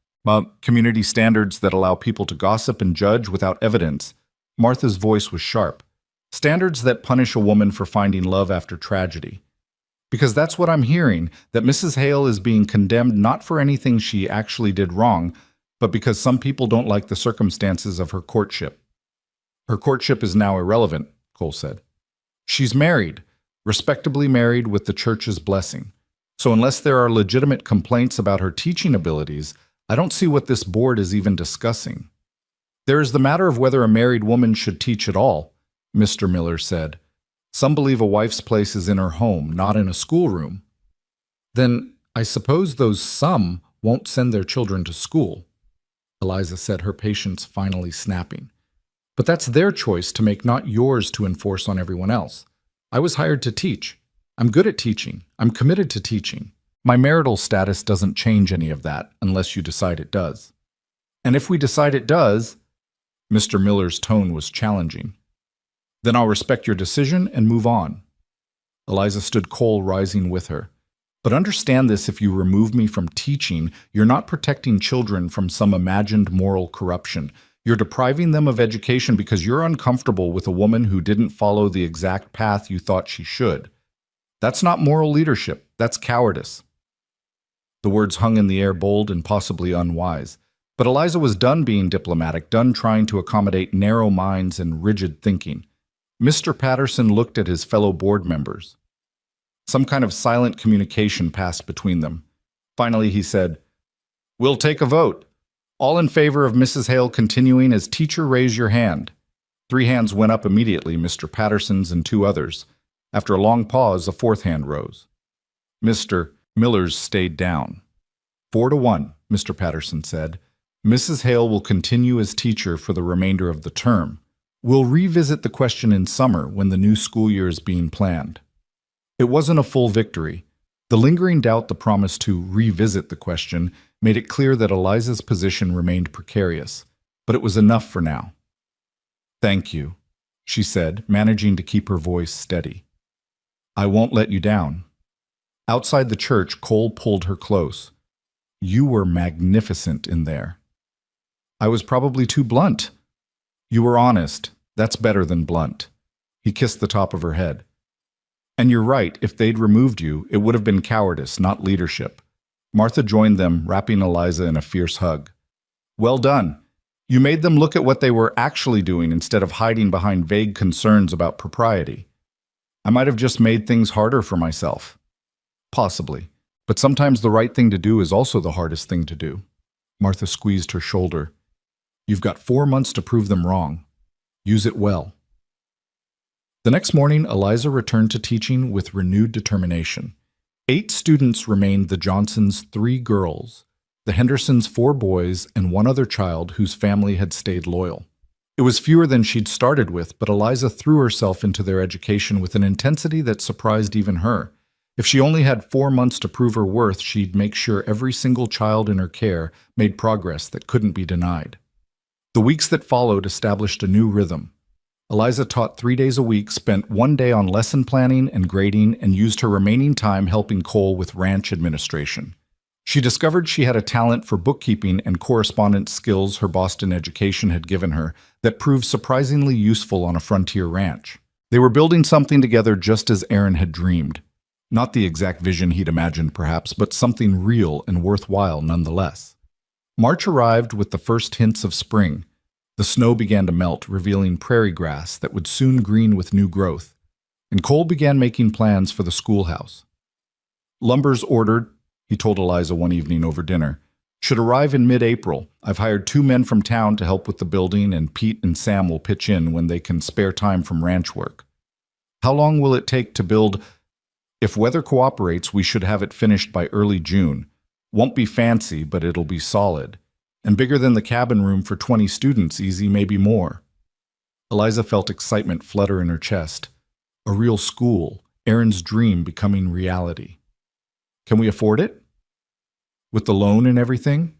S1: Community standards that allow people to gossip and judge without evidence." Martha's voice was sharp. Standards that punish a woman for finding love after tragedy. Because that's what I'm hearing, that Mrs. Hale is being condemned not for anything she actually did wrong, but because some people don't like the circumstances of her courtship. Her courtship is now irrelevant, Cole said. She's married, respectably married with the church's blessing. So unless there are legitimate complaints about her teaching abilities, I don't see what this board is even discussing. There is the matter of whether a married woman should teach at all, Mr. Miller said. Some believe a wife's place is in her home, not in a schoolroom. Then I suppose those some won't send their children to school, Eliza said, her patience finally snapping. But that's their choice to make, not yours to enforce on everyone else. I was hired to teach. I'm good at teaching. I'm committed to teaching. My marital status doesn't change any of that unless you decide it does. And if we decide it does, Mr. Miller's tone was challenging. Then I'll respect your decision and move on. Eliza stood, Cole rising with her. But understand this, if you remove me from teaching, you're not protecting children from some imagined moral corruption. You're depriving them of education because you're uncomfortable with a woman who didn't follow the exact path you thought she should. That's not moral leadership. That's cowardice. The words hung in the air, bold and possibly unwise. But Eliza was done being diplomatic, done trying to accommodate narrow minds and rigid thinking. Mr. Patterson looked at his fellow board members. Some kind of silent communication passed between them. Finally, he said, "We'll take a vote. All in favor of Mrs. Hale continuing as teacher, raise your hand." 3 hands went up immediately, Mr. Patterson's and 2 others. After a long pause, a 4th hand rose. Mr. Miller's stayed down. 4-1, Mr. Patterson said. Mrs. Hale will continue as teacher for the remainder of the term. We'll revisit the question in summer when the new school year is being planned. It wasn't a full victory. The lingering doubt, the promise to revisit the question, made it clear that Eliza's position remained precarious, but it was enough for now. "Thank you," she said, managing to keep her voice steady. "I won't let you down." Outside the church, Cole pulled her close. "You were magnificent in there." "I was probably too blunt." "You were honest. That's better than blunt." He kissed the top of her head. "And you're right, if they'd removed you, it would have been cowardice, not leadership." Martha joined them, wrapping Eliza in a fierce hug. "Well done. You made them look at what they were actually doing instead of hiding behind vague concerns about propriety. I might have just made things harder for myself." "Possibly. But sometimes the right thing to do is also the hardest thing to do." Martha squeezed her shoulder. "You've got 4 months to prove them wrong. Use it well." The next morning, Eliza returned to teaching with renewed determination. 8 students remained the Johnsons' 3 girls, the Hendersons' 4 boys, and 1 other child whose family had stayed loyal. It was fewer than she'd started with, but Eliza threw herself into their education with an intensity that surprised even her. If she only had 4 months to prove her worth, she'd make sure every single child in her care made progress that couldn't be denied. The weeks that followed established a new rhythm. Eliza taught 3 days a week, spent 1 day on lesson planning and grading, and used her remaining time helping Cole with ranch administration. She discovered she had a talent for bookkeeping and correspondence skills her Boston education had given her that proved surprisingly useful on a frontier ranch. They were building something together just as Aaron had dreamed. Not the exact vision he'd imagined, perhaps, but something real and worthwhile nonetheless. March arrived with the first hints of spring. The snow began to melt, revealing prairie grass that would soon green with new growth, and Cole began making plans for the schoolhouse. Lumber's ordered, he told Eliza one evening over dinner, should arrive in mid-April. I've hired 2 men from town to help with the building, and Pete and Sam will pitch in when they can spare time from ranch work. How long will it take to build? If weather cooperates, we should have it finished by early June. Won't be fancy, but it'll be solid. And bigger than the cabin room for 20 students, easy, maybe more. Eliza felt excitement flutter in her chest. A real school, Aaron's dream becoming reality. Can we afford it? With the loan and everything?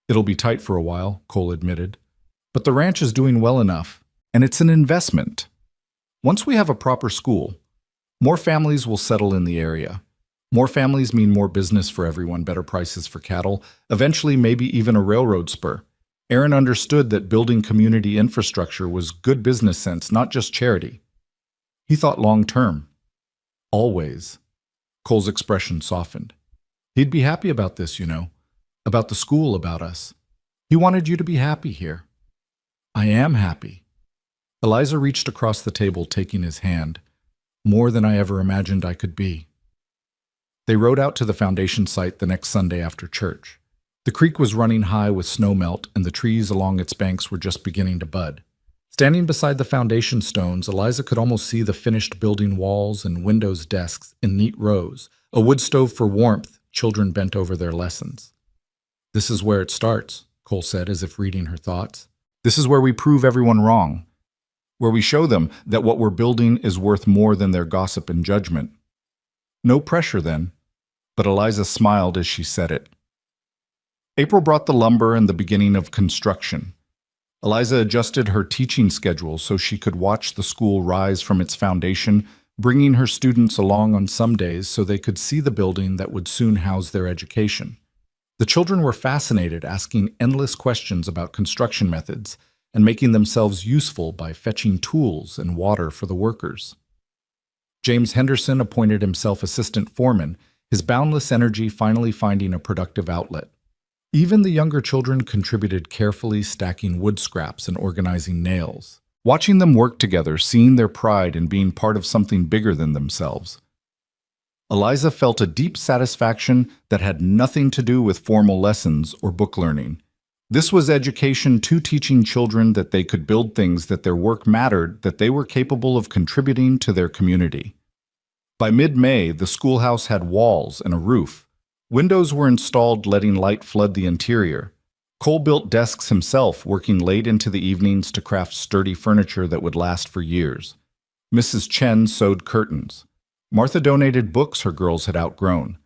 S1: It'll be tight for a while, Cole admitted. But the ranch is doing well enough, and it's an investment. Once we have a proper school, more families will settle in the area. More families mean more business for everyone, better prices for cattle, eventually maybe even a railroad spur. Aaron understood that building community infrastructure was good business sense, not just charity. He thought long term. Always. Cole's expression softened. He'd be happy about this, about the school, about us. He wanted you to be happy here. I am happy. Eliza reached across the table, taking his hand. More than I ever imagined I could be. They rode out to the foundation site the next Sunday after church. The creek was running high with snowmelt, and the trees along its banks were just beginning to bud. Standing beside the foundation stones, Eliza could almost see the finished building walls and windows desks in neat rows, a wood stove for warmth, children bent over their lessons. This is where it starts, Cole said, as if reading her thoughts. This is where we prove everyone wrong, where we show them that what we're building is worth more than their gossip and judgment. No pressure then, but Eliza smiled as she said it. April brought the lumber and the beginning of construction. Eliza adjusted her teaching schedule so she could watch the school rise from its foundation, bringing her students along on some days so they could see the building that would soon house their education. The children were fascinated, asking endless questions about construction methods and making themselves useful by fetching tools and water for the workers. James Henderson appointed himself assistant foreman, his boundless energy finally finding a productive outlet. Even the younger children contributed, carefully stacking wood scraps and organizing nails. Watching them work together, seeing their pride in being part of something bigger than themselves. Eliza felt a deep satisfaction that had nothing to do with formal lessons or book learning. This was education to teaching children that they could build things, that their work mattered, that they were capable of contributing to their community. By mid-May, the schoolhouse had walls and a roof. Windows were installed, letting light flood the interior. Cole built desks himself, working late into the evenings to craft sturdy furniture that would last for years. Mrs. Chen sewed curtains. Martha donated books her girls had outgrown.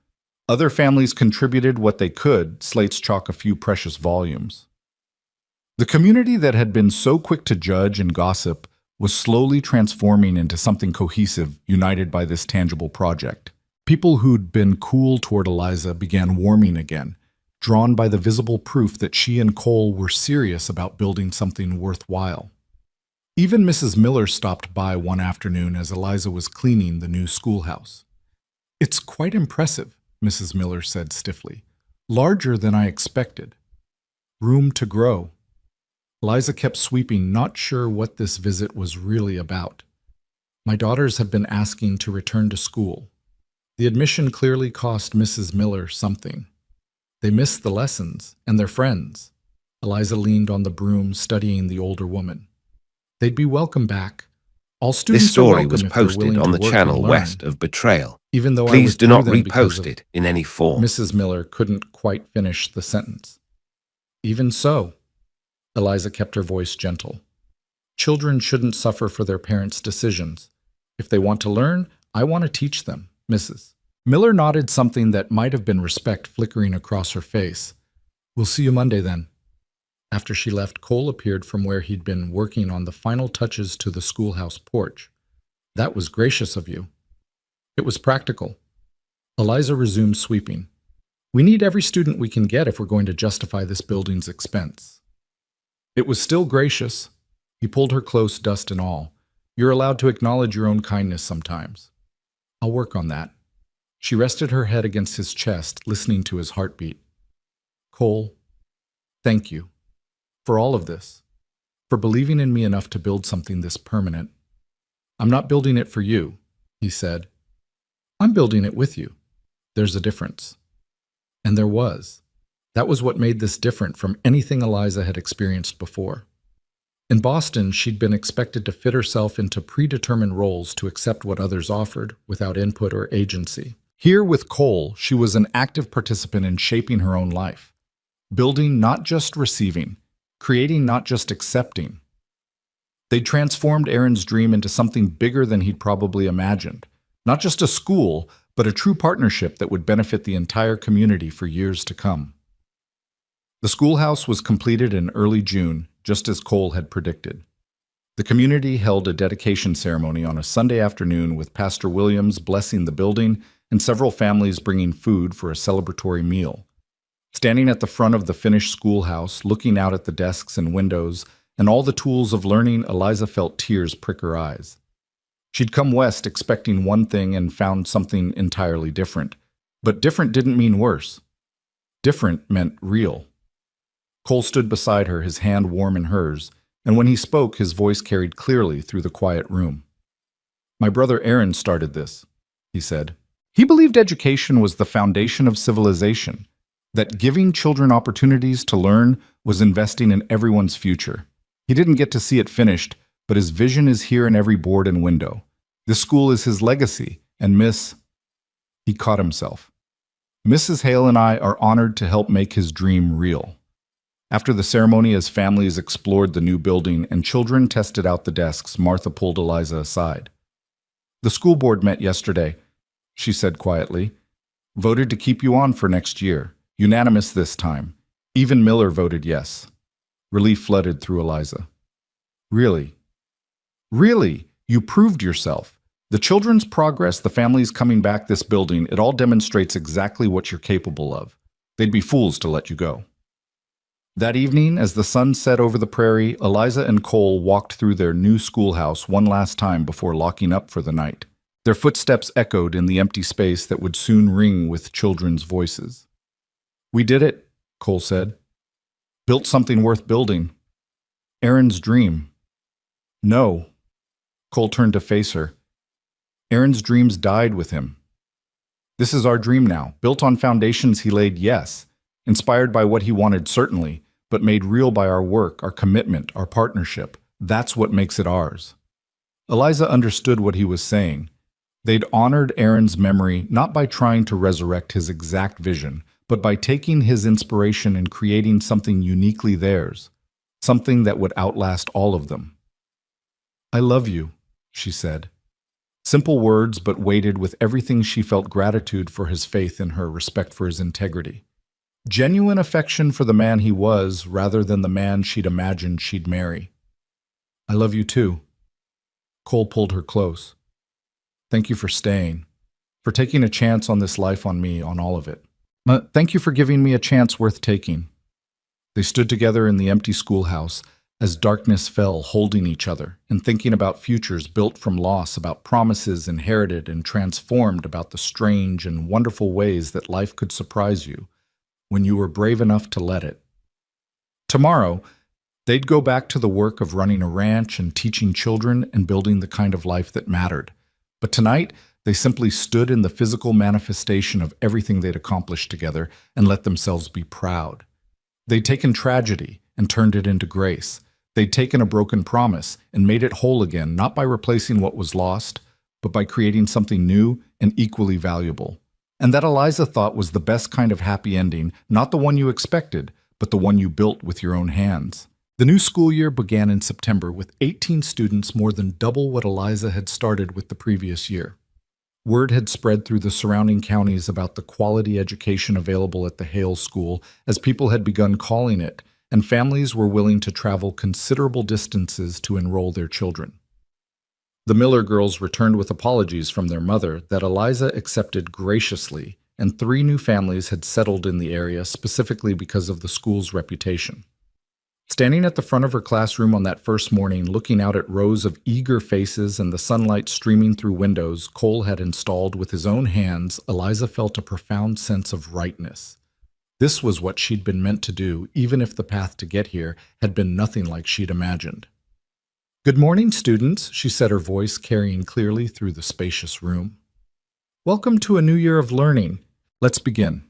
S1: Other families contributed what they could, slates chalk a few precious volumes. The community that had been so quick to judge and gossip was slowly transforming into something cohesive, united by this tangible project. People who'd been cool toward Eliza began warming again, drawn by the visible proof that she and Cole were serious about building something worthwhile. Even Mrs. Miller stopped by one afternoon as Eliza was cleaning the new schoolhouse. "It's quite impressive," Mrs. Miller said stiffly. "Larger than I expected. Room to grow." Eliza kept sweeping, not sure what this visit was really about. "My daughters have been asking to return to school." The admission clearly cost Mrs. Miller something. They missed the lessons and their friends. Eliza leaned on the broom, studying the older woman. "They'd be welcome back. All students
S2: This story
S1: are
S2: was
S1: welcome if they're
S2: posted
S1: willing
S2: on
S1: to
S2: the
S1: work
S2: channel
S1: and learn.
S2: west of Betrayal.
S1: Even though I
S2: Please do
S1: withdrew
S2: not
S1: them because
S2: repost
S1: of
S2: it in any form.
S1: Mrs. Miller couldn't quite finish the sentence. "Even so," Eliza kept her voice gentle. "Children shouldn't suffer for their parents' decisions. If they want to learn, I want to teach them, Mrs." Miller nodded, something that might have been respect flickering across her face. "We'll see you Monday then." After she left, Cole appeared from where he'd been working on the final touches to the schoolhouse porch. That was gracious of you. It was practical. Eliza resumed sweeping. We need every student we can get if we're going to justify this building's expense. It was still gracious. He pulled her close, dust and all. You're allowed to acknowledge your own kindness sometimes. I'll work on that. She rested her head against his chest, listening to his heartbeat. Cole, thank you. For all of this. For believing in me enough to build something this permanent. I'm not building it for you, he said. I'm building it with you. There's a difference. And there was. That was what made this different from anything Eliza had experienced before. In Boston, she'd been expected to fit herself into predetermined roles to accept what others offered without input or agency. Here with Cole, she was an active participant in shaping her own life. Building, not just receiving. Creating, not just accepting. They transformed Aaron's dream into something bigger than he'd probably imagined. Not just a school, but a true partnership that would benefit the entire community for years to come. The schoolhouse was completed in early June, just as Cole had predicted. The community held a dedication ceremony on a Sunday afternoon with Pastor Williams blessing the building and several families bringing food for a celebratory meal. Standing at the front of the finished schoolhouse, looking out at the desks and windows and all the tools of learning, Eliza felt tears prick her eyes. She'd come west expecting one thing and found something entirely different. But different didn't mean worse. Different meant real. Cole stood beside her, his hand warm in hers, and when he spoke, his voice carried clearly through the quiet room. My brother Aaron started this, he said. He believed education was the foundation of civilization, that giving children opportunities to learn was investing in everyone's future. He didn't get to see it finished, but his vision is here in every board and window. This school is his legacy, and He caught himself. Mrs. Hale and I are honored to help make his dream real. After the ceremony, as families explored the new building and children tested out the desks, Martha pulled Eliza aside. The school board met yesterday, she said quietly. Voted to keep you on for next year. Unanimous this time. Even Miller voted yes. Relief flooded through Eliza. Really? Really? You proved yourself. The children's progress, the families coming back this building, it all demonstrates exactly what you're capable of. They'd be fools to let you go. That evening, as the sun set over the prairie, Eliza and Cole walked through their new schoolhouse one last time before locking up for the night. Their footsteps echoed in the empty space that would soon ring with children's voices. We did it, Cole said. Built something worth building. Aaron's dream. No. Cole turned to face her. Aaron's dreams died with him. This is our dream now, built on foundations he laid, yes, inspired by what he wanted, certainly, but made real by our work, our commitment, our partnership. That's what makes it ours. Eliza understood what he was saying. They'd honored Aaron's memory not by trying to resurrect his exact vision, but by taking his inspiration and creating something uniquely theirs, something that would outlast all of them. I love you, she said. Simple words, but weighted with everything she felt gratitude for his faith in her, respect for his integrity. Genuine affection for the man he was, rather than the man she'd imagined she'd marry. I love you too. Cole pulled her close. Thank you for staying, for taking a chance on this life, on me, on all of it. Thank you for giving me a chance worth taking. They stood together in the empty schoolhouse as darkness fell, holding each other and thinking about futures built from loss, about promises inherited and transformed, about the strange and wonderful ways that life could surprise you when you were brave enough to let it. Tomorrow, they'd go back to the work of running a ranch and teaching children and building the kind of life that mattered. But tonight, they simply stood in the physical manifestation of everything they'd accomplished together and let themselves be proud. They'd taken tragedy and turned it into grace. They'd taken a broken promise and made it whole again, not by replacing what was lost, but by creating something new and equally valuable. And that Eliza thought was the best kind of happy ending, not the one you expected, but the one you built with your own hands. The new school year began in September with 18 students, more than double what Eliza had started with the previous year. Word had spread through the surrounding counties about the quality education available at the Hale School, as people had begun calling it, and families were willing to travel considerable distances to enroll their children. The Miller girls returned with apologies from their mother that Eliza accepted graciously, and 3 new families had settled in the area specifically because of the school's reputation. Standing at the front of her classroom on that first morning, looking out at rows of eager faces and the sunlight streaming through windows Cole had installed with his own hands, Eliza felt a profound sense of rightness. This was what she'd been meant to do, even if the path to get here had been nothing like she'd imagined. "Good morning, students," she said, her voice carrying clearly through the spacious room. "Welcome to a new year of learning. Let's begin."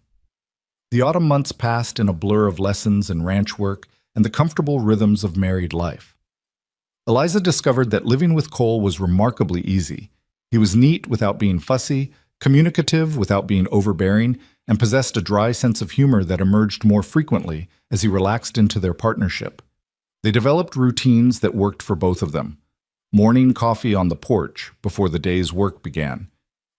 S1: The autumn months passed in a blur of lessons and ranch work and the comfortable rhythms of married life. Eliza discovered that living with Cole was remarkably easy. He was neat without being fussy, communicative without being overbearing, and possessed a dry sense of humor that emerged more frequently as he relaxed into their partnership. They developed routines that worked for both of them. Morning coffee on the porch before the day's work began.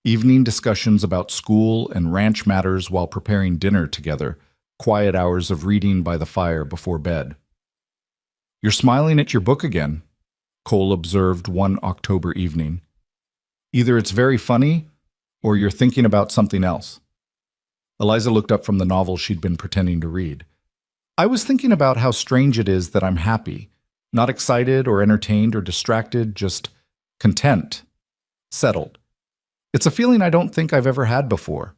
S1: Evening discussions about school and ranch matters while preparing dinner together. Quiet hours of reading by the fire before bed. "You're smiling at your book again," Cole observed one October evening. "Either it's very funny, or you're thinking about something else." Eliza looked up from the novel she'd been pretending to read. "I was thinking about how strange it is that I'm happy, not excited or entertained or distracted, just content, settled. It's a feeling I don't think I've ever had before."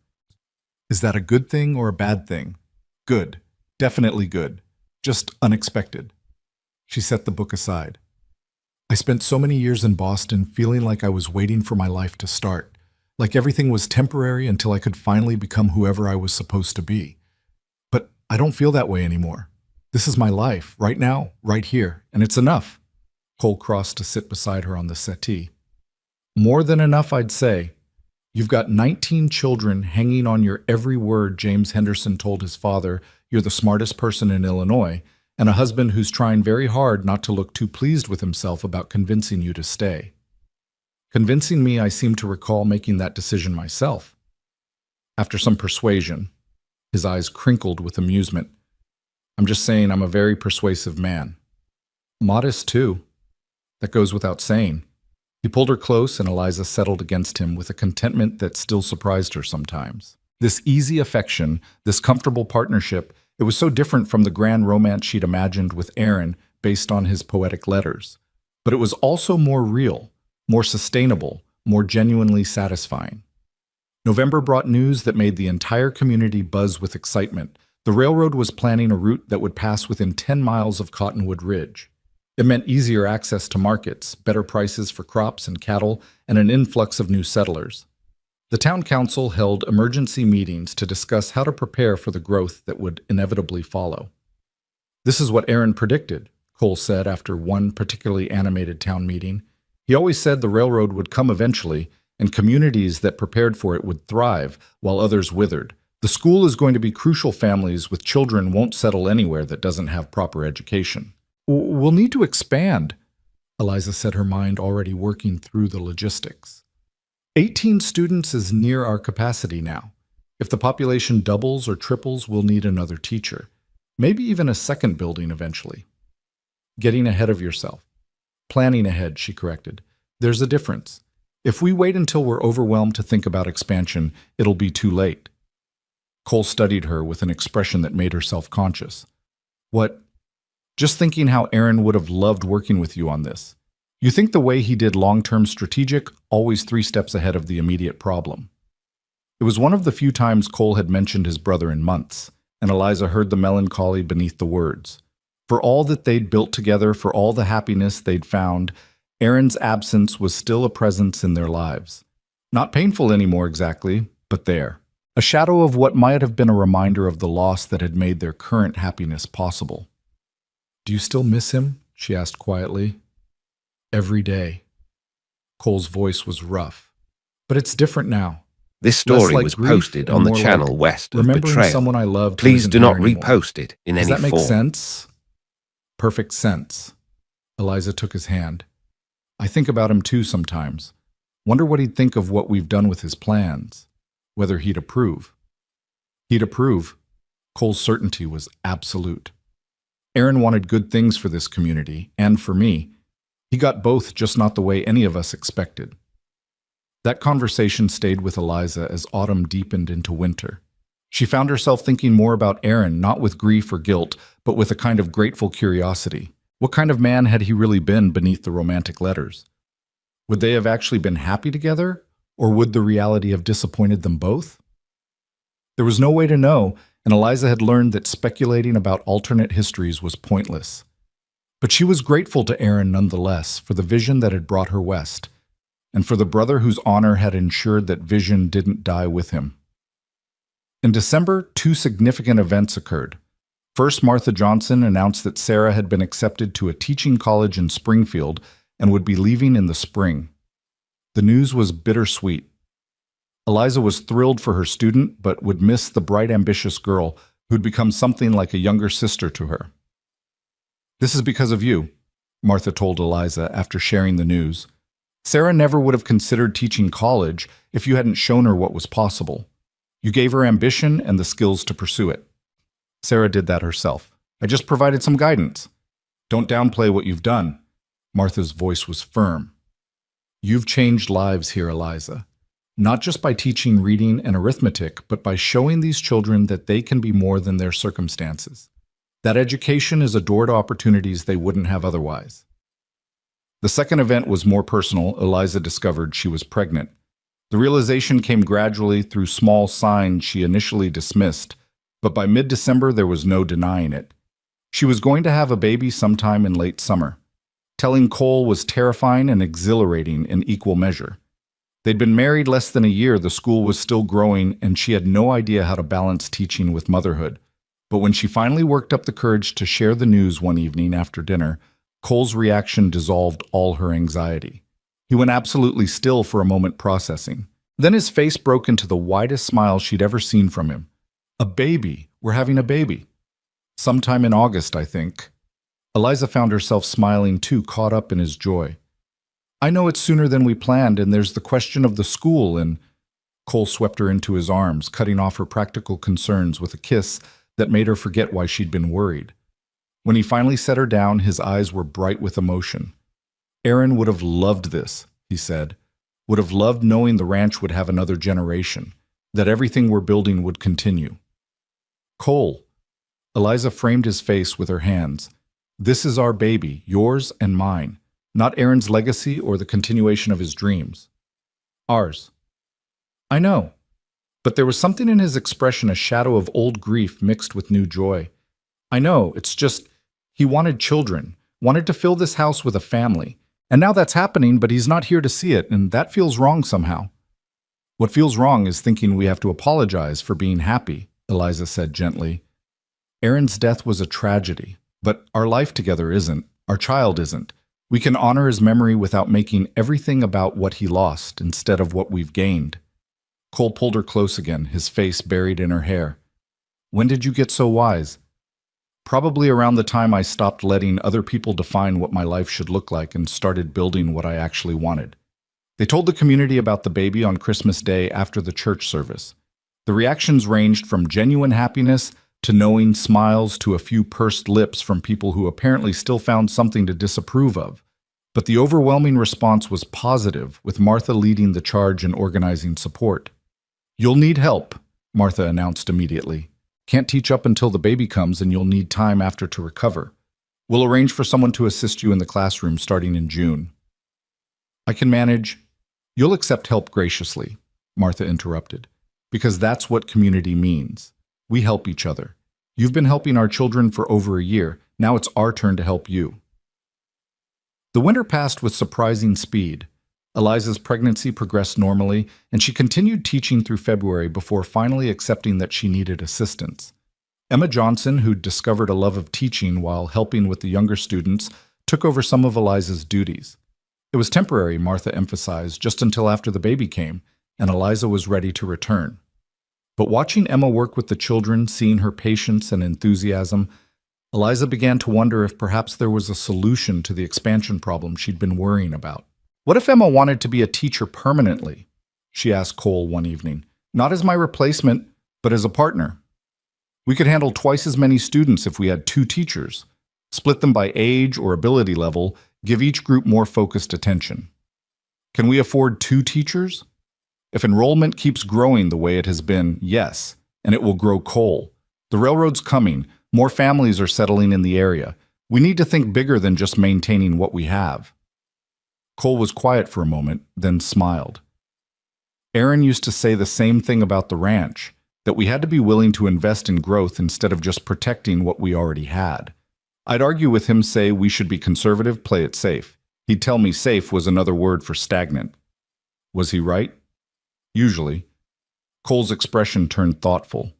S1: "Is that a good thing or a bad thing?" "Good. Definitely good. Just unexpected." She set the book aside. "I spent so many years in Boston feeling like I was waiting for my life to start, like everything was temporary until I could finally become whoever I was supposed to be. But I don't feel that way anymore. This is my life, right now, right here, and it's enough." Cole crossed to sit beside her on the settee. "More than enough, I'd say. You've got 19 children hanging on your every word James Henderson told his father you're the smartest person in Illinois, and a husband who's trying very hard not to look too pleased with himself about convincing you to stay." "Convincing me, I seem to recall making that decision myself." "After some persuasion." His eyes crinkled with amusement. "I'm just saying I'm a very persuasive man." "Modest, too. That goes without saying." He pulled her close, and Eliza settled against him with a contentment that still surprised her sometimes. This easy affection, this comfortable partnership, it was so different from the grand romance she'd imagined with Aaron based on his poetic letters. But it was also more real, more sustainable, more genuinely satisfying. November brought news that made the entire community buzz with excitement. The railroad was planning a route that would pass within 10 miles of Cottonwood Ridge. It meant easier access to markets, better prices for crops and cattle, and an influx of new settlers. The town council held emergency meetings to discuss how to prepare for the growth that would inevitably follow. "This is what Aaron predicted," Cole said after one particularly animated town meeting. "He always said the railroad would come eventually, and communities that prepared for it would thrive, while others withered. The school is going to be crucial. Families with children won't settle anywhere that doesn't have proper education." "We'll need to expand," Eliza said, her mind already working through the logistics. 18 students is near our capacity now. If the population doubles or triples, we'll need another teacher. Maybe even a second building eventually. "Getting ahead of yourself." "Planning ahead," she corrected. "There's a difference. If we wait until we're overwhelmed to think about expansion, it'll be too late." Cole studied her with an expression that made her self-conscious. "What?" "Just thinking how Aaron would have loved working with you on this. You think the way he did long-term strategic, always 3 steps ahead of the immediate problem." It was one of the few times Cole had mentioned his brother in months, and Eliza heard the melancholy beneath the words. For all that they'd built together, for all the happiness they'd found, Aaron's absence was still a presence in their lives. Not painful anymore exactly, but there. A shadow of what might have been a reminder of the loss that had made their current happiness possible. "Do you still miss him?" she asked quietly. "Every day." Cole's voice was rough. "But it's different now.
S2: This
S1: Less
S2: story
S1: like
S2: was
S1: grief
S2: posted
S1: and
S2: on the
S1: more
S2: channel
S1: like
S2: west of
S1: remembering
S2: Betrayal.
S1: someone I loved who
S2: Please
S1: isn't
S2: do not
S1: here anymore.
S2: repost it in
S1: Does
S2: any
S1: that make
S2: form.
S1: sense?" "Perfect sense." Eliza took his hand. "I think about him too sometimes. Wonder what he'd think of what we've done with his plans. Whether he'd approve." He'd approve. Cole's certainty was absolute. Aaron wanted good things for this community, and for me. He got both, just not the way any of us expected. That conversation stayed with Eliza as autumn deepened into winter. She found herself thinking more about Aaron, not with grief or guilt, but with a kind of grateful curiosity. What kind of man had he really been beneath the romantic letters? Would they have actually been happy together, or would the reality have disappointed them both? There was no way to know, and Eliza had learned that speculating about alternate histories was pointless. But she was grateful to Aaron nonetheless for the vision that had brought her west, and for the brother whose honor had ensured that vision didn't die with him. In December, two significant events occurred. First, Martha Johnson announced that Sarah had been accepted to a teaching college in Springfield and would be leaving in the spring. The news was bittersweet. Eliza was thrilled for her student, but would miss the bright, ambitious girl who'd become something like a younger sister to her. "This is because of you," Martha told Eliza after sharing the news. "Sarah never would have considered teaching college if you hadn't shown her what was possible. You gave her ambition and the skills to pursue it. Sarah did that herself. I just provided some guidance. Don't downplay what you've done." Martha's voice was firm. "You've changed lives here, Eliza. Not just by teaching reading and arithmetic, but by showing these children that they can be more than their circumstances. That education is a door to opportunities they wouldn't have otherwise." The second event was more personal. Eliza discovered she was pregnant. The realization came gradually through small signs she initially dismissed, but by mid-December there was no denying it. She was going to have a baby sometime in late summer. Telling Cole was terrifying and exhilarating in equal measure. They'd been married less than a year, the school was still growing, and she had no idea how to balance teaching with motherhood. But when she finally worked up the courage to share the news one evening after dinner, Cole's reaction dissolved all her anxiety. He went absolutely still for a moment, processing. Then his face broke into the widest smile she'd ever seen from him. "A baby. We're having a baby. Sometime in August, I think." Eliza found herself smiling too, caught up in his joy. "I know it's sooner than we planned, and there's the question of the school," and Cole swept her into his arms, cutting off her practical concerns with a kiss that made her forget why she'd been worried. When he finally set her down, his eyes were bright with emotion. "Aaron would have loved this," he said. "Would have loved knowing the ranch would have another generation, that everything we're building would continue." "Cole." Eliza framed his face with her hands. "This is our baby, yours and mine. Not Aaron's legacy or the continuation of his dreams. Ours." "I know." But there was something in his expression, a shadow of old grief mixed with new joy. "I know, it's just, he wanted children, wanted to fill this house with a family. And now that's happening, but he's not here to see it, and that feels wrong somehow." "What feels wrong is thinking we have to apologize for being happy," Eliza said gently. "Aaron's death was a tragedy, but our life together isn't. Our child isn't. We can honor his memory without making everything about what he lost instead of what we've gained." Cole pulled her close again, his face buried in her hair. "When did you get so wise?" "Probably around the time I stopped letting other people define what my life should look like and started building what I actually wanted." They told the community about the baby on Christmas Day after the church service. The reactions ranged from genuine happiness to knowing smiles to a few pursed lips from people who apparently still found something to disapprove of. But the overwhelming response was positive, with Martha leading the charge in organizing support. "You'll need help," Martha announced immediately. "Can't teach up until the baby comes, and you'll need time after to recover. We'll arrange for someone to assist you in the classroom starting in June." "I can manage." "You'll accept help graciously," Martha interrupted, "because that's what community means. We help each other. You've been helping our children for over a year. Now it's our turn to help you." The winter passed with surprising speed. Eliza's pregnancy progressed normally, and she continued teaching through February before finally accepting that she needed assistance. Emma Johnson, who'd discovered a love of teaching while helping with the younger students, took over some of Eliza's duties. It was temporary, Martha emphasized, just until after the baby came, and Eliza was ready to return. But watching Emma work with the children, seeing her patience and enthusiasm, Eliza began to wonder if perhaps there was a solution to the expansion problem she'd been worrying about. "What if Emma wanted to be a teacher permanently?" she asked Cole one evening. "Not as my replacement, but as a partner. We could handle twice as many students if we had 2 teachers. Split them by age or ability level, give each group more focused attention. Can we afford 2 teachers? If enrollment keeps growing the way it has been, yes, and it will grow coal. The railroad's coming, more families are settling in the area. We need to think bigger than just maintaining what we have. Cole was quiet for a moment, then smiled. Aaron used to say the same thing about the ranch, that we had to be willing to invest in growth instead of just protecting what we already had. I'd argue with him, say we should be conservative, play it safe. He'd tell me safe was another word for stagnant. Was he right? Usually. Cole's expression turned thoughtful.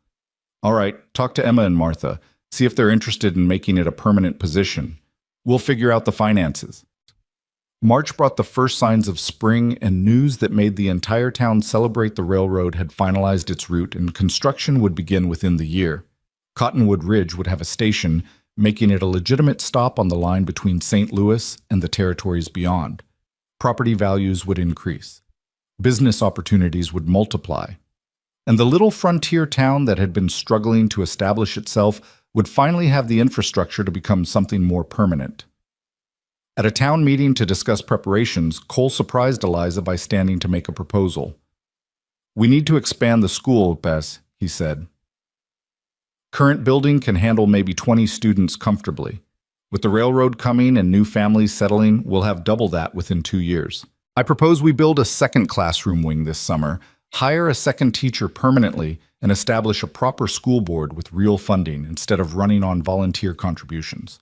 S1: All right, talk to Emma and Martha. See if they're interested in making it a permanent position. We'll figure out the finances. March brought the first signs of spring, and news that made the entire town celebrate the railroad had finalized its route, and construction would begin within the year. Cottonwood Ridge would have a station, making it a legitimate stop on the line between St. Louis and the territories beyond. Property values would increase. Business opportunities would multiply. And the little frontier town that had been struggling to establish itself would finally have the infrastructure to become something more permanent. At a town meeting to discuss preparations, Cole surprised Eliza by standing to make a proposal. We need to expand the school, Bess, he said. Current building can handle maybe 20 students comfortably. With the railroad coming and new families settling, we'll have double that within 2 years. I propose we build a second classroom wing this summer, hire a second teacher permanently, and establish a proper school board with real funding instead of running on volunteer contributions.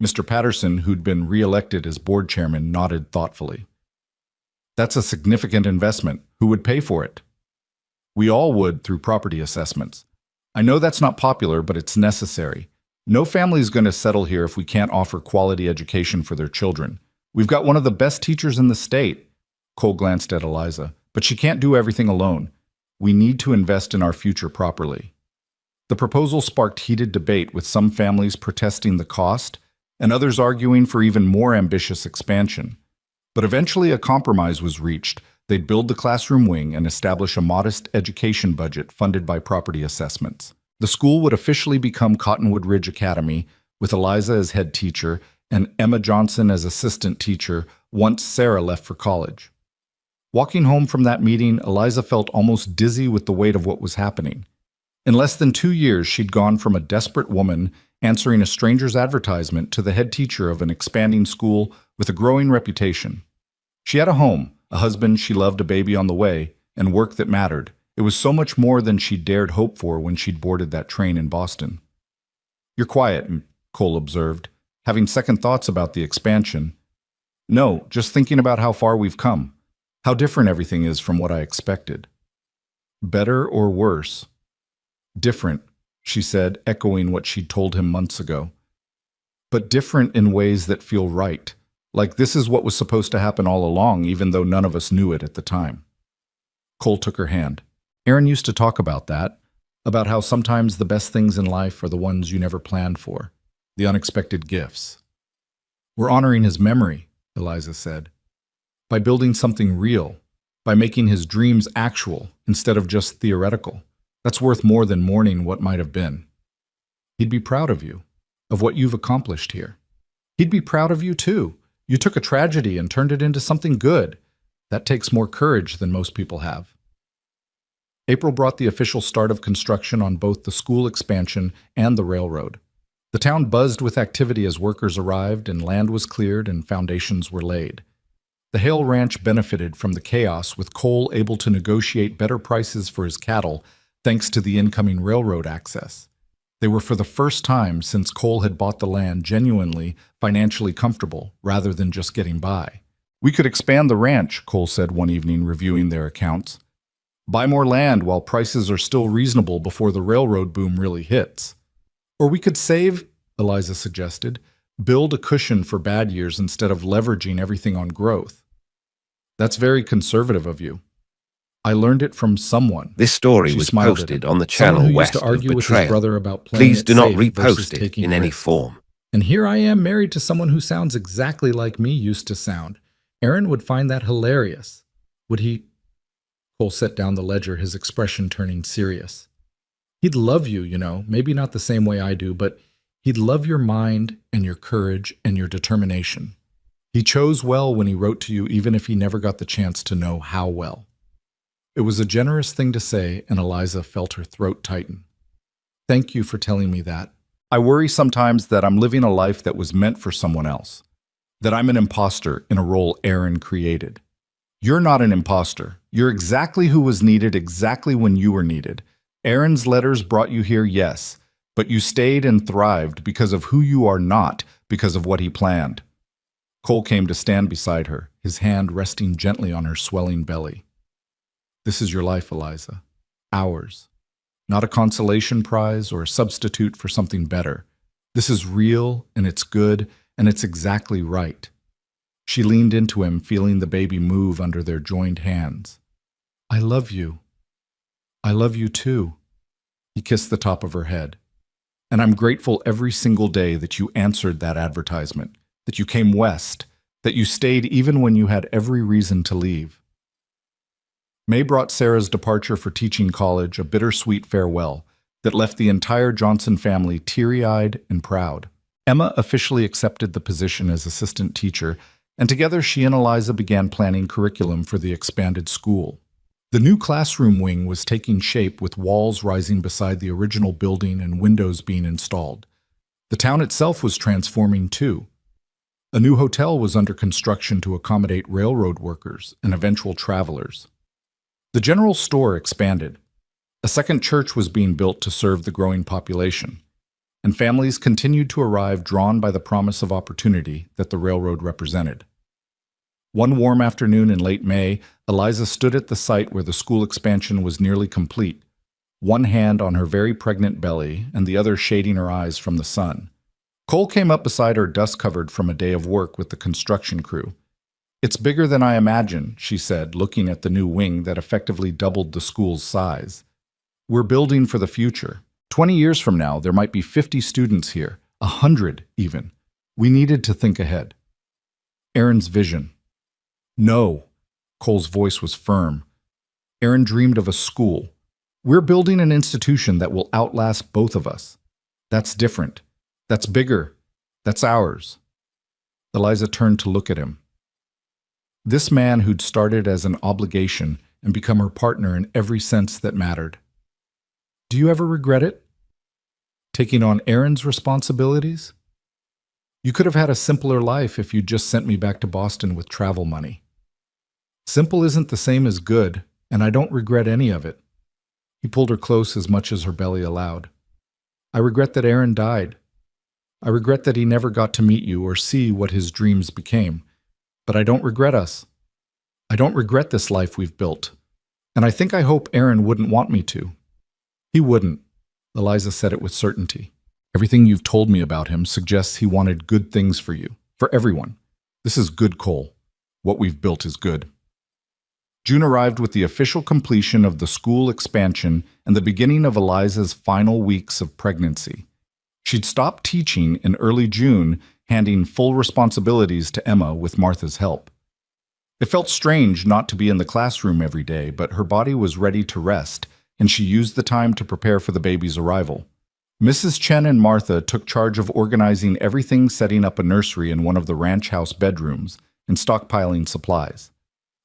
S1: Mr. Patterson, who'd been re-elected as board chairman, nodded thoughtfully. That's a significant investment. Who would pay for it? We all would through property assessments. I know that's not popular, but it's necessary. No family is going to settle here if we can't offer quality education for their children. We've got one of the best teachers in the state. Cole glanced at Eliza. But she can't do everything alone. We need to invest in our future properly. The proposal sparked heated debate, with some families protesting the cost and others arguing for even more ambitious expansion. But eventually a compromise was reached. They'd build the classroom wing and establish a modest education budget funded by property assessments. The school would officially become Cottonwood Ridge Academy, with Eliza as head teacher and Emma Johnson as assistant teacher once Sarah left for college. Walking home from that meeting, Eliza felt almost dizzy with the weight of what was happening. In less than 2 years, she'd gone from a desperate woman answering a stranger's advertisement to the head teacher of an expanding school with a growing reputation. She had a home, a husband she loved, a baby on the way, and work that mattered. It was so much more than she'd dared hope for when she'd boarded that train in Boston. You're quiet, Cole observed, having second thoughts about the expansion. No, just thinking about how far we've come. How different everything is from what I expected. Better or worse? Different, she said, echoing what she'd told him months ago. But different in ways that feel right, like this is what was supposed to happen all along, even though none of us knew it at the time. Cole took her hand. Aaron used to talk about that, about how sometimes the best things in life are the ones you never planned for, the unexpected gifts. We're honoring his memory, Eliza said, by building something real, by making his dreams actual instead of just theoretical. That's worth more than mourning what might have been. He'd be proud of you, of what you've accomplished here. He'd be proud of you too. You took a tragedy and turned it into something good. That takes more courage than most people have. April brought the official start of construction on both the school expansion and the railroad. The town buzzed with activity as workers arrived and land was cleared and foundations were laid. The Hale Ranch benefited from the chaos, with Cole able to negotiate better prices for his cattle thanks to the incoming railroad access. They were for the first time since Cole had bought the land genuinely financially comfortable rather than just getting by. We could expand the ranch, Cole said one evening, reviewing their accounts. Buy more land while prices are still reasonable before the railroad boom really hits. Or we could save, Eliza suggested, build a cushion for bad years instead of leveraging everything on growth. That's very conservative of you. I learned it from someone.
S2: This story
S1: She
S2: was
S1: smiled at
S2: posted
S1: him.
S2: on the
S1: Someone
S2: channel
S1: who
S2: west
S1: used to
S2: of
S1: argue with his
S2: Betrayal.
S1: brother about playing
S2: Please
S1: it
S2: do not
S1: safe versus
S2: repost it
S1: taking
S2: in any
S1: risks.
S2: form.
S1: And here I am married to someone who sounds exactly like me used to sound. Aaron would find that hilarious. Would he? Cole set down the ledger, his expression turning serious. He'd love you, maybe not the same way I do, but He'd love your mind and your courage and your determination. He chose well when he wrote to you, even if he never got the chance to know how well. It was a generous thing to say, and Eliza felt her throat tighten. Thank you for telling me that. I worry sometimes that I'm living a life that was meant for someone else, that I'm an imposter in a role Aaron created. You're not an imposter. You're exactly who was needed exactly when you were needed. Aaron's letters brought you here, yes, but you stayed and thrived because of who you are, not because of what he planned. Cole came to stand beside her, his hand resting gently on her swelling belly. This is your life, Eliza. Ours. Not a consolation prize or a substitute for something better. This is real, and it's good, and it's exactly right. She leaned into him, feeling the baby move under their joined hands. I love you. I love you too. He kissed the top of her head. And I'm grateful every single day that you answered that advertisement, that you came west, that you stayed even when you had every reason to leave. May brought Sarah's departure for teaching college a bittersweet farewell that left the entire Johnson family teary-eyed and proud. Emma officially accepted the position as assistant teacher, and together she and Eliza began planning curriculum for the expanded school. The new classroom wing was taking shape, with walls rising beside the original building and windows being installed. The town itself was transforming too. A new hotel was under construction to accommodate railroad workers and eventual travelers. The general store expanded. A second church was being built to serve the growing population, and families continued to arrive, drawn by the promise of opportunity that the railroad represented. One warm afternoon in late May, Eliza stood at the site where the school expansion was nearly complete, one hand on her very pregnant belly and the other shading her eyes from the sun. Cole came up beside her, dust-covered from a day of work with the construction crew. It's bigger than I imagined, she said, looking at the new wing that effectively doubled the school's size. We're building for the future. 20 years from now, there might be 50 students here, 100 even. We needed to think ahead. Aaron's vision. No. Cole's voice was firm. Aaron dreamed of a school. We're building an institution that will outlast both of us. That's different. That's bigger. That's ours. Eliza turned to look at him. This man who'd started as an obligation and become her partner in every sense that mattered. Do you ever regret it? Taking on Aaron's responsibilities? You could have had a simpler life if you'd just sent me back to Boston with travel money. Simple isn't the same as good, and I don't regret any of it. He pulled her close as much as her belly allowed. I regret that Aaron died. I regret that he never got to meet you or see what his dreams became. But I don't regret us. I don't regret this life we've built. And I hope Aaron wouldn't want me to. He wouldn't. Eliza said it with certainty. Everything you've told me about him suggests he wanted good things for you, for everyone. This is good, Cole. What we've built is good. June arrived with the official completion of the school expansion and the beginning of Eliza's final weeks of pregnancy. She'd stopped teaching in early June, handing full responsibilities to Emma with Martha's help. It felt strange not to be in the classroom every day, but her body was ready to rest, and she used the time to prepare for the baby's arrival. Mrs. Chen and Martha took charge of organizing everything, setting up a nursery in one of the ranch house bedrooms, and stockpiling supplies.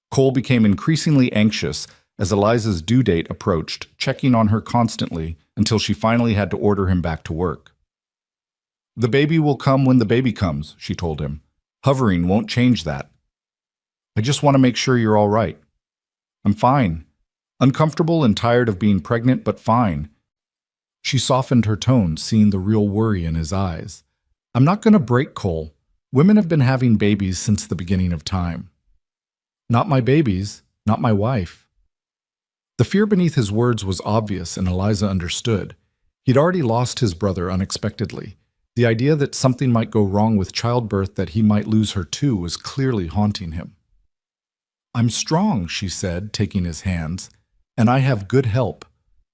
S1: Cole became increasingly anxious as Eliza's due date approached, checking on her constantly until she finally had to order him back to work. The baby will come when the baby comes, she told him. Hovering won't change that. I just want to make sure you're all right. I'm fine. Uncomfortable and tired of being pregnant, but fine. She softened her tone, seeing the real worry in his eyes. I'm not going to break Cole. Women have been having babies since the beginning of time. Not my babies, not my wife. The fear beneath his words was obvious, and Eliza understood. He'd already lost his brother unexpectedly. The idea that something might go wrong with childbirth, that he might lose her too, was clearly haunting him. I'm strong, she said, taking his hands, and I have good help.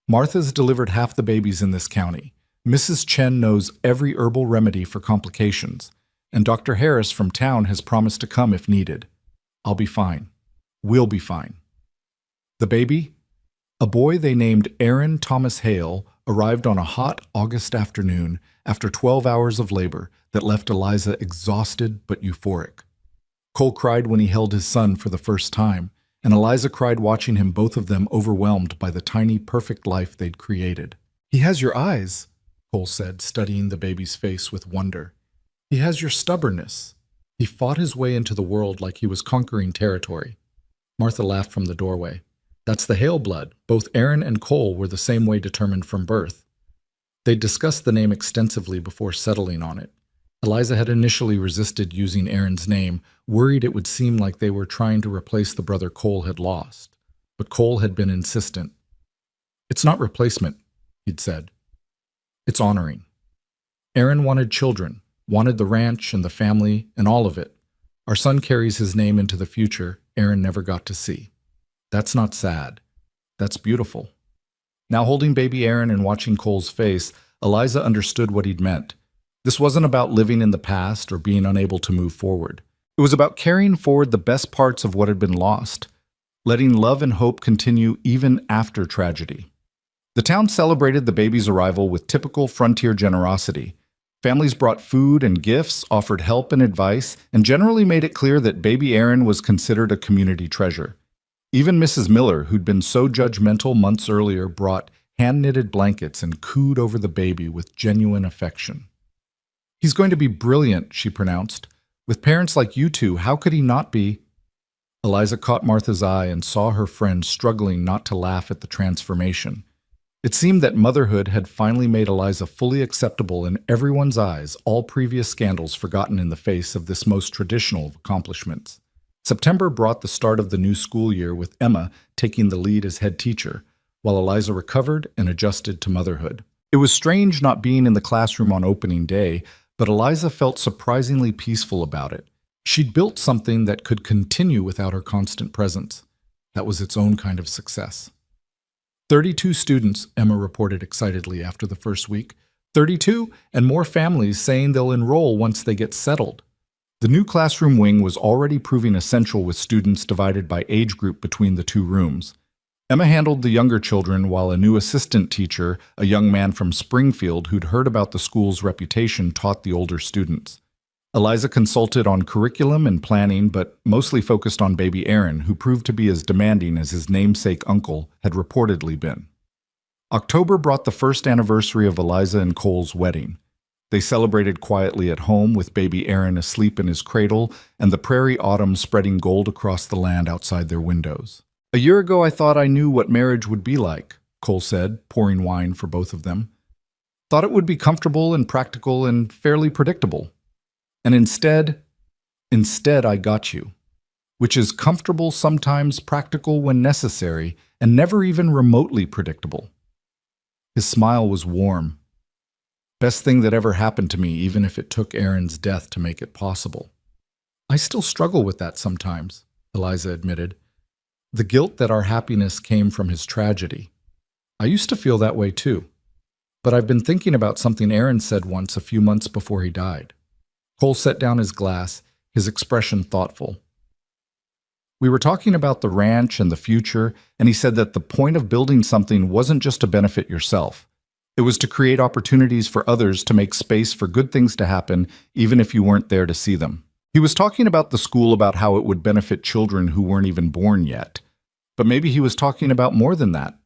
S1: Martha's delivered half the babies in this county. Mrs. Chen knows every herbal remedy for complications, and Dr. Harris from town has promised to come if needed. I'll be fine. We'll be fine. The baby? A boy they named Aaron Thomas Hale, arrived on a hot August afternoon after 12 hours of labor that left Eliza exhausted but euphoric. Cole cried when he held his son for the first time, and Eliza cried watching him, both of them overwhelmed by the tiny, perfect life they'd created. "He has your eyes," Cole said, studying the baby's face with wonder. "He has your stubbornness." He fought his way into the world like he was conquering territory. Martha laughed from the doorway. "That's the Hale blood. Both Aaron and Cole were the same way determined from birth." They'd discussed the name extensively before settling on it. Eliza had initially resisted using Aaron's name, worried it would seem like they were trying to replace the brother Cole had lost. But Cole had been insistent. "It's not replacement," he'd said. "It's honoring." Aaron wanted children, wanted the ranch and the family and all of it. Our son carries his name into the future Aaron never got to see. That's not sad. That's beautiful. Now holding baby Aaron and watching Cole's face, Eliza understood what he'd meant. This wasn't about living in the past or being unable to move forward. It was about carrying forward the best parts of what had been lost, letting love and hope continue even after tragedy. The town celebrated the baby's arrival with typical frontier generosity. Families brought food and gifts, offered help and advice, and generally made it clear that baby Aaron was considered a community treasure. Even Mrs. Miller, who'd been so judgmental months earlier, brought hand-knitted blankets and cooed over the baby with genuine affection. "He's going to be brilliant," she pronounced. "With parents like you two, how could he not be?" Eliza caught Martha's eye and saw her friend struggling not to laugh at the transformation. It seemed that motherhood had finally made Eliza fully acceptable in everyone's eyes, all previous scandals forgotten in the face of this most traditional of accomplishments. September brought the start of the new school year, with Emma taking the lead as head teacher, while Eliza recovered and adjusted to motherhood. It was strange not being in the classroom on opening day, but Eliza felt surprisingly peaceful about it. She'd built something that could continue without her constant presence. That was its own kind of success. 32 students, Emma reported excitedly after the first week. 32, and more families saying they'll enroll once they get settled. The new classroom wing was already proving essential, with students divided by age group between the two rooms. Emma handled the younger children, while a new assistant teacher, a young man from Springfield who'd heard about the school's reputation, taught the older students. Eliza consulted on curriculum and planning, but mostly focused on baby Aaron, who proved to be as demanding as his namesake uncle had reportedly been. October brought the first anniversary of Eliza and Cole's wedding. They celebrated quietly at home, with baby Aaron asleep in his cradle and the prairie autumn spreading gold across the land outside their windows. "A year ago I thought I knew what marriage would be like," Cole said, pouring wine for both of them. "Thought it would be comfortable and practical and fairly predictable. And instead I got you, which is comfortable sometimes, practical when necessary, and never even remotely predictable." His smile was warm. "Best thing that ever happened to me, even if it took Aaron's death to make it possible." "I still struggle with that sometimes," Eliza admitted. "The guilt that our happiness came from his tragedy. I used to feel that way too. But I've been thinking about something Aaron said once a few months before he died." Cole set down his glass, his expression thoughtful. "We were talking about the ranch and the future, and he said that the point of building something wasn't just to benefit yourself. It was to create opportunities for others, to make space for good things to happen, even if you weren't there to see them. He was talking about the school, about how it would benefit children who weren't even born yet. But maybe he was talking about more than that."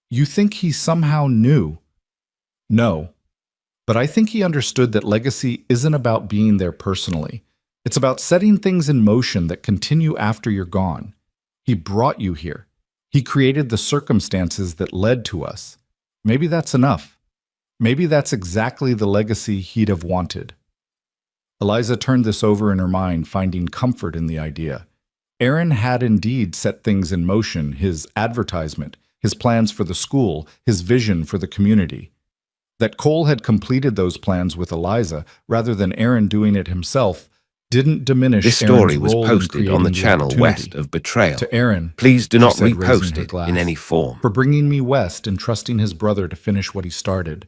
S1: "You think he somehow knew?" "No. But I think he understood that legacy isn't about being there personally. It's about setting things in motion that continue after you're gone. He brought you here. He created the circumstances that led to us. Maybe that's enough. Maybe that's exactly the legacy he'd have wanted." Eliza turned this over in her mind, finding comfort in the idea. Aaron had indeed set things in motion: his advertisement, his plans for the school, his vision for the community. That Cole had completed those plans with Eliza, rather than Aaron doing it himself, didn't diminish
S2: This
S1: Aaron's
S2: story was
S1: role in
S2: posted on the
S1: creating
S2: channel
S1: opportunity.
S2: west of Betrayal.
S1: To Aaron,
S2: Please do
S1: she
S2: not
S1: said, raising
S2: repost
S1: her
S2: it
S1: glass,
S2: in any form.
S1: "for bringing me west and trusting his brother to finish what he started."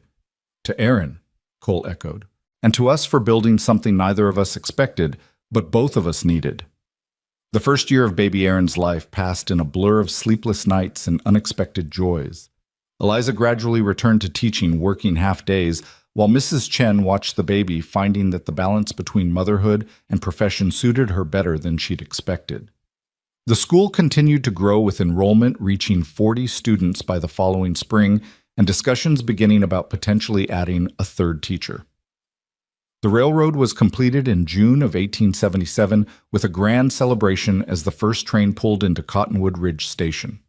S1: "To Aaron," Cole echoed. "And to us for building something neither of us expected, but both of us needed." The first year of baby Aaron's life passed in a blur of sleepless nights and unexpected joys. Eliza gradually returned to teaching, working half days, while Mrs. Chen watched the baby, finding that the balance between motherhood and profession suited her better than she'd expected. The school continued to grow with enrollment reaching 40 students by the following spring and discussions beginning about potentially adding a third teacher. The railroad was completed in June of 1877 with a grand celebration as the first train pulled into Cottonwood Ridge Station.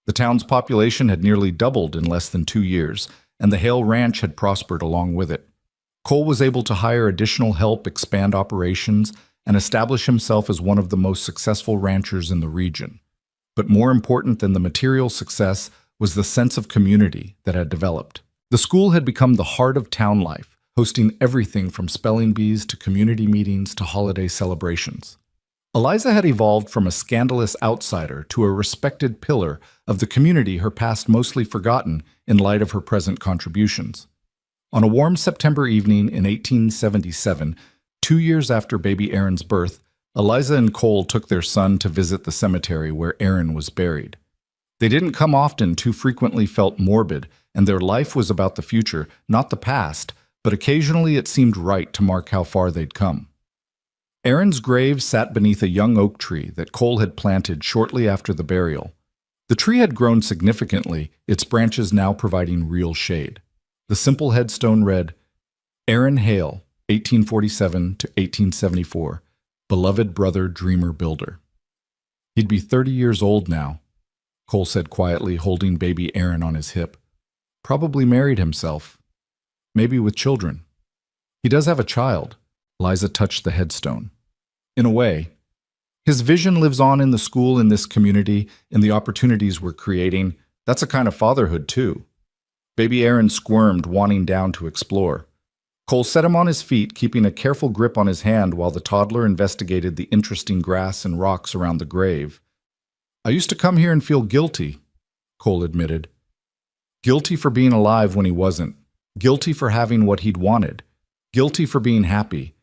S1: The town's population had nearly doubled in less than 2 years, and the Hale Ranch had prospered along with it. Cole was able to hire additional help, expand operations, and establish himself as one of the most successful ranchers in the region. But more important than the material success was the sense of community that had developed. The school had become the heart of town life, hosting everything from spelling bees to community meetings to holiday celebrations. Eliza had evolved from a scandalous outsider to a respected pillar of the community, her past mostly forgotten in light of her present contributions. On a warm September evening in 1877, 2 years after baby Aaron's birth, Eliza and Cole took their son to visit the cemetery where Aaron was buried. They didn't come often, too frequently felt morbid, and their life was about the future, not the past, but occasionally it seemed right to mark how far they'd come. Aaron's grave sat beneath a young oak tree that Cole had planted shortly after the burial. The tree had grown significantly, its branches now providing real shade. The simple headstone read, Aaron Hale, 1847 to 1874, beloved brother, dreamer, builder. He'd be 30 years old now, Cole said quietly, holding baby Aaron on his hip. Probably married himself. Maybe with children. He does have a child. Eliza touched the headstone. In a way, his vision lives on in the school, in this community, in the opportunities we're creating. That's a kind of fatherhood, too. Baby Aaron squirmed, wanting down to explore. Cole set him on his feet, keeping a careful grip on his hand while the toddler investigated the interesting grass and rocks around the grave. I used to come here and feel guilty, Cole admitted. Guilty for being alive when he wasn't. Guilty for having what he'd wanted. Guilty for being happy.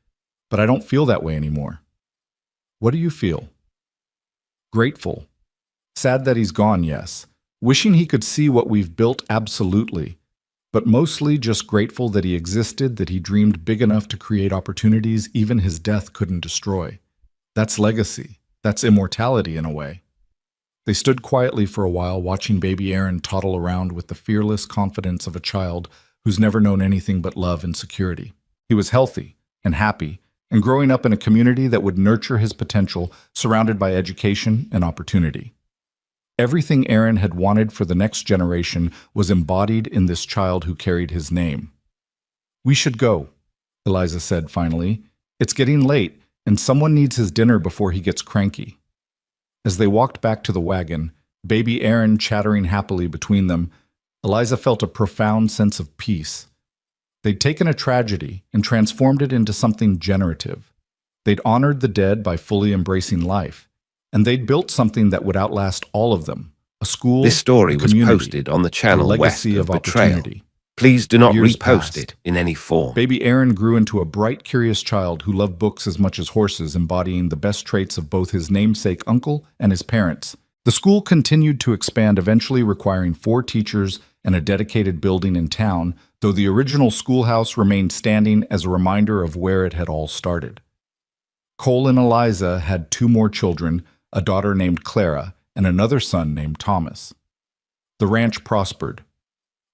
S1: But I don't feel that way anymore. What do you feel? Grateful. Sad that he's gone, yes. Wishing he could see what we've built, absolutely. But mostly just grateful that he existed, that he dreamed big enough to create opportunities even his death couldn't destroy. That's legacy. That's immortality in a way. They stood quietly for a while, watching baby Aaron toddle around with the fearless confidence of a child who's never known anything but love and security. He was healthy and happy, and growing up in a community that would nurture his potential, surrounded by education and opportunity. Everything Aaron had wanted for the next generation was embodied in this child who carried his name. We should go, Eliza said finally. It's getting late, and someone needs his dinner before he gets cranky. As they walked back to the wagon, baby Aaron chattering happily between them, Eliza felt a profound sense of peace. They'd taken a tragedy and transformed it into something generative. They'd honored the dead by fully embracing life, and they'd built something that would outlast all of them, a school,
S2: This story
S1: a
S2: was
S1: community,
S2: posted on the
S1: a
S2: channel west
S1: legacy
S2: of
S1: of
S2: Betrayal.
S1: opportunity.
S2: Please do not
S1: Years
S2: repost
S1: passed.
S2: it in any form.
S1: Baby Aaron grew into a bright, curious child who loved books as much as horses, embodying the best traits of both his namesake uncle and his parents. The school continued to expand, eventually requiring 4 teachers and a dedicated building in town, though the original schoolhouse remained standing as a reminder of where it had all started. Cole and Eliza had 2 more children, a daughter named Clara and another son named Thomas. The ranch prospered.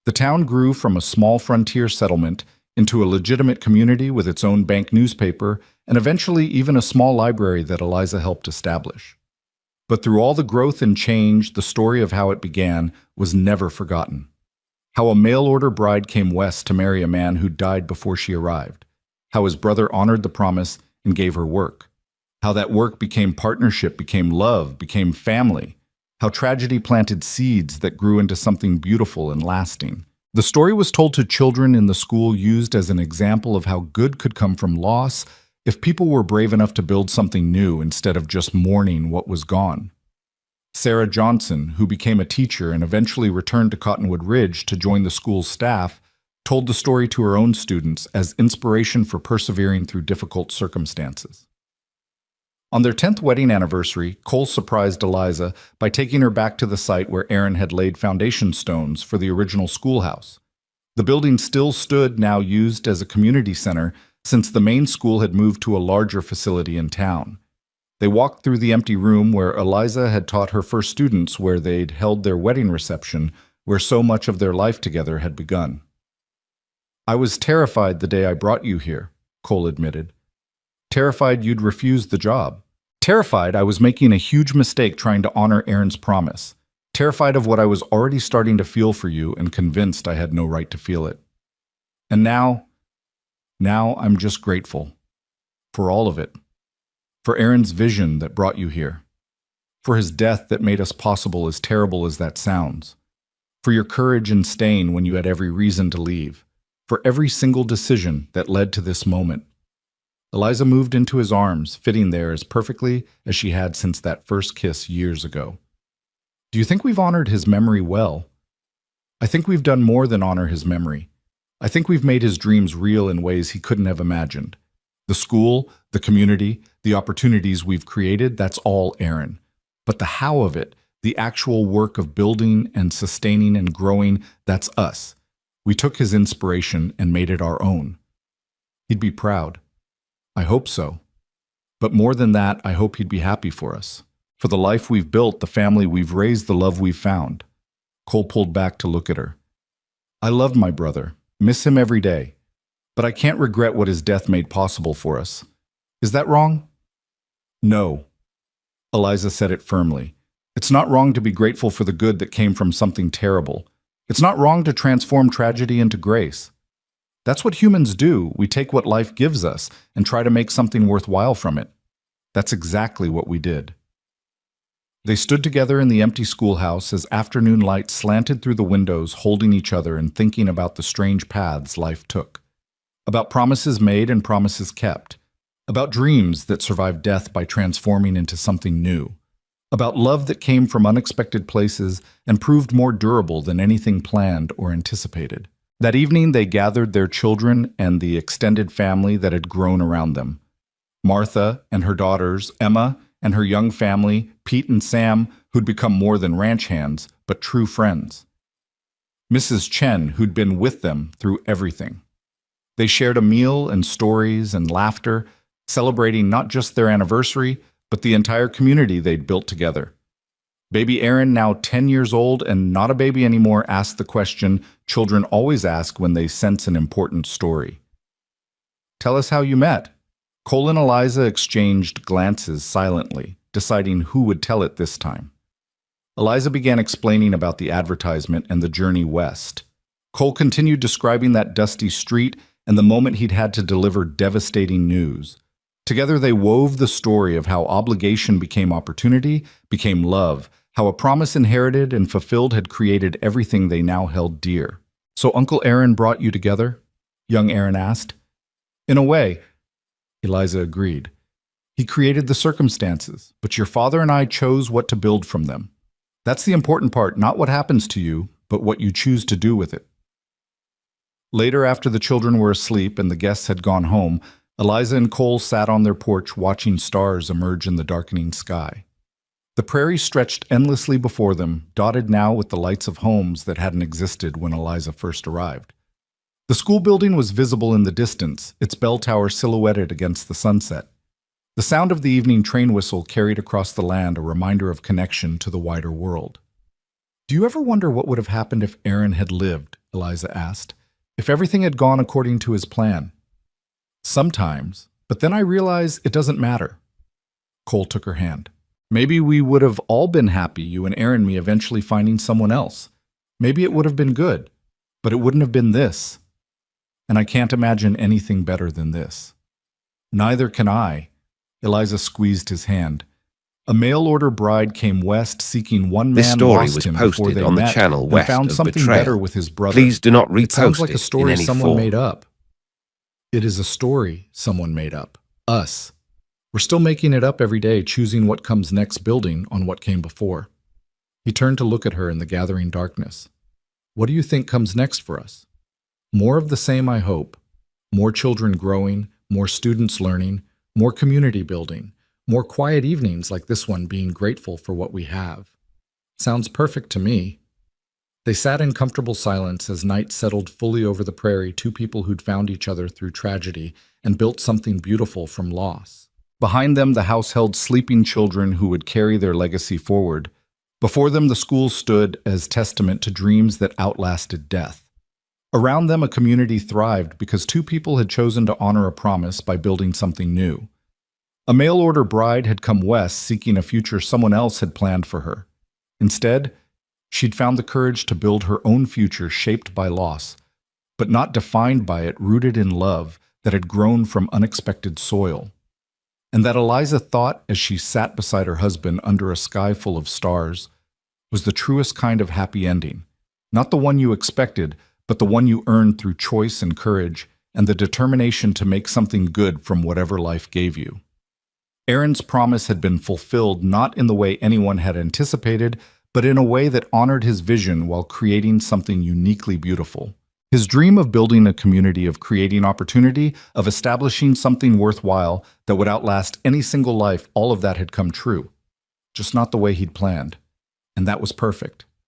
S1: The town grew from a small frontier settlement into a legitimate community with its own bank newspaper and eventually even a small library that Eliza helped establish. But through all the growth and change, the story of how it began was never forgotten. How a mail-order bride came west to marry a man who died before she arrived. How his brother honored the promise and gave her work. How that work became partnership, became love, became family. How tragedy planted seeds that grew into something beautiful and lasting. The story was told to children in the school, used as an example of how good could come from loss if people were brave enough to build something new instead of just mourning what was gone. Sarah Johnson, who became a teacher and eventually returned to Cottonwood Ridge to join the school's staff, told the story to her own students as inspiration for persevering through difficult circumstances. On their 10th wedding anniversary, Cole surprised Eliza by taking her back to the site where Aaron had laid foundation stones for the original schoolhouse. The building still stood, now used as a community center, since the main school had moved to a larger facility in town. They walked through the empty room where Eliza had taught her first students, where they'd held their wedding reception, where so much of their life together had begun. "I was terrified the day I brought you here," Cole admitted. "Terrified you'd refuse the job. Terrified I was making a huge mistake trying to honor Aaron's promise. Terrified of what I was already starting to feel for you and convinced I had no right to feel it. And now I'm just grateful. For all of it. For Aaron's vision that brought you here. For his death that made us possible, as terrible as that sounds. For your courage in staying when you had every reason to leave. For every single decision that led to this moment." Eliza moved into his arms, fitting there as perfectly as she had since that first kiss years ago. "Do you think we've honored his memory well?" "I think we've done more than honor his memory. I think we've made his dreams real in ways he couldn't have imagined. The school, the community, the opportunities we've created, that's all Aaron. But the how of it, the actual work of building and sustaining and growing, that's us. We took his inspiration and made it our own. He'd be proud. I hope so. But more than that, I hope he'd be happy for us. For the life we've built, the family we've raised, the love we've found." Cole pulled back to look at her. "I loved my brother, miss him every day. But I can't regret what his death made possible for us. Is that wrong?" "No." Eliza said it firmly. "It's not wrong to be grateful for the good that came from something terrible. It's not wrong to transform tragedy into grace. That's what humans do. We take what life gives us and try to make something worthwhile from it. That's exactly what we did." They stood together in the empty schoolhouse as afternoon light slanted through the windows, holding each other and thinking about the strange paths life took. About promises made and promises kept. About dreams that survived death by transforming into something new. About love that came from unexpected places and proved more durable than anything planned or anticipated. That evening they gathered their children and the extended family that had grown around them. Martha and her daughters, Emma and her young family, Pete and Sam, who'd become more than ranch hands, but true friends. Mrs. Chen, who'd been with them through everything. They shared a meal and stories and laughter, celebrating not just their anniversary, but the entire community they'd built together. Baby Aaron, now 10 years old and not a baby anymore, asked the question children always ask when they sense an important story. "Tell us how you met." Cole and Eliza exchanged glances silently, deciding who would tell it this time. Eliza began explaining about the advertisement and the journey west. Cole continued describing that dusty street and the moment he'd had to deliver devastating news. Together they wove the story of how obligation became opportunity, became love, how a promise inherited and fulfilled had created everything they now held dear. "So Uncle Aaron brought you together?" young Aaron asked. "In a way," Eliza agreed. "He created the circumstances, but your father and I chose what to build from them. That's the important part, not what happens to you, but what you choose to do with it." Later, after the children were asleep and the guests had gone home, Eliza and Cole sat on their porch watching stars emerge in the darkening sky. The prairie stretched endlessly before them, dotted now with the lights of homes that hadn't existed when Eliza first arrived. The school building was visible in the distance, its bell tower silhouetted against the sunset. The sound of the evening train whistle carried across the land a reminder of connection to the wider world. "Do you ever wonder what would have happened if Aaron had lived?" Eliza asked. "If everything had gone according to his plan?" "Sometimes, but then I realize it doesn't matter." Cole took her hand. "Maybe we would have all been happy, you and Aaron me eventually finding someone else. Maybe it would have been good, but it wouldn't have been this. And I can't imagine anything better than this." "Neither can I." Eliza squeezed his hand. "A mail-order bride came west seeking one
S2: This
S1: man,
S2: story
S1: lost
S2: was
S1: him before
S2: posted
S1: they
S2: on the
S1: met,
S2: channel
S1: and
S2: west
S1: found
S2: of
S1: something
S2: Betrayal.
S1: better with his brother.
S2: Please do not
S1: It sounds
S2: repost
S1: like a
S2: it in
S1: story
S2: any
S1: someone
S2: form.
S1: made up." "It is a story someone made up. Us. We're still making it up every day, choosing what comes next, building on what came before." He turned to look at her in the gathering darkness. "What do you think comes next for us?" "More of the same, I hope. More children growing, more students learning, more community building, More quiet evenings like this one, being grateful for what we have. Sounds perfect to me. They sat in comfortable silence as night settled fully over the prairie, two people who'd found each other through tragedy and built something beautiful from loss. Behind them, the house held sleeping children who would carry their legacy forward. Before them, the school stood as testament to dreams that outlasted death. Around them, a community thrived because two people had chosen to honor a promise by building something new. A mail-order bride had come west seeking a future someone else had planned for her. Instead, she'd found the courage to build her own future shaped by loss, but not defined by it, rooted in love that had grown from unexpected soil. And that Eliza thought as she sat beside her husband under a sky full of stars was the truest kind of happy ending. Not the one you expected, but the one you earned through choice and courage and the determination to make something good from whatever life gave you. Aaron's promise had been fulfilled not in the way anyone had anticipated, but in a way that honored his vision while creating something uniquely beautiful. His dream of building a community, of creating opportunity, of establishing something worthwhile that would outlast any single life, all of that had come true. Just not the way he'd planned. And that was perfect.